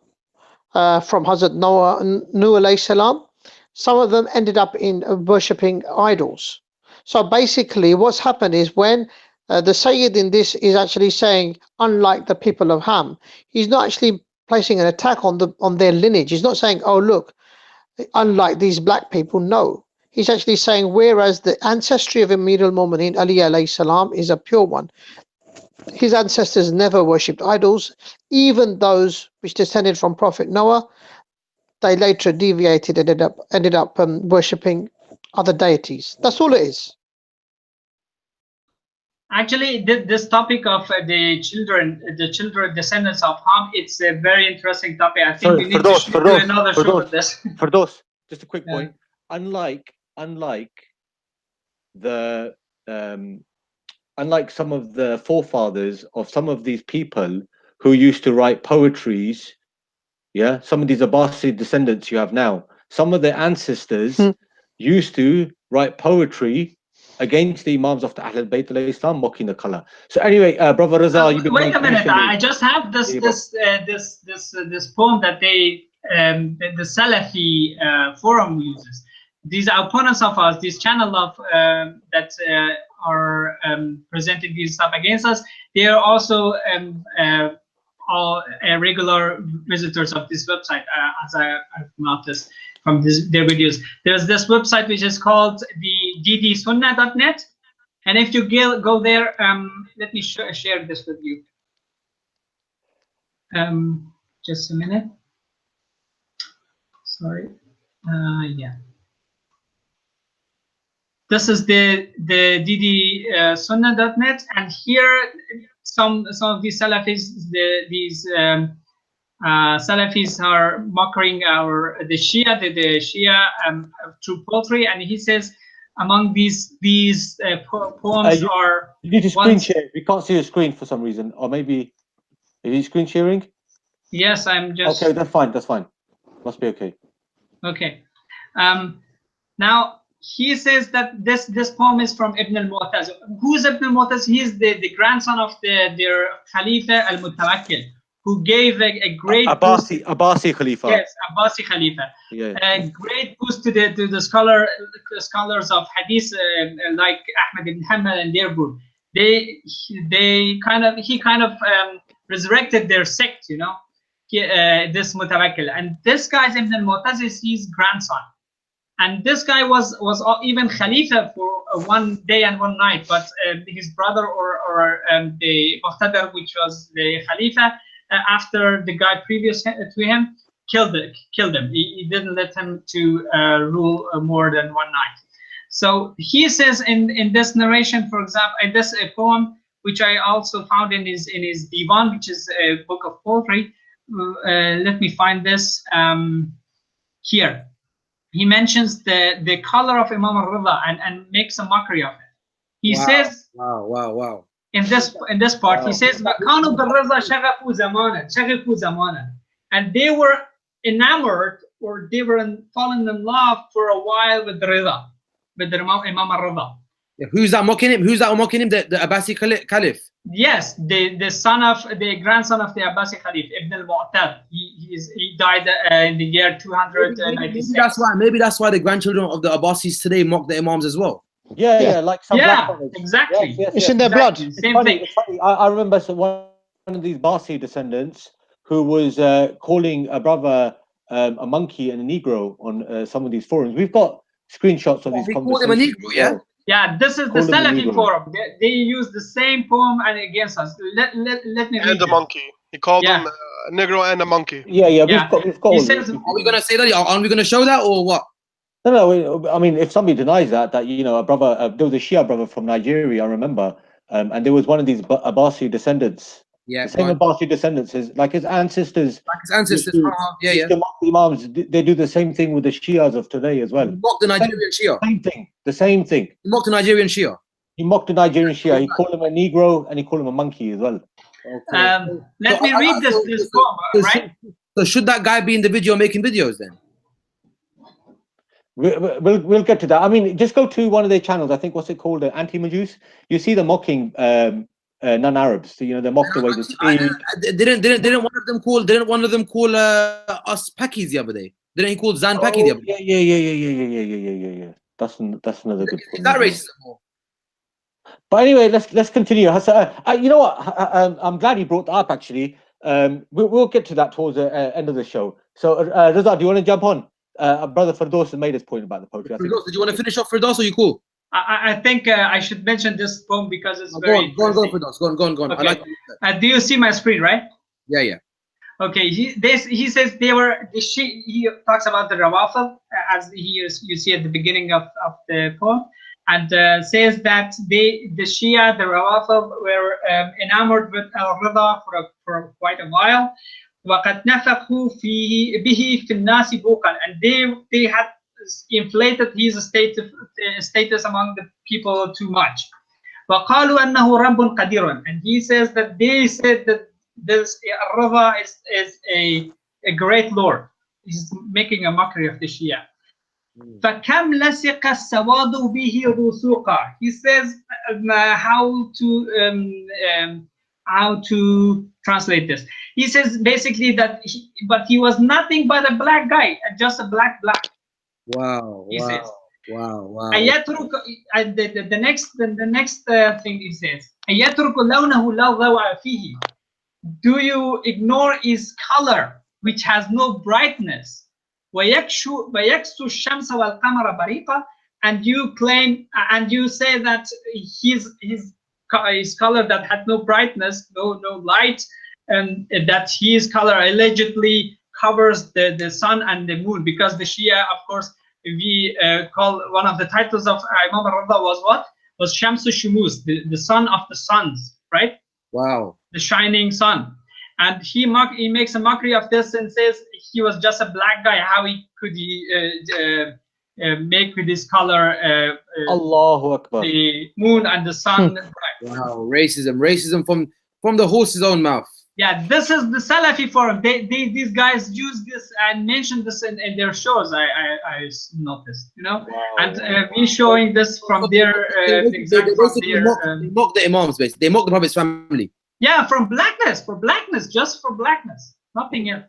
B: from Hazrat Nuh alayhi salam, some of them ended up in worshipping idols. So basically what's happened is when the Sayyid in this is actually saying, unlike the people of Ham, he's not actually placing an attack on their lineage. He's not saying, oh look, unlike these black people. No, he's actually saying whereas the ancestry of Amir al-Mu'mineen Ali alayhi salam is a pure one, his ancestors never worshipped idols, even those which descended from Prophet Noah. They later deviated and ended up worshipping other deities. That's all it is.
E: Actually, this topic of the children descendants of Ham, it's a very interesting topic. I think we need to do another show on this.
D: Firdaus, just a quick point. Unlike some of the forefathers of some of these people who used to write poetries, some of these Abbasi descendants you have now, some of their ancestors used to write poetry against the Imams of the Ahl al-Bayt alayhi salam, mocking the color. So anyway, Brother Raza, you've been
E: wait a minute. I just have this poem that the Salafi forum uses. These opponents of us, this channel of that are presenting this stuff against us, they are also all regular visitors of this website, as I've noticed from their videos. There's this website which is called the ddsunna.net, and if you go there, let me share this with you. Just a minute. Sorry. Yeah. This is the ddsunna.net, and here some of these Salafis, these Salafis are mocking the Shia, the Shia through poetry, and he says among these poems are.
D: You need to screen share. We can't see your screen for some reason, or maybe are you screen sharing?
E: Yes, I'm just.
D: Okay, that's fine. That's fine. Must be okay.
E: Okay. Now he says that this poem is from Ibn al-Mu'taz. Who's Ibn al-Mu'taz? He is the grandson of their Khalifa al-Mutawakkil, who gave a great
D: Abbasi Khalifa.
E: Yes, Abbasi Khalifa.
D: Yeah.
E: A great boost to the scholars of Hadith, like Ahmad ibn Hanbal and their group. He kind of resurrected their sect, this Mutawakkil, and this guy is Ibn al-Mu'tazili's grandson. And this guy was even Khalifa for one day and one night, but his brother or the Muqtadar, which was the Khalifa, after the guy previous to him, killed him. He didn't let him to rule more than one night. So he says in this narration, for example, in this poem, which I also found in his Divan, which is a book of poetry. Let me find this here. He mentions the color of Imam al-Rida and makes a mockery of it. He says,
C: wow.
E: In this part, he says, "Kanu bil-Rida shaghafu zamanan," and they were enamored, or they were fallen in love for a while with the Rida, with the Imam al-Rida.
C: Who's that mocking him? Who's that mocking him? The Abbasi Caliph.
E: Yes, the grandson of the Abbasi Caliph, Ibn al-Mu'tad. He died in the year 296.
C: Maybe that's why the grandchildren of the Abbasis today mock the Imams as well.
D: Yeah, like some black brothers.
E: Exactly.
D: Yes,
B: it's in their blood.
E: Same thing.
D: It's funny. I remember one of these Basi descendants who was calling a brother a monkey and a Negro on some of these forums. We've got screenshots of these conversations.
C: Called him a Negro, yeah?
E: Yeah, this is the Salafi forum. They use the same poem and against us. Let me read
F: And the monkey. He called him a Negro and a monkey.
D: Yeah. We've got.
C: Are we gonna say that? Aren't we gonna show that, or what?
D: No. I mean, if somebody denies that a brother, there was a Shia brother from Nigeria, I remember, and there was one of these Abbasi descendants.
C: Yeah,
D: the same Abbasi descendants, like his ancestors.
C: Yeah.
D: The Imams, they do the same thing with the Shias of today as well.
C: He mocked the Nigerian Shia.
D: The same thing.
C: He mocked the Nigerian Shia.
D: He mocked the Nigerian Shia. He called him a Negro and he called him a monkey as well.
E: Okay. Let me read this poem, right?
C: So should that guy be in the video making videos then?
D: We'll get to that. I mean, just go to one of their channels. I think what's it called, Anti-Majus. You see them mocking non-Arabs. They mock the way they speak.
C: Didn't one of them call us Pakis the other day? Didn't he call Zan Paki the other day?
D: Yeah. That's another good point.
C: Is that racism?
D: But anyway, let's continue. You know what? I'm glad you brought that up. Actually, we'll get to that towards the end of the show. So, Raza, do you want to jump on? Brother Firdaus has made his point about the poetry.
C: Firdaus, did you want to finish off Firdaus, or you cool?
E: I think I should mention this poem because it's very
C: go on, Firdaus. Go on.
E: Okay.
C: I like
E: do you see my screen, right?
C: Yeah.
E: Okay. He says he talks about the Rawafid as you see at the beginning of the poem, and says that the Shia, the Rawafid, were enamored with al-Rida for quite a while. وَقَدْ نَفَخُوا بِهِ فِي النَّاسِ بُوقًا, and they had inflated his status among the people too much. وَقَالُوا أَنَّهُ رَبٌّ قَدِيرٌ, and he says that they said that this Rida is a great Lord. He's making a mockery of the Shia. فَكَمْ لَسِقَ السَّوَادُ بِهِ رُسُوقًا. He says how to translate this. He says basically that he was nothing but a black guy, just a black.
C: Wow.
E: He says.
C: Wow.
E: The next thing he says, أَيَتْرُكُ لَوْنَهُ لَوْ ضَوْعَ فِيهِ. Do you ignore his color, which has no brightness? وَيَكْسُو الشَّمْسَ وَالْقَمَرَ بَرِيقًا. And you claim and you say that his color that had no brightness, no light, and that his color allegedly covers the sun and the moon, because the Shia, of course, we call one of the titles of Imam al-Rida was Shamsu Shumus, the son of the suns, right?
C: Wow.
E: The shining sun. And he makes a mockery of this and says he was just a black guy. How could he make with his color
D: Allahu Akbar,
E: the moon and the sun bright?
C: Wow, racism from the horse's own mouth.
E: Yeah, this is the Salafi forum. These guys use this and mention this in their shows. I noticed,
D: Wow.
E: And we showing this from their
C: They mock the Imams, basically. They mock the Prophet's family.
E: Yeah, for blackness, just for blackness, nothing else.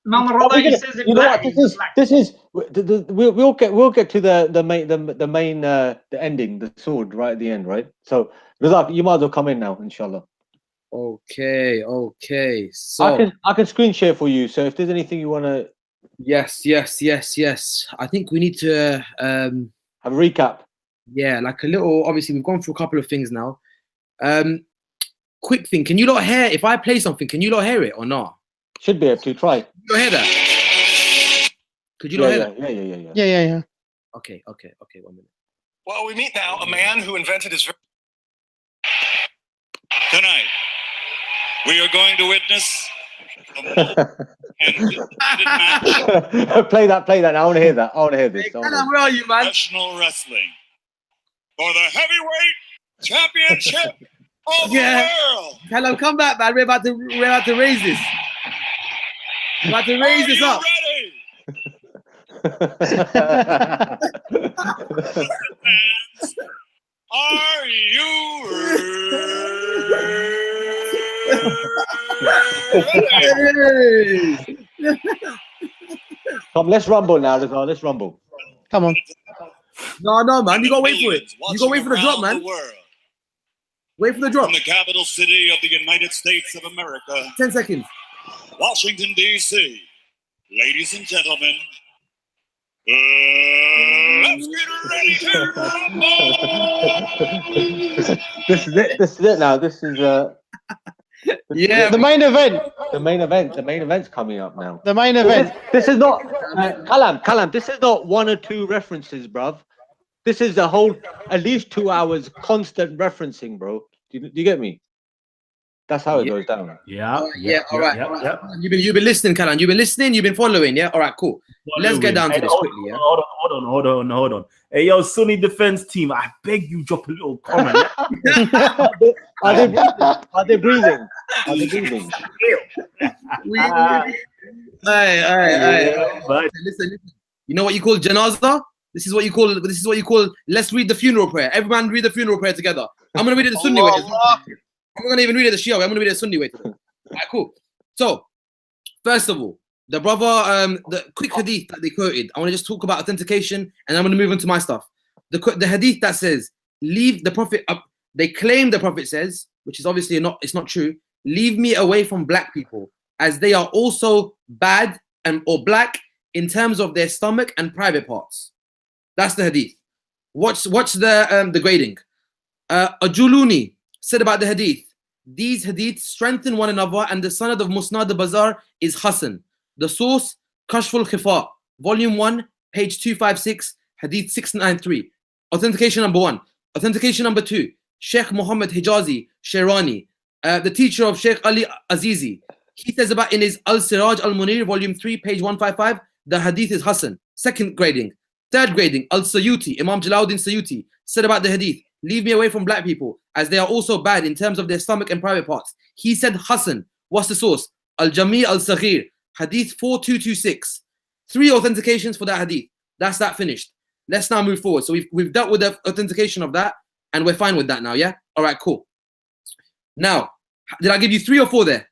E: Imam al-Rida says it black.
D: We'll get to the main ending, the sword right at the end, right? So Razak, you might as well come in now, inshallah.
C: Okay. So
D: I can screen share for you. So if there's anything you want to
C: yes. I think we need to
D: have a recap.
C: yeah, like a little. Obviously, we've gone through a couple of things now. Quick thing. Can you not hear if I play something? Can you not hear it or not?
D: Should be able to try.
C: Can you not hear that? Could you not hear that?
D: Yeah.
C: Okay. 1 minute.
G: Well, we meet now a man who invented his. Tonight, we are going to witness.
D: Play that. I want to hear that. I want to hear this.
C: Hey, Kalam, where are you, man?
G: Professional wrestling for the heavyweight championship of the world.
C: Kalam, come back, man. We're about to raise this. We're about to raise this up.
G: Ready? Are you ready?
D: Come, let's rumble now. Let's rumble.
B: Come on.
C: No, man. You gotta wait for it. You gotta wait for the drop, man. Wait for the drop.
G: From the capital city of the United States of America,
C: 10 seconds.
G: Washington, D.C. Ladies and gentlemen, let's get ready to rumble!
D: This is it now. This is
C: Yeah.
B: The main event.
D: the main event. The main event's coming up now.
B: The main event.
D: This is not Kalam. This is not 1 or 2 references, bruv. This is a whole at least 2 hours constant referencing, bro. Do you get me? That's how it goes down.
A: Yeah.
C: All right. You've been listening, Kalam. You've been listening. You've been following. Yeah. All right. Cool. Let's get down to this quickly. Yeah.
A: Hold on. Hey, yo, Sunni defense team, I beg you, drop a little comment.
D: Are they breathing?
C: Hey. Listen. You know what you call janazah? This is what you call. Let's read the funeral prayer. Everyone read the funeral prayer together. I'm gonna read it the Sunni way. I'm not gonna even read it the Shia way. I'm gonna read it the Sunni way. All right, cool. So, first of all, the brother, the quick hadith that they quoted. I want to just talk about authentication, and I'm gonna move on to my stuff. The hadith that says, "Leave the prophet up." They claim the prophet says, which is obviously it's not true. Leave me away from black people, as they are also bad or black in terms of their stomach and private parts. That's the hadith. Watch the grading. Ajuluni said about the hadith. These hadiths strengthen one another, and the sanad of Musnad al-Bazar is Hasan. The source, Kashful Khifa, Volume 1, page 256, Hadith 693. Authentication number 1. Authentication number 2, Sheikh Muhammad Hijazi Sherani, the teacher of Sheikh Ali Azizi. He says about in his Al-Siraj Al-Munir, Volume 3, page 155, the hadith is Hasan. Second grading. Third grading, Al-Sayuti, Imam Jalaluddin Sayuti, said about the hadith, leave me away from black people, as they are also bad in terms of their stomach and private parts. He said Hasan. What's the source? Al-Jami Al-Saghir, Hadith 4226. 3 authentications for that hadith. That's that finished. Let's now move forward. So we've dealt with the authentication of that, and we're fine with that now, yeah? All right, cool. Now, did I give you 3 or 4 there?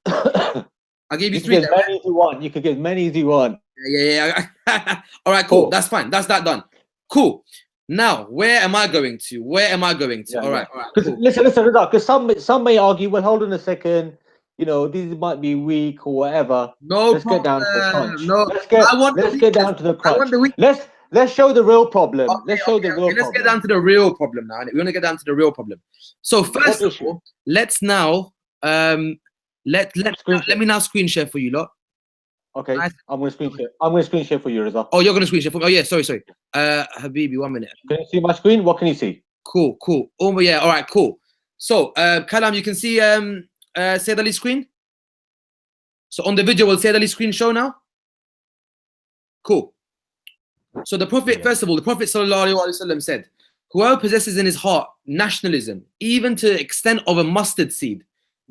C: I gave you 3 there.
D: Many as you want. You could get as many as you want.
C: Yeah. All right, cool. That's fine. That's that done. Cool. Now, where am I going to? All right.
D: Cool. Listen, because some may argue, well, hold on a second. You know, these might be weak or whatever.
C: Let's
D: get down to the crunch.
C: Let's
D: get down to the crunch. Let's show the real problem. Let's
C: get down to the real problem now. We want to get down to the real problem. So first of all, let's now let me now screen share for you lot.
D: Okay, I'm gonna screen share. I'm gonna screen share for you, Rizal.
C: Oh, you're gonna screen share for me. Oh yeah, sorry. Habibi, 1 minute.
D: Can you see my screen? What can you see?
C: Cool. Oh yeah, all right, cool. So Kalam, you can see Sayyid Ali's screen. So on the video, will Sayyid Ali's screen show now? Cool. So the Prophet, first of all, the Prophet ﷺ said, whoever possesses in his heart nationalism, even to the extent of a mustard seed,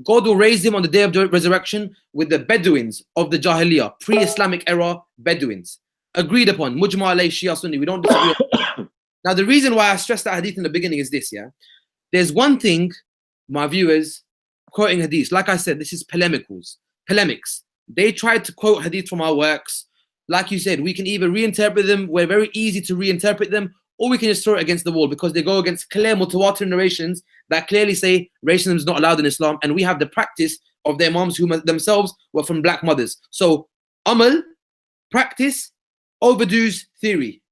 C: God will raise him on the day of resurrection with the Bedouins of the Jahiliyyah, pre-Islamic era Bedouins. Agreed upon, Mujma alayh Shia Sunni, we don't disagree. Now the reason why I stressed that hadith in the beginning is this, yeah? There's one thing, my viewers, quoting hadiths, like I said, this is polemics. They tried to quote hadith from our works. Like you said, we can either reinterpret them, we're very easy to reinterpret them, or we can just throw it against the wall because they go against clear mutawatir narrations that clearly say racism is not allowed in Islam, and we have the practice of the imams who themselves were from black mothers. So amal, practice, overdoes theory.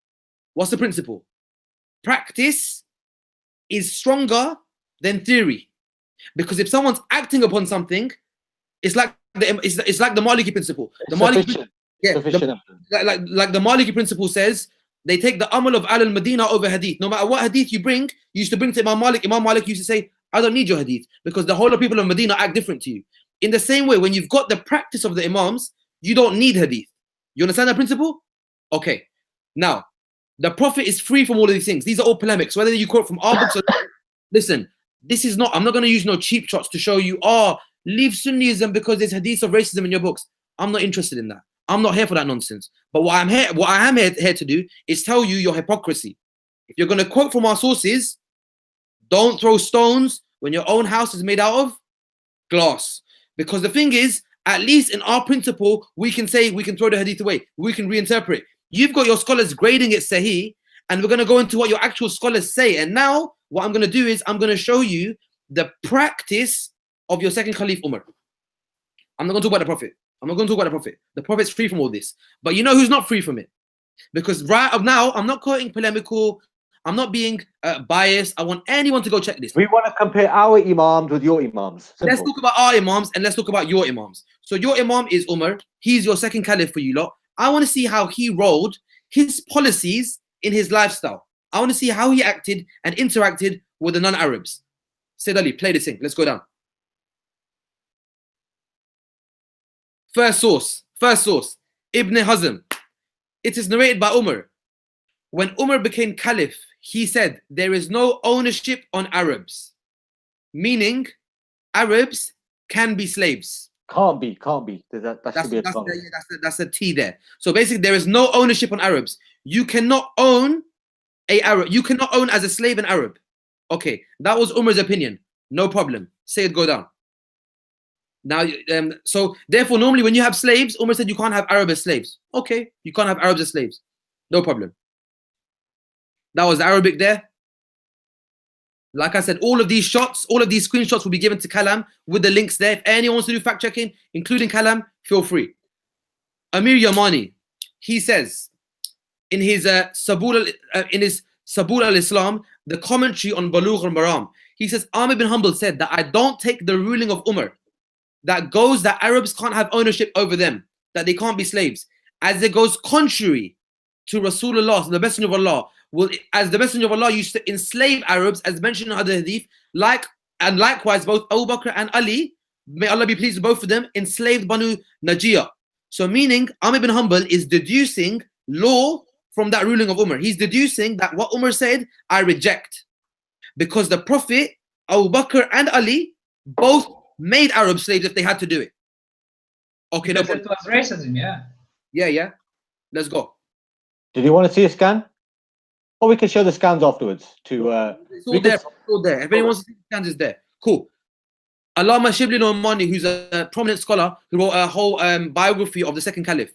C: What's the principle? Practice is stronger than theory, because if someone's acting upon something, it's like the Maliki principle. The Maliki, like the Maliki principle says, they take the amal of al-Madina over hadith. No matter what hadith you bring, you used to bring to Imam Malik used to say, I don't need your hadith, because the whole of people of Medina act different to you. In the same way, when you've got the practice of the imams, you don't need hadith. You understand that principle? Okay. Now, the Prophet is free from all of these things. These are all polemics. Whether you quote from our books or listen, this is not, I'm not going to use no cheap shots to show you, leave Sunnism because there's hadiths of racism in your books. I'm not interested in that. I'm not here for that nonsense. But what I am here to do is tell you your hypocrisy. If you're going to quote from our sources, don't throw stones when your own house is made out of glass. Because the thing is, at least in our principle, we can say we can throw the hadith away. We can reinterpret. You've got your scholars grading it sahih, and we're going to go into what your actual scholars say. And now what I'm going to do is I'm going to show you the practice of your second Caliph Umar. I'm not going to talk about the Prophet. I'm not going to talk about the Prophet. The Prophet's free from all this. But you know who's not free from it? Because right now, I'm not quoting polemical. I'm not being biased. I want anyone to go check this.
D: We want to compare our imams with your imams. Simple.
C: Let's talk about our imams and let's talk about your imams. So your imam is Umar. He's your second caliph for you lot. I want to see how he rolled his policies in his lifestyle. I want to see how he acted and interacted with the non-Arabs. Sayyid Ali, play this thing. Let's go down. First source, Ibn Hazm. It is narrated by Umar. When Umar became caliph, he said, there is no ownership on Arabs. Meaning, Arabs can be slaves.
D: Can't be. That's
C: a T there. So basically, there is no ownership on Arabs. You cannot own a Arab. You cannot own as a slave an Arab. Okay, that was Umar's opinion. No problem. Say it, go down. Now, so therefore, normally when you have slaves, Umar said you can't have Arab as slaves. Okay, you can't have Arabs as slaves. No problem. That was Arabic there. Like I said, all of these shots, all of these screenshots will be given to Kalam with the links there. If anyone wants to do fact checking, including Kalam, feel free. Amir Yamani, he says in his Sabul al-Islam, the commentary on Balugh al-Maram, he says Ahmad bin Hanbal said that I don't take the ruling of Umar that goes that Arabs can't have ownership over them, that they can't be slaves, as it goes contrary to Rasulullah, the Messenger of Allah. Well, as the Messenger of Allah used to enslave Arabs, as mentioned in other hadith, and likewise both Abu Bakr and Ali, may Allah be pleased with both of them, enslaved Banu Najiyah. So meaning, Ahmad bin Hanbal is deducing law from that ruling of Umar. He's deducing that what Umar said, I reject. Because the Prophet, Abu Bakr and Ali, both made Arab slaves if they had to do it. Okay,
E: because it was racism, yeah.
C: Yeah. Let's go.
D: Did you want to see a scan? Or we can show the scans afterwards.
C: It's all there. It's all there. If anyone wants to see the scans, it's there. Cool. Allama Shibli Nomani, who's a prominent scholar, who wrote a whole biography of the second caliph.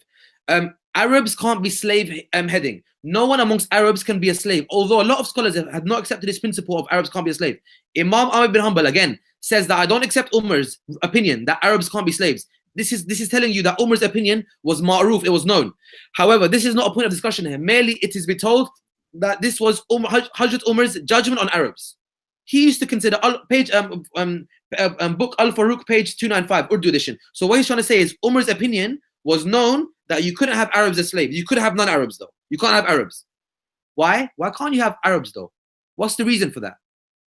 C: Arabs can't be slave heading. No one amongst Arabs can be a slave. Although a lot of scholars have not accepted this principle of Arabs can't be a slave. Imam Ahmad bin Hanbal, again, says that I don't accept Umar's opinion that Arabs can't be slaves. This is telling you that Umar's opinion was ma'ruf, it was known. However, this is not a point of discussion here. Merely it is be told that this was Hazrat Umar's judgment on Arabs. He used to consider book Al-Faruq, page 295, Urdu edition. So what he's trying to say is Umar's opinion was known that you couldn't have Arabs as slaves. You could have non-Arabs though. You can't have Arabs. Why? Why can't you have Arabs though? What's the reason for that?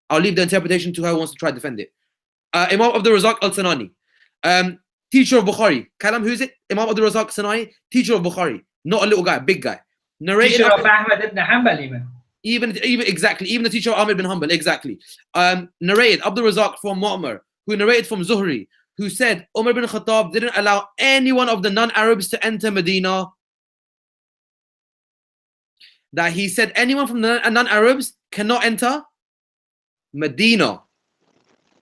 C: I'll leave the interpretation to whoever wants to try to defend it. Imam Abdul Razak al-Sanani, teacher of Bukhari. Kalam, who is it? Imam Abdul Razak al-Sanani, teacher of Bukhari. Not a little guy, big guy. Narrated
E: teacher of Ahmad ibn Hanbal
C: even exactly, even the teacher of Ahmad ibn Hanbal, exactly. Narrated Abdul Razak from Mu'ammar, who narrated from Zuhri, who said Umar ibn Khattab didn't allow anyone of the non-Arabs to enter Medina. That he said anyone from the non-Arabs cannot enter Medina.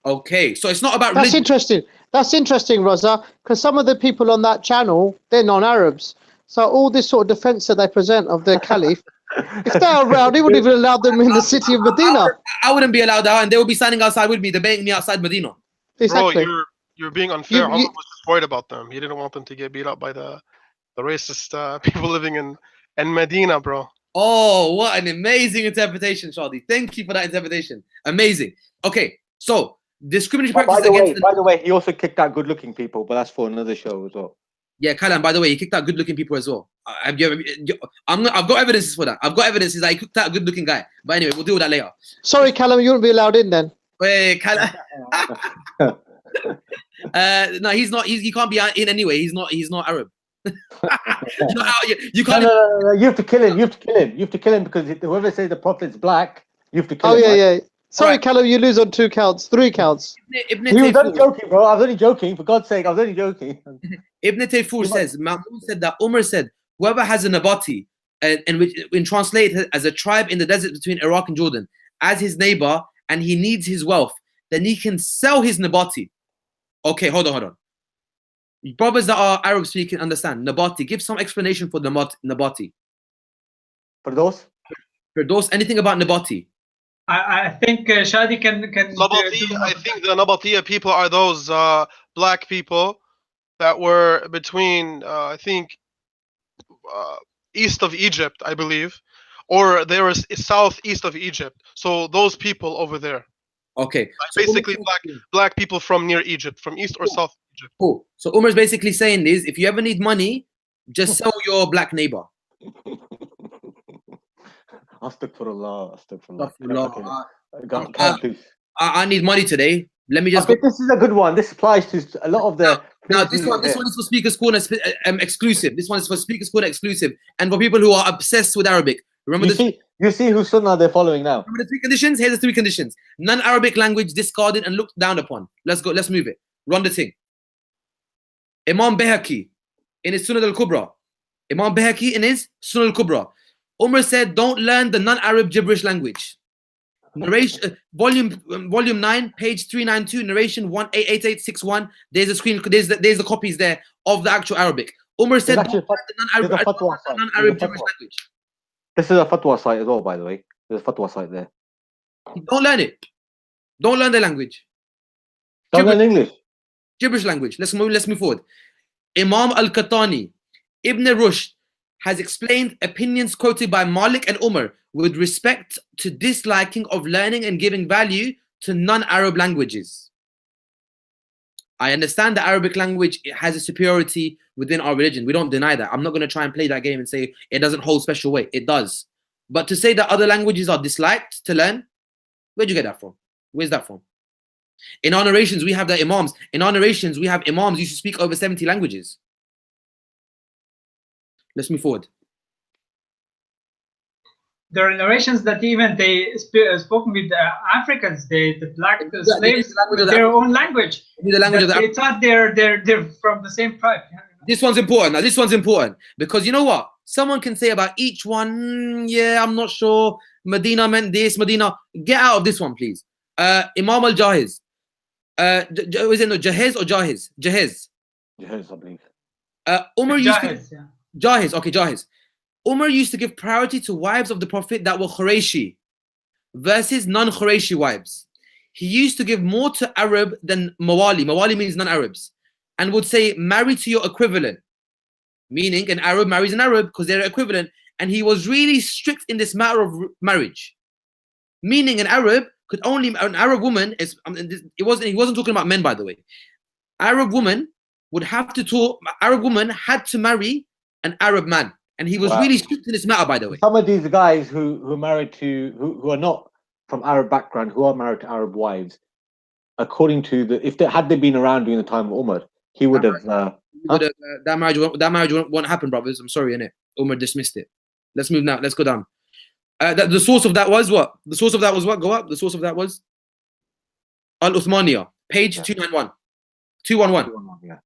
C: Okay, so it's not about
B: That's
C: religion.
B: interesting. That's interesting, Raza, because some of the people on that channel, they're non-Arabs. So all this sort of defense that they present of the caliph If they're around, he wouldn't even allow them in the city of Medina.
C: I wouldn't be allowed out, and they would be standing outside with me, debating me outside Medina.
B: Exactly.
F: Bro, you're being unfair. Umar was just worried about them. He didn't want them to get beat up by the racist people living in Medina, bro.
C: Oh, what an amazing interpretation, Shadi. Thank you for that interpretation. Amazing. Okay, so discriminatory practices against.
D: By the way, he also kicked out good-looking people, but that's for another show as well.
C: Yeah, Kalam, by the way, he kicked out good-looking people as well. I've got evidences for that. I've got evidences that he kicked out a good-looking guy. But anyway, we'll deal with that later.
B: Sorry, Kalam, you wouldn't be allowed in then.
C: Wait, Kalam. No, he's not. He can't be in anyway. He's not Arab. You can't.
D: No, you have to kill him. You have to kill him because whoever says the prophet's black, you have to kill him.
B: Oh yeah. Sorry, Kalam, you lose on 2 counts, 3 counts.
C: He
D: was only joking, bro. I was only joking. For God's sake, I was only joking.
C: Ibn Tayfur says, Ma'mun said that Umar said, whoever has a Nabati, and which in translated as a tribe in the desert between Iraq and Jordan, as his neighbor, and he needs his wealth, then he can sell his Nabati. Okay, hold on. Brothers that are Arab speaking understand. Nabati, give some explanation for Nabati.
D: For those,
C: anything about Nabati?
E: I think Shadi can.
F: Nabati, I think the Nabatiya people are those black people that were between, I think, east of Egypt, I believe, or they were southeast of Egypt. So those people over there.
C: Okay.
F: Basically, black people from near Egypt, from east or south Egypt.
C: Cool. So Umar's basically saying is, if you ever need money, just sell your black neighbor.
D: Astaghfirullah.
C: I need money today. Let me just.
D: I think this is a good one. This applies to a lot of the.
C: Now this one is for Speakers Corner exclusive. This one is for Speakers Corner exclusive, and for people who are obsessed with Arabic. Remember
D: you see whose sunnah they're following now.
C: Remember the 3 conditions? Here's the 3 conditions: non-Arabic language discarded and looked down upon. Let's go. Let's move it. Run the thing. Imam Bayhaqi in his Sunan al-Kubra. Imam Bayhaqi in his Sunan al-Kubra. Umar said, don't learn the non-Arab gibberish language. Narration, volume 9, page 392, narration 188861. There's a screen. There's the copies there of the actual Arabic. Umar said, don't learn the non-Arab gibberish language.
D: This is a fatwa site as well, by the way. There's a fatwa site there.
C: Don't learn it. Don't learn the language.
D: Don't learn English.
C: Gibberish language. Let's move forward. Imam al-Qahtani, Ibn Rushd, has explained opinions quoted by Malik and Umar with respect to disliking of learning and giving value to non-Arab languages. I understand the Arabic language has a superiority within our religion. We don't deny that. I'm not going to try and play that game and say it doesn't hold special weight. It does. But to say that other languages are disliked to learn, where'd you get that from? Where's that from? In our narrations, we have the imams. In our narrations, we have imams who speak over 70 languages. Let's move forward.
E: There are narrations that even they spoken with the Africans, the black slaves, with their own language.
C: The language of
E: they thought they're from the same tribe.
C: This one's important. Now, this one's important because you know what? Someone can say about each one, yeah, I'm not sure. Medina meant this, Medina. Get out of this one, please. Imam al-Jahiz. Is it no Jahiz or Jahiz? Jahiz.
D: Jahiz, I believe.
C: Umar used to. Jahiz, okay, Jahiz. Umar used to give priority to wives of the Prophet that were Qurayshi versus non-Qurayshi wives. He used to give more to Arab than Mawali. Mawali means non-Arabs. And would say, marry to your equivalent. Meaning an Arab marries an Arab because they're equivalent. And he was really strict in this matter of marriage. Meaning an Arab woman, he wasn't talking about men, by the way. Arab woman had to marry an Arab man. And he was really strict in this matter, by the way.
D: Some of these guys who are married to, who are not from Arab background, who are married to Arab wives, according to had they been around during the time of Umar, he would have.
C: That marriage won't happen, brothers. I'm sorry, innit? Umar dismissed it. Let's move now. Let's go down. The source of that was what? The source of that was what? Go up. The source of that was Al-Uthmaniyah, page 291. 211.
D: Yeah.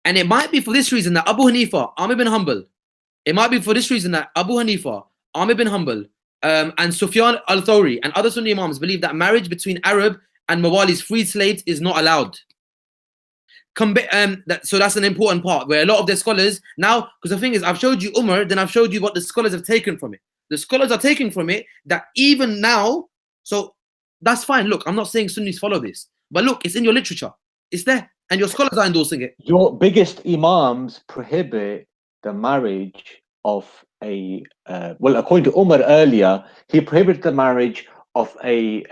C: And it might be for this reason that Abu Hanifa, Amr bin Hanbal, Amr bin Hanbal, and Sufyan al-Thawri and other Sunni Imams believe that marriage between Arab and Mawali's freed slaves is not allowed. So that's an important part where a lot of their scholars now, because the thing is, I've showed you Umar, then I've showed you what the scholars have taken from it. The scholars are taking from it that even now, so that's fine. Look, I'm not saying Sunnis follow this, but look, it's in your literature. It's there, and your scholars are endorsing it.
D: Your biggest imams prohibit the marriage of a well, according to Umar earlier, he prohibited the marriage of an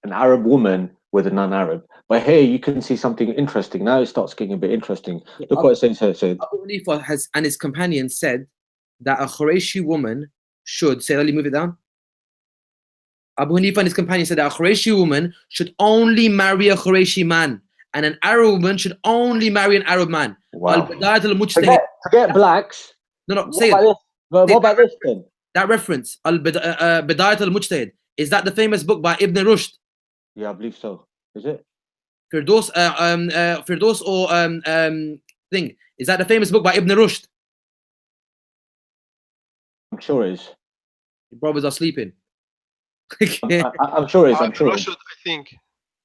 D: Arab woman with a non-Arab. But here you can see something interesting. Now it starts getting a bit interesting. Look what it says here.
C: Abu Hanifa has and his companions said that a Qurayshi woman should say, let me move it down. Abu Hanifa and his companions said that a Qurayshi woman should only marry a Qurayshi man, and an Arab woman should only marry an Arab man.
D: Wow.
C: Forget
D: blacks.
C: No, say
D: it. What about this then?
C: That reference, Bidayat al-Mujtahid, is that the famous book by Ibn Rushd?
D: Yeah, I believe so. Is it?
C: Firdaus or thing. Is that the famous book by Ibn Rushd?
D: I'm sure it is.
C: Your brothers are sleeping.
D: I'm sure it is. I'm sure.
F: Rushd, I think.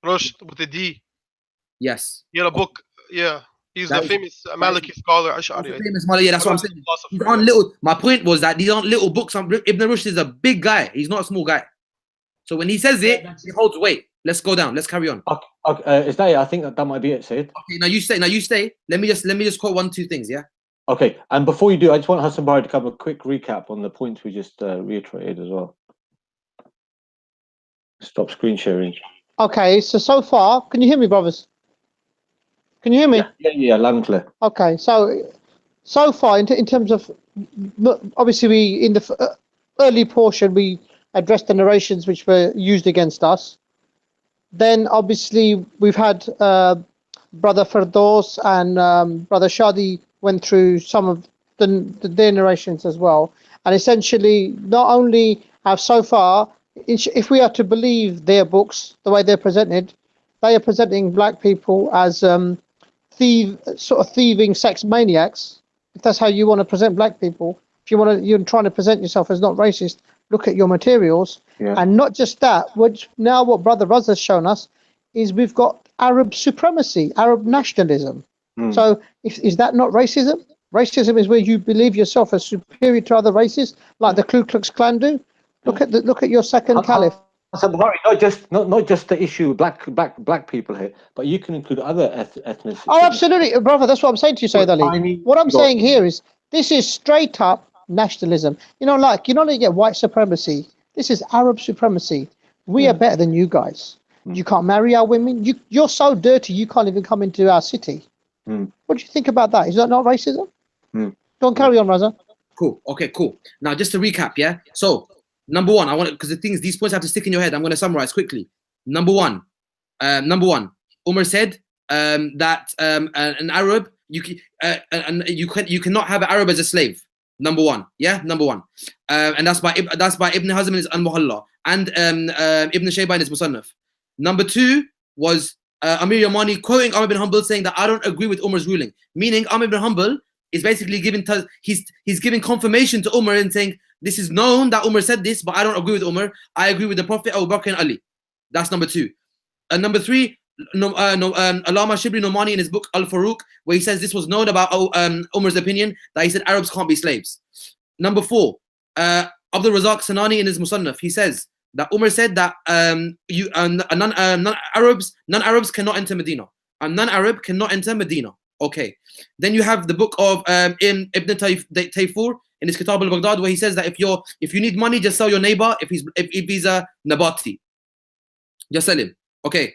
F: Rushd with a D.
C: Yes.
F: He had a book. Yeah. He's the famous Maliki scholar. Ash'ari.
C: Famous Maliki, yeah, that's what I'm saying. These aren't little. My point was that these aren't little books. Ibn Rushd is a big guy. He's not a small guy. So when he says it, he holds weight. Let's go down. Let's carry on.
D: Okay, is that it? I think that might be it, Sid.
C: Okay, now you stay. Let me just quote 1-2 things, yeah?
D: Okay, and before you do, I just want Hassan Bahari to cover a quick recap on the points we just reiterated as well. Stop screen sharing.
B: Okay, so far, can you hear me, brothers? Can you hear me?
D: Yeah, loud and clear.
B: Okay, so far, in terms of, obviously, we in the early portion, we addressed the narrations which were used against us. Then, obviously, we've had Brother Firdaus and Brother Shadi went through some of their narrations as well. And essentially, not only have so far, if we are to believe their books, the way they're presented, they are presenting black people as thieving sex maniacs. If that's how you want to present black people, if you're trying to present yourself as not racist, look at your materials.
D: Yeah.
B: And not just that, what Brother Raz has shown us is we've got Arab supremacy, Arab nationalism. So is that not racism? Racism is where you believe yourself as superior to other races, like the Ku Klux Klan do. Look at your second caliph.
D: So not just the issue black people here, but you can include other ethnicities.
B: Oh, absolutely, brother. That's what I'm saying to you, Sayyid Ali. What I'm saying here is this is straight up nationalism. You get white supremacy. This is Arab supremacy. We are better than you guys. You can't marry our women. You're so dirty you can't even come into our city. What do you think about that? Is that not racism? Don't carry on, Raza.
C: Cool. Okay, cool. Now just to recap, yeah. So number one, because the thing is, these points have to stick in your head. I'm going to summarize quickly. Number one, Umar said that an Arab you cannot have an Arab as a slave. Number one, yeah, and that's by Ibn Hazm in his Al-Muhalla and Ibn Shaybah in his Musannaf. Number two was Amir Yamani quoting Amr ibn Hanbal saying that I don't agree with Umar's ruling, meaning Amr ibn Hanbal is basically he's giving confirmation to Umar and saying this is known that Umar said this, but I don't agree with Umar. I agree with the Prophet, Abu Bakr and Ali. That's number two. And number three, Allama Shibli Nomani in his book Al-Faruq, where he says this was known about Umar's opinion, that he said Arabs can't be slaves. Number four, Abdul Razak Sanani in his Musannaf, he says that Umar said that non-Arabs cannot enter Medina. A non-Arab cannot enter Medina. Okay. Then you have the book of Ibn Tayfur in his Kitab al-Baghdad, where he says that if you need money, just sell your neighbor if he's a Nabati. Just sell him. Okay.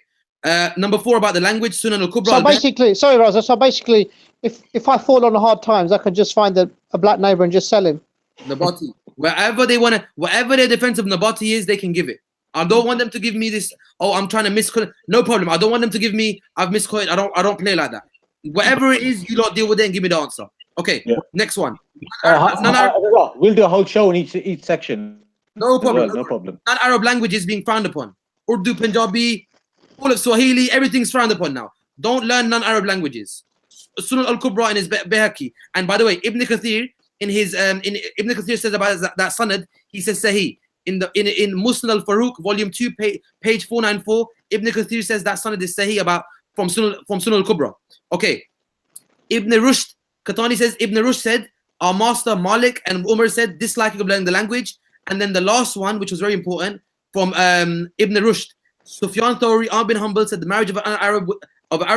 C: Number four about the language, Sunan al-Kubra.
B: So basically, sorry Raza, so basically if I fall on hard times, I can just find a black neighbor and just sell him.
C: Nabati. Wherever their defense of Nabati is, they can give it. I don't want them to give me this, I'm trying to misquote. No problem. I don't want them to give me, I've misquoted. I don't play like that. Whatever it is, you lot deal with it and give me the answer. Okay, yeah. Next one.
D: We'll do a whole show in each section.
C: No problem.
D: No problem.
C: Non-Arab languages being frowned upon. Urdu, Punjabi, all of Swahili, everything's frowned upon now. Don't learn non-Arab languages. Sunan al-Kubra in his Bayhaqi. And by the way, Ibn Kathir in his Ibn Kathir says about that sanad, he says Sahih. In Musnad al-Faruq, volume 2, page 494, Ibn Kathir says that sanad is Sahih from Sunan al-Kubra. Okay. Ibn Rushd, Qatani says Ibn Rushd said our master Malik and Umar said, disliking of learning the language. And then the last one, which was very important, from Ibn Rushd, Sufyan Thawri, Ahmad bin Hanbal said the marriage of an Arab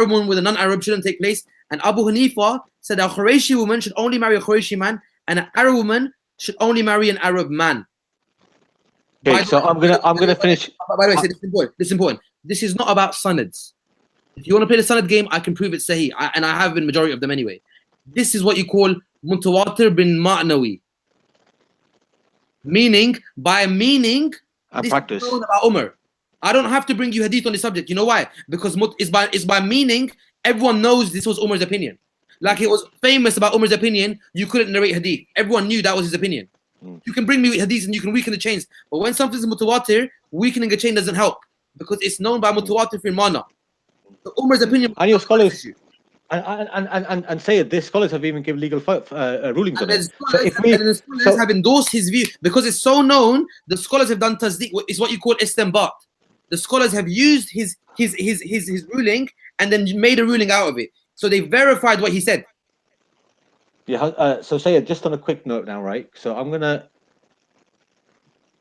C: woman with a non-Arab shouldn't take place. And Abu Hanifa said a Qurayshi woman should only marry a Qurayshi man, and an Arab woman should only marry an Arab man.
D: Okay, so I'm gonna finish.
C: By the way, this is important. This is not about sanads. If you want to play the sanad game, I can prove it's sahih, and I have been majority of them anyway. This is what you call mutawatir bin ma'nawi. Meaning,
D: and practice.
C: Is about Umar. I don't have to bring you hadith on the subject. You know why? Because it's by meaning. Everyone knows this was Umar's opinion. Like it was famous about Umar's opinion. You couldn't narrate hadith. Everyone knew that was his opinion. You can bring me hadith and you can weaken the chains. But when something's mutawatir, weakening a chain doesn't help because it's known by mutawatir fil mana. So Umar's opinion.
D: And your scholars, and say it. These scholars have even given legal rulings on it. So if
C: the scholars have endorsed his view because it's so known. The scholars have done tasdeeq. Is what you call istinbat. The scholars have used his ruling and then made a ruling out of it. So they verified what he said.
D: Yeah. So say it just on a quick note now, right? So I'm gonna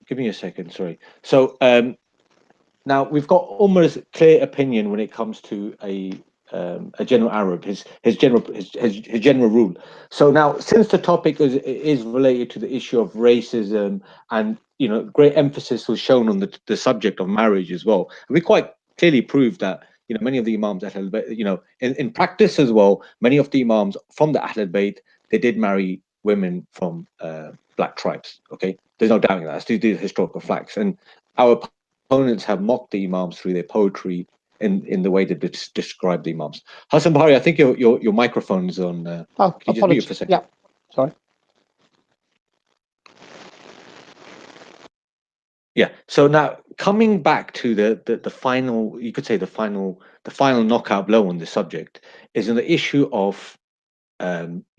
D: give me a second. Sorry. So now we've got Umar's clear opinion when it comes to a general Arab, his general rule. So now, since the topic is related to the issue of racism, and great emphasis was shown on the subject of marriage as well, and we quite clearly proved that many of the imams in practice as well, many of the imams from the Ahlul Bayt, they did marry women from black tribes. Okay, there's no doubting that. These are historical facts, and our opponents have mocked the imams through their poetry in the way that they describe the imams. Hassan Bahari, I think your microphone's on.
B: Oh,
D: can you just mute for a second?
B: Yeah, sorry.
D: Yeah. So now coming back to the final, you could say the final knockout blow on the subject is in the issue of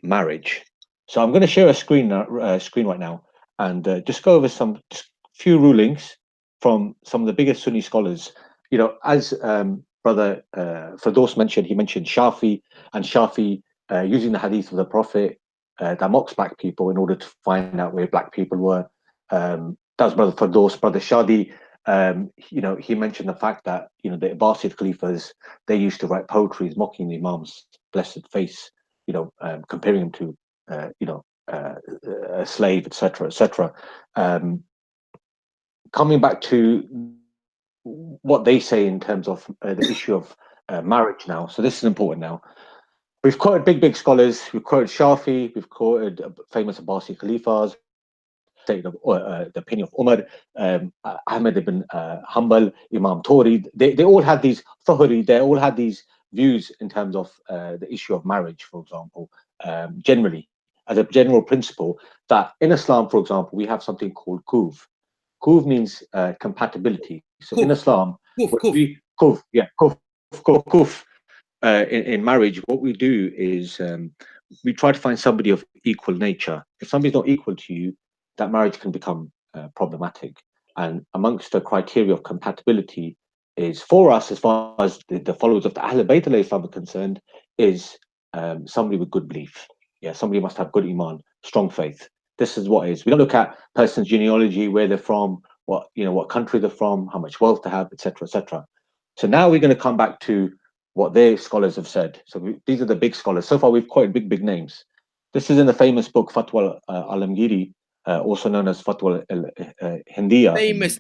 D: marriage. So I'm going to share a screen right now and just go over just few rulings from some of the biggest Sunni scholars. As brother Firdaus mentioned, he mentioned Shafi, and Shafi using the hadith of the Prophet that mocks black people in order to find out where black people were. That was brother Firdaus. Brother Shadi, he mentioned the fact that the Abbasid Khalifas, they used to write poetry mocking the Imam's blessed face, comparing him to a slave, etc., etc. Coming back to what they say in terms of the issue of marriage now. So this is important now. We've quoted big scholars. We've quoted Shafi. We've quoted famous Abbasi Khalifas. The opinion of Umar, Ahmed ibn Hanbal, Imam Tori. They all had these Thuhri. They all had these views in terms of the issue of marriage, for example. Generally, as a general principle, that in Islam, for example, we have something called kuv. Kuv means compatibility. So in Islam, kuf. In marriage, what we do is we try to find somebody of equal nature. If somebody's not equal to you, that marriage can become problematic. And amongst the criteria of compatibility is, for us, as far as the followers of the Ahlul Bayt are concerned, is somebody with good belief. Yeah, somebody must have good iman, strong faith. This is what is. We don't look at person's genealogy, where they're from, what country they're from, how much wealth they have, etc., etc. So now we're going to come back to what their scholars have said. So these are the big scholars. So far, we've quoted big names. This is in the famous book Fatwa Alamgiri, also known as Fatwa Hindiya.
C: Famous.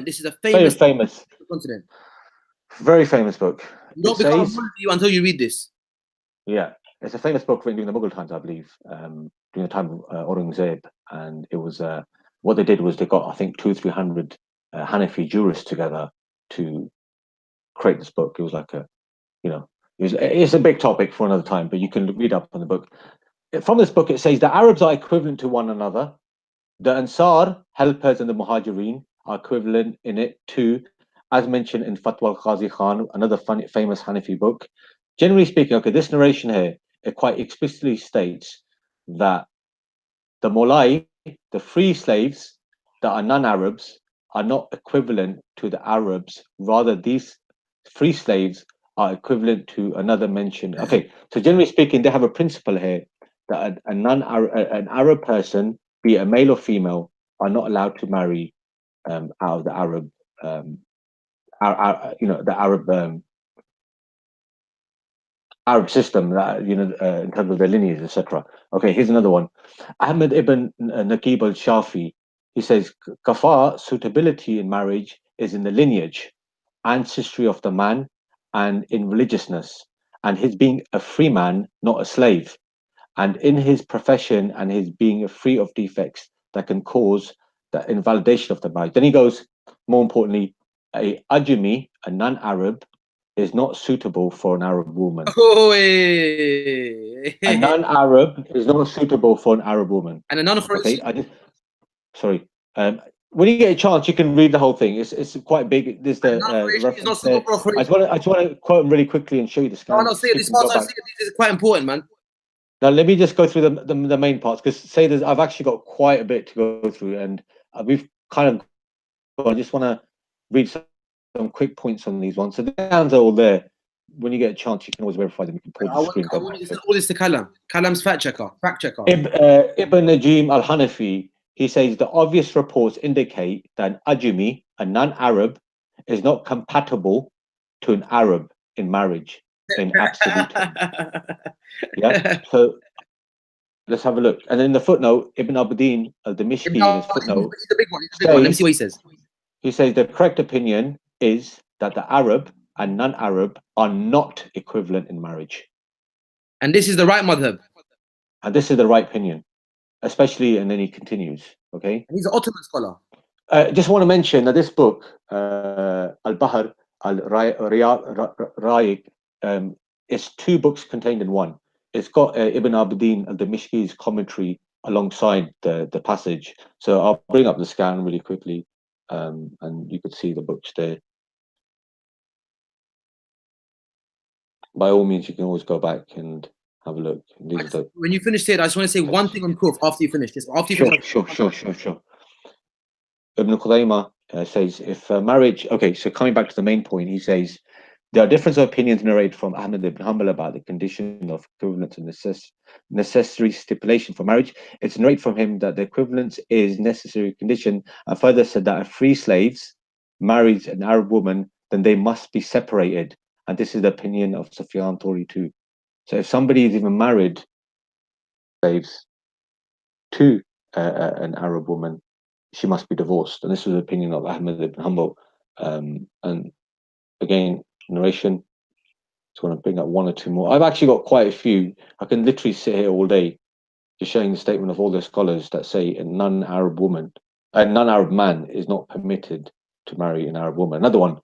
C: This is a
D: very famous
C: continent.
D: Very famous book.
C: You don't become you until you read this.
D: Yeah, it's a famous book written during the Mughal times, I believe, during the time of Aurangzeb, and it was what they did was they got, I think, 200-300 Hanafi jurists together to create this book. It was like it's a big topic for another time, but you can read up on the book. From this book, it says the Arabs are equivalent to one another. The Ansar, helpers, and the Muhajirin are equivalent in it too, as mentioned in Fatwa al-Ghazi Khan, another famous Hanafi book. Generally speaking, this narration here, it quite explicitly states that the Molai, the free slaves that are non-Arabs, are not equivalent to the Arabs. Rather, these free slaves are equivalent to another mention. Okay, so generally speaking, they have a principle here that an Arab person, be it a male or female, are not allowed to marry out of the Arab, the Arab system, that in terms of their lineage, etc. Okay, here's another one. Ahmed ibn Naqib al-Shafi, he says, kafar, suitability in marriage, is in the lineage, ancestry of the man, and in religiousness, and his being a free man, not a slave, and in his profession, and his being free of defects that can cause the invalidation of the marriage. Then he goes, more importantly, a ajami, a non-Arab, is not suitable for an Arab woman. A non-Arab is not suitable for an Arab woman.
C: And a non-Qurayshi.
D: Okay, sorry. When you get a chance, you can read the whole thing. It's quite big. There's the reference there. I just want to quote them really quickly and show you the scan.
C: No, say this part. This is quite important, man.
D: Now let me just go through the main parts, because I've actually got quite a bit to go through, and we've kind of. I just want to read some quick points on these ones. So the scans are all there. When you get a chance, you can always verify them. You can pause the screen.
C: I want you to all this to Kalam. Kalam's fact checker.
D: Ibn Najim al-Hanafi, he says the obvious reports indicate that an Ajami, a non-Arab, is not compatible to an Arab in marriage in absolute. Yeah. So let's have a look. And then in the footnote, Ibn Abdin al-Dimishqi in his footnote.
C: He's the big one. Let me see what he says.
D: He says the correct opinion is that the Arab and non-Arab are not equivalent in marriage.
C: And this is the right madhab.
D: And this is the right opinion, especially, and then he continues, okay?
C: And he's an Ottoman scholar.
D: Just want to mention that this book, Al-Bahr Al-Ra'iq, is two books contained in one. It's got Ibn Abdin al-Dimishqi's commentary alongside the passage. So I'll bring up the scan really quickly, and you could see the books there. By all means, you can always go back and have a look.
C: When you finish it, I just want to say one thing on proof after you finish this.
D: Sure. Ibn Khuzaymah says, if marriage... Okay, so coming back to the main point, he says, there are different opinions narrated from Ahmad ibn Hanbal about the condition of equivalence and necessary stipulation for marriage. It's narrated from him that the equivalence is necessary condition, and further said that if free slaves marries an Arab woman, then they must be separated. And this is the opinion of Sufyan Thawri too. So if somebody is even married slaves to an Arab woman, she must be divorced. And this is the opinion of Ahmad ibn Hanbal. And again, narration. Just want to bring up one or two more. I've actually got quite a few. I can literally sit here all day just showing the statement of all the scholars that say a non-Arab woman, a non-Arab man is not permitted to marry an Arab woman. Another one.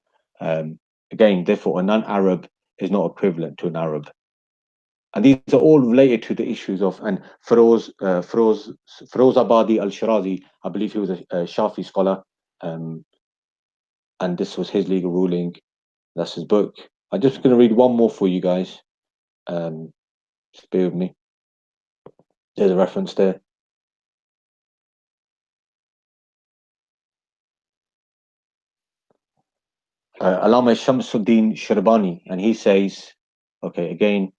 D: Again, therefore, a non-Arab is not equivalent to an Arab. And these are all related to the issues of, and Feroz Abadi al-Shirazi, I believe he was a Shafi scholar, and this was his legal ruling. That's his book. I'm just going to read one more for you guys. Just bear with me. There's a reference there. Alama Shamsuddin Shirbani, and he says, okay, again,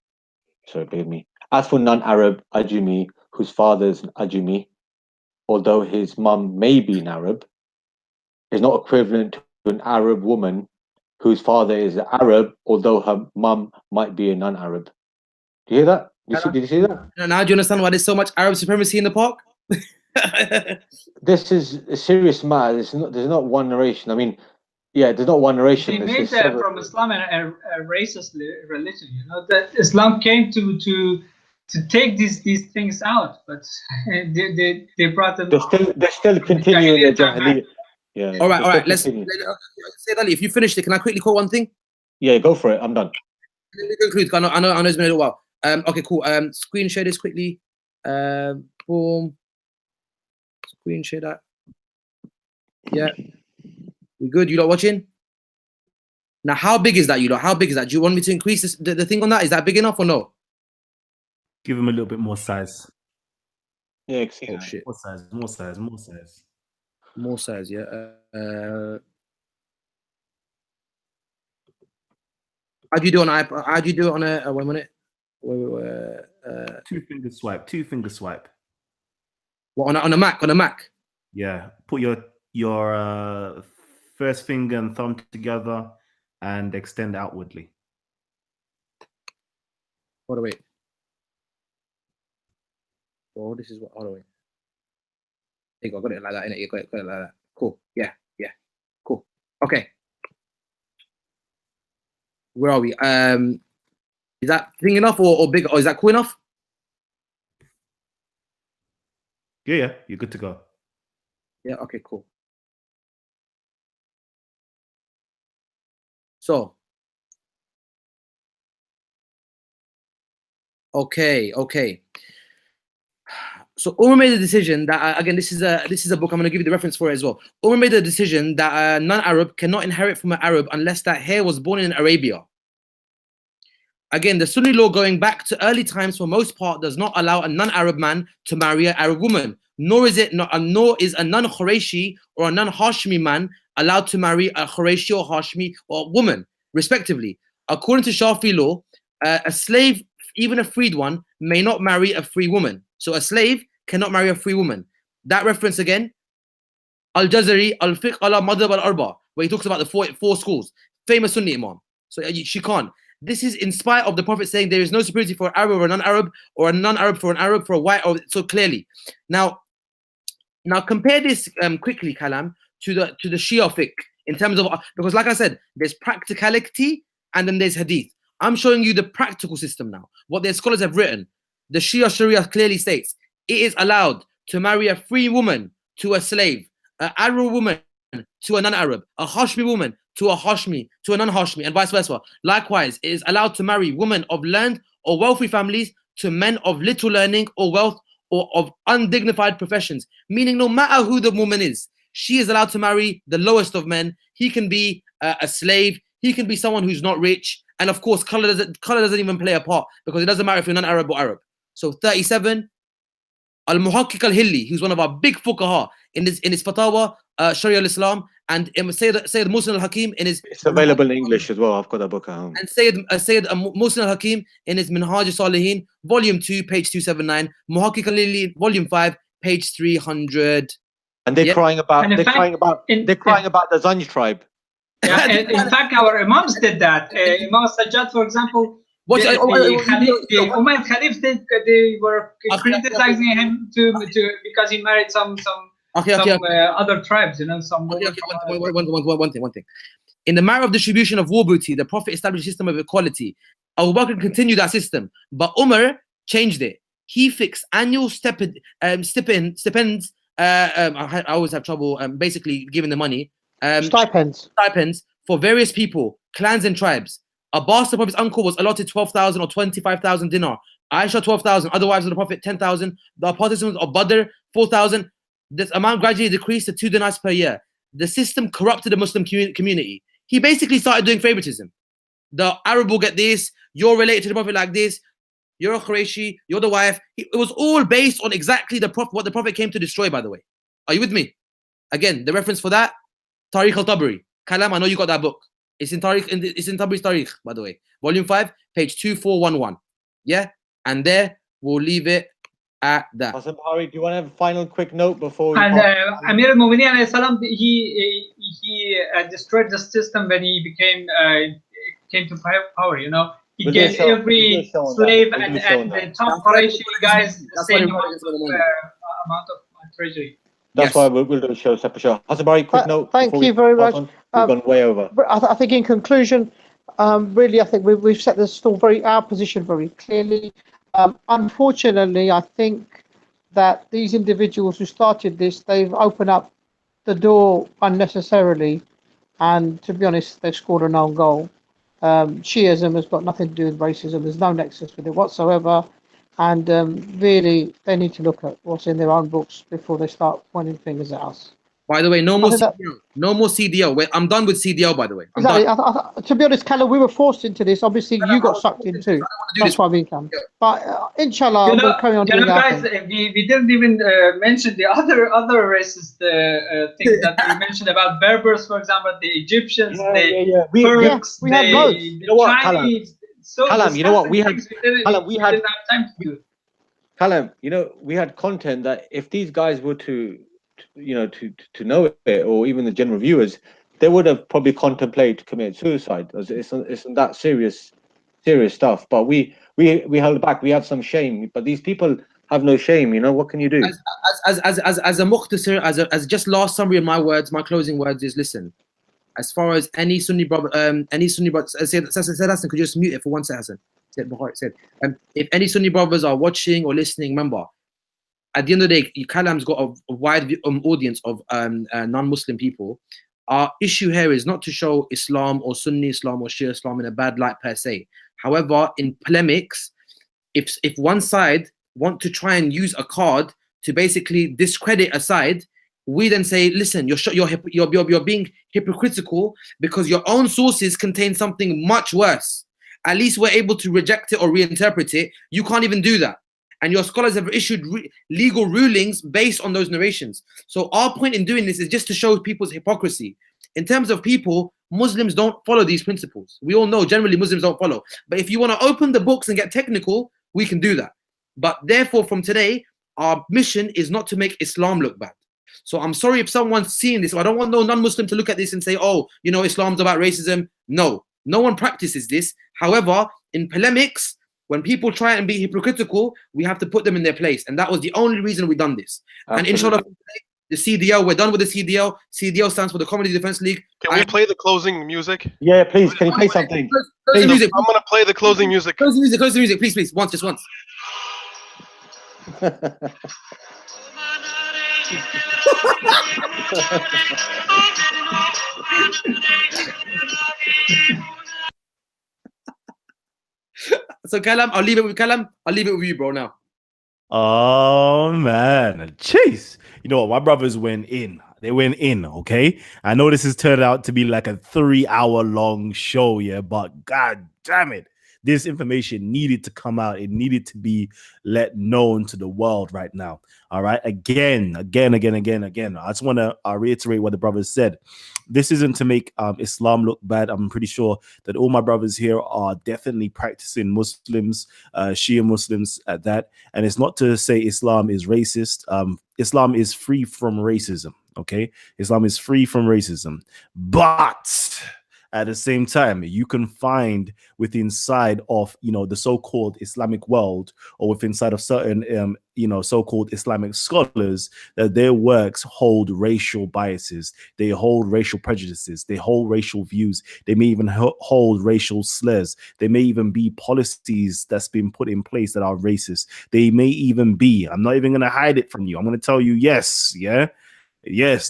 D: sorry, bear with me. As for non-Arab Ajami, whose father is an Ajami, although his mum may be an Arab, is not equivalent to an Arab woman whose father is an Arab, although her mum might be a non-Arab. Do you hear that? Did you see that?
C: Now do you understand why there's so much Arab supremacy in the park?
D: This is a serious matter. There's not one narration. I mean, yeah, there's not one narration.
E: They made from Islam a racist religion. You know that Islam came to take these things out, but they brought them.
D: They're still continuing the Jahiliyyah. Yeah.
C: All right. Let's say that. If you finished it, can I quickly quote one thing?
D: Yeah, go for it. I'm done.
C: Let me conclude. I know it's been a little while. Okay, cool. Screen share this quickly. Boom. Screen share that. Yeah. We good? You lot watching? Now, how big is that, you lot? How big is that? Do you want me to increase the thing on that? Is that big enough or no?
A: Give him a little bit more size.
D: Yeah,
C: oh, shit.
A: More size.
C: More size, yeah. How do you do it on iPad? How do you do it on a 1 minute?
A: Two finger swipe. Two finger swipe.
C: What, on a Mac? On a Mac?
A: Yeah. Put your first finger and thumb together and extend outwardly.
C: Hold on, wait. Oh, this is what. Hold on, wait. There you go. Got it like that. Innit? You got it like that. Cool. Yeah. Yeah. Cool. Okay. Where are we? Is that thing enough or bigger? Or is that cool enough?
A: Yeah. You're good to go.
C: Yeah. Okay. Cool. So. Okay. So Umar made a decision that again, this is a book. I'm going to give you the reference for it as well. Umar made a decision that a non-Arab cannot inherit from an Arab unless that heir was born in Arabia. Again, the Sunni law going back to early times for most part does not allow a non-Arab man to marry an Arab woman, nor is a non-Qurayshi or a non-Hashmi man allowed to marry a Qurayshi or Hashmi or woman, respectively. According to Shafi law, a slave, even a freed one, may not marry a free woman. So a slave cannot marry a free woman. That reference again, Al-Jazari, Al-Fiqh ala Madhab al-Arba, where he talks about the four schools, famous Sunni imam. So she can't. This is in spite of the Prophet saying there is no superiority for an Arab or a non-Arab, or a non-Arab for an Arab, for a white, or so clearly. Now compare this quickly, Kalam, to the Shia fiqh in terms of, because like I said, there's practicality and then there's hadith. I'm showing you the practical system now. What their scholars have written. The Shia Sharia clearly states it is allowed to marry a free woman to a slave, an Arab woman to a non-Arab, a Hashmi woman to a Hashmi, to a non-Hashmi, and vice versa. Likewise, it is allowed to marry women of learned or wealthy families to men of little learning or wealth or of undignified professions. Meaning, no matter who the woman is, she is allowed to marry the lowest of men. He can be a slave. He can be someone who's not rich. And of course, color doesn't even play a part, because it doesn't matter if you're non-Arab or Arab. So 37, Al-Muhaqqiq al-Hilli, who's one of our big fuqaha in his Fatawa, Sharia al-Islam, and Sayyid Muhsin al-Hakim in his...
D: It's available in English as well. I've got that book at home.
C: And Sayyid Muhsin al-Hakim in his Minhaj al-Salihin, volume 2, page 279, Muhaqqiq al-Hilli, volume 5, page 300.
D: And they're crying about the Zanji tribe.
E: Yeah, in fact, our imams did that. Imam Sajjad, for example, the Umayyad Khalif, they were criticizing him because he married some other tribes,
C: One thing. In the matter of distribution of war booty, the Prophet established a system of equality. Abu Bakr continued that system, but Umar changed it. He fixed annual stipends. I always have trouble basically giving the money.
B: Stipends
C: for various people, clans and tribes. Abbas, the Prophet's uncle, was allotted 12,000 or 25,000 dinar. Aisha, 12,000. Other wives of the Prophet, 10,000. The participants of Badr, 4,000. This amount gradually decreased to 2 dinars per year. The system corrupted the Muslim community. He basically started doing favoritism. The Arab will get this. You're related to the Prophet like this. You're a Qurayshi. You're the wife. It was all based on exactly what the Prophet came to destroy, by the way. Are you with me? Again, the reference for that, Tariq al-Tabari. Kalam, I know you got that book. It's in Tabari's Tariq, by the way. Volume 5, page 2411. Yeah? And there, we'll leave it at that.
D: Hassan Bahari, do you want to have a final quick note before we...
E: And Amir al-Mu'mineen alayhi salam, he destroyed the system when he came to power, you know. He gave every slave and the top Qurayshi guys the same amount of treasury.
D: That's why we'll do a show, separate show. Hassan Bahari, quick note.
B: Thank you very much.
D: We've gone way over.
B: I think in conclusion, really, I think we've set our position very clearly. Unfortunately, I think that these individuals who started this, they've opened up the door unnecessarily, and to be honest, they've scored an own goal. Shiism has got nothing to do with racism. There's no nexus with it whatsoever. And really, they need to look at what's in their own books before they start pointing fingers at us.
C: By the way, no more CDL. No more CDL. I'm done with CDL, by the way.
B: To be honest, Kalam, we were forced into this. Obviously, you got sucked in too. That's why we come. Yeah. But inshallah, we'll carry on doing that.
E: Guys, we didn't even mention the other racist things that we mentioned about Berbers, for example, the Egyptians, the Turks, the Chinese. so
D: Kalam, you know what? We
E: disgusting
D: had,
E: things we
D: Kalam, we had,
E: didn't have time to do.
D: Kalam, you know, we had content that if these guys were to know it, or even the general viewers, they would have probably contemplated to commit suicide. It's that serious stuff. But we held back. We have some shame, but these people have no shame. You know, what can you do?
C: As a mukhtasar, as just last summary of my words, my closing words is: listen. As far as any Sunni brother, said Hassan, could you just mute it for 1 second? Said, if any Sunni brothers are watching or listening, remember, at the end of the day, Kalam's got a wide audience of non-Muslim people. Our issue here is not to show Islam or Sunni Islam or Shia Islam in a bad light per se. However, in polemics, if one side want to try and use a card to basically discredit a side, we then say, listen, you're being hypocritical because your own sources contain something much worse. At least we're able to reject it or reinterpret it. You can't even do that. And your scholars have issued legal rulings based on those narrations. So our point in doing this is just to show people's hypocrisy. In terms of people, Muslims don't follow these principles. We all know generally Muslims don't follow. But if you want to open the books and get technical, we can do that. But therefore, from today, our mission is not to make Islam look bad. So I'm sorry if someone's seeing this. I don't want no non-Muslim to look at this and say, oh, you know, Islam's about racism. No one practices this. However, in polemics, when people try and be hypocritical, we have to put them in their place. And that was the only reason we done this. Absolutely. And inshallah, the CDL, we're done with the CDL. CDL stands for the Comedy Defense League.
F: Can we play the closing music?
D: Yeah, please. Can you play something?
C: Close the music.
F: I'm going to play the closing music.
C: Close the music. Close the music. Please. Just once. So Kalam, I'll leave it with Kalam. I'll leave it with you, bro, now.
A: Oh man, Chase. You know what? My brothers went in. They went in, okay? I know this has turned out to be like a 3-hour long show, yeah, but god damn it. This information needed to come out. It needed to be let known to the world right now. All right. Again. I just want to reiterate what the brothers said. This isn't to make Islam look bad. I'm pretty sure that all my brothers here are definitely practicing Muslims, Shia Muslims at that. And it's not to say Islam is racist. Islam is free from racism. Okay. Islam is free from racism. But at the same time, you can find within side of, you know, the so-called Islamic world, or within side of certain, so-called Islamic scholars, that their works hold racial biases. They hold racial prejudices. They hold racial views. They may even hold racial slurs. They may even be policies that's been put in place that are racist. They may even be, I'm not even going to hide it from you. I'm going to tell you, yes,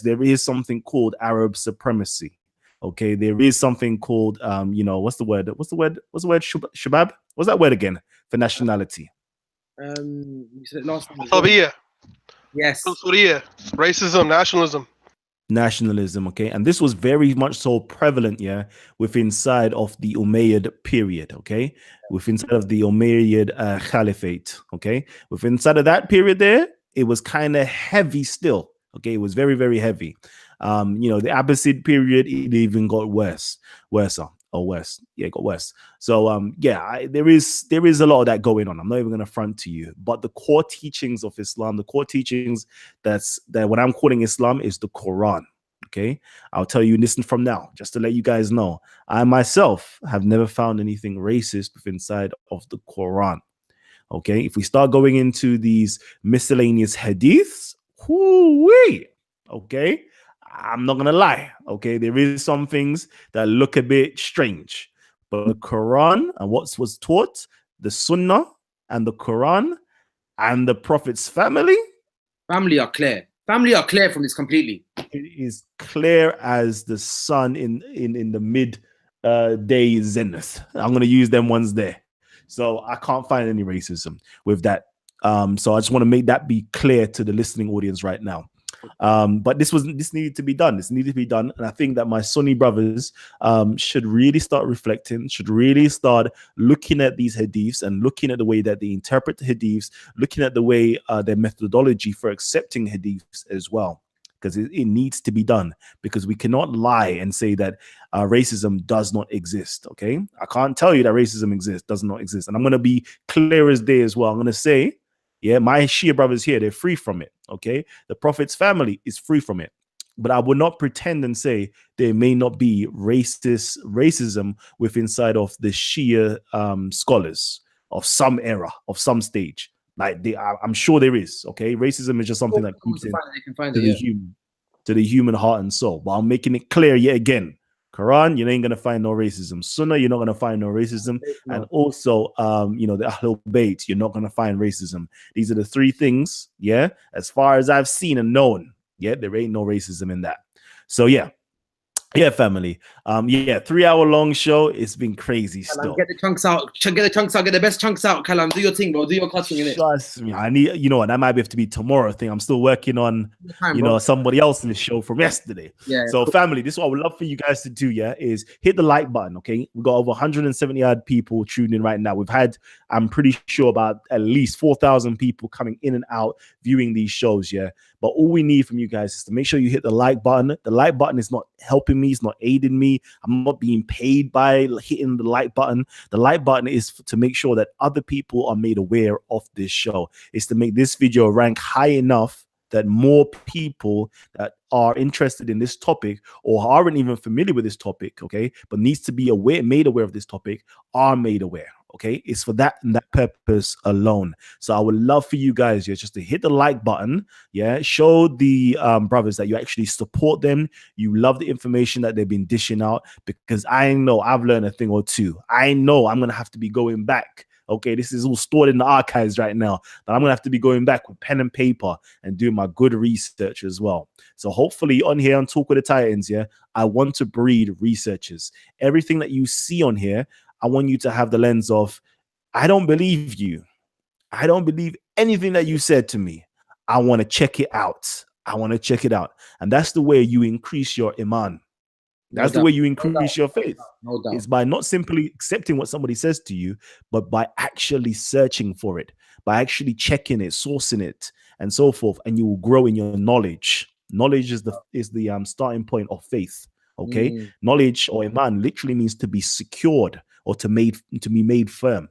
A: there is something called Arab supremacy. Okay, there is something called, what's the word? Shabab? What's that word again for nationality?
C: You said it last time.
F: Yes.
C: Yes.
F: Racism, nationalism.
A: Okay, and this was very much so prevalent, within side of the Umayyad period. Okay, within side of the Umayyad Caliphate. Okay, within side of that period there, it was kind of heavy still. Okay, it was very, very heavy. The Abbasid period, it even got worse. It got worse. So there is a lot of that going on. I'm not even going to front to you, but the core teachings of Islam, the core teachings that what I'm calling Islam is the Quran. Okay, I'll tell you this from now, just to let you guys know, I myself have never found anything racist within side of the Quran. Okay, if we start going into these miscellaneous hadiths, okay, I'm not gonna lie. Okay, there is some things that look a bit strange, but the Quran and what was taught, the Sunnah and the Quran and the Prophet's family
C: are clear. Family are clear from this completely.
A: It is clear as the sun in the mid day zenith. I'm gonna use them ones there. So I can't find any racism with that. So I just want to make that be clear to the listening audience right now. But this needed to be done. This needed to be done. And I think that my Sunni brothers should really start reflecting, should really start looking at these hadiths and looking at the way that they interpret the hadiths, looking at the way their methodology for accepting hadiths as well. because it needs to be done, because we cannot lie and say that racism does not exist. Okay, I can't tell you that racism does not exist, and I'm going to be clear as day as well. I'm going to say, yeah, my Shia brothers here, they're free from it. Okay, the Prophet's family is free from it. But I would not pretend and say there may not be racism within inside of the Shia scholars of some era, of some stage. Like I'm sure there is. Okay, racism is just something that creeps in to the human heart and soul. But I'm making it clear yet again. Quran, you ain't gonna find no racism. Sunnah, you're not gonna find no racism. And also, the Ahlul Bayt, you're not gonna find racism. These are the three things. Yeah, as far as I've seen and known. Yeah, there ain't no racism in that. So yeah, family. 3-hour long show. It's been crazy still.
C: Get the chunks out. Get the chunks out. Get the best chunks out, Kalam. Do your thing, bro. Do your cutting in it.
A: Trust me. I need, that might have to be tomorrow thing. I'm still working on, somebody else in the show from yesterday. Yeah. So family, this is what I would love for you guys to do. Yeah, is hit the like button. Okay, we got over 170 odd people tuned in right now. We've had, I'm pretty sure, about at least 4,000 people coming in and out viewing these shows. Yeah. But all we need from you guys is to make sure you hit the like button. The like button is not helping me. It's not aiding me. I'm not being paid by hitting the like button. The like button is to make sure that other people are made aware of this show. It's to make this video rank high enough that more people that are interested in this topic or aren't even familiar with this topic, okay, but needs to be made aware of this topic, are made aware. Okay, it's for that and that purpose alone. So I would love for you guys just to hit the like button. Yeah, show the brothers that you actually support them. You love the information that they've been dishing out, because I know I've learned a thing or two. I know I'm gonna have to be going back. Okay, this is all stored in the archives right now, but I'm gonna have to be going back with pen and paper and doing my good research as well. So hopefully on here on Talk with the Titans, I want to breed researchers. Everything that you see on here, I want you to have the lens of, I don't believe you. I don't believe anything that you said to me. I want to check it out. I want to check it out. And that's the way you increase your iman. That's the way you increase your faith.
C: No doubt.
A: It's by not simply accepting what somebody says to you, but by actually searching for it, by actually checking it, sourcing it, and so forth. And you will grow in your knowledge. Knowledge is the starting point of faith. Okay, knowledge or iman literally means to be secured or to be made firm.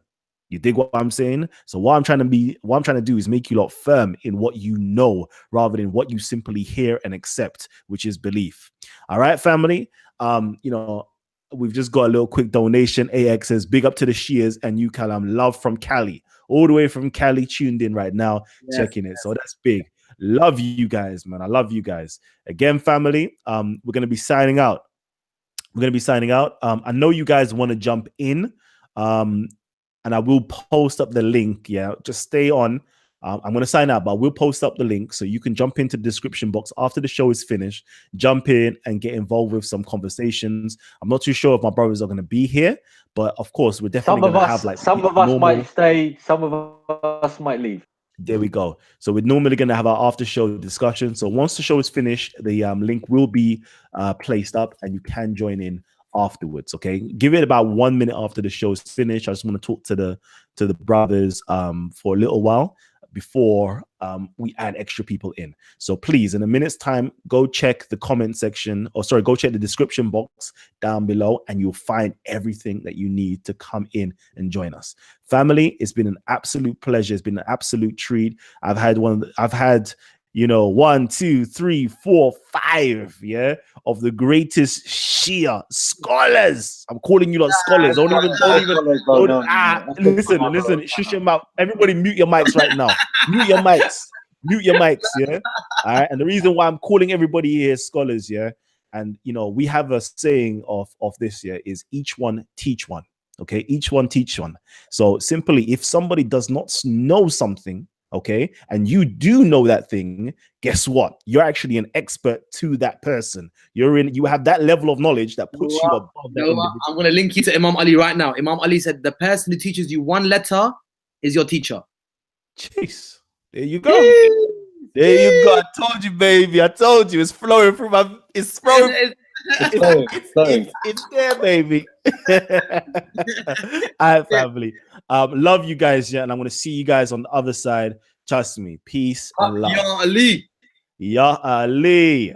A: You dig what I'm saying? So what I'm trying to do is make you lot firm in what you know, rather than what you simply hear and accept, which is belief. All right, family. We've just got a little quick donation. AX says, big up to the Shias and you, Kalam. Love from Cali, all the way from Cali, tuned in right now, checking it. So that's big. Love you guys, man. I love you guys. Again, family, we're going to be signing out. I know you guys want to jump in, and I will post up the link. Yeah, just stay on. I'm going to sign out, but we'll post up the link so you can jump into the description box after the show is finished, jump in and get involved with some conversations. I'm not too sure if my brothers are going to be here, but of course, we're definitely going to have
D: some of us might stay, some of us might leave.
A: There we go. So we're normally going to have our after show discussion. So once the show is finished, the link will be placed up and you can join in afterwards. Okay, give it about 1 minute after the show is finished. I just want to talk to the brothers for a little while before we add extra people in. So please, in a minute's time, go check the comment section, go check the description box down below, and you'll find everything that you need to come in and join us. Family, it's been an absolute pleasure. It's been an absolute treat. I've had 1, 2, 3, 4, 5, of the greatest Shia scholars. I'm calling you lot scholars. Listen, shush your mouth. Everybody mute your mics right now. Mute your mics, yeah? All right, and the reason why I'm calling everybody here scholars, and we have a saying of this, is each one teach one, okay? Each one teach one. So simply, if somebody does not know something, okay, and you do know that thing, guess what? You're actually an expert to that person. You have that level of knowledge that puts you above that individual.
C: I'm going to link you to Imam Ali right now. Imam Ali said, the person who teaches you one letter is your teacher.
A: Jeez. There you go. There you go. I told you, baby. I told you. It's flowing through my... It's flowing. It's there, baby. All right, family. Love you guys, and I'm going to see you guys on the other side. Trust me. Peace and love.
C: Ya Ali.
A: Ya Ali.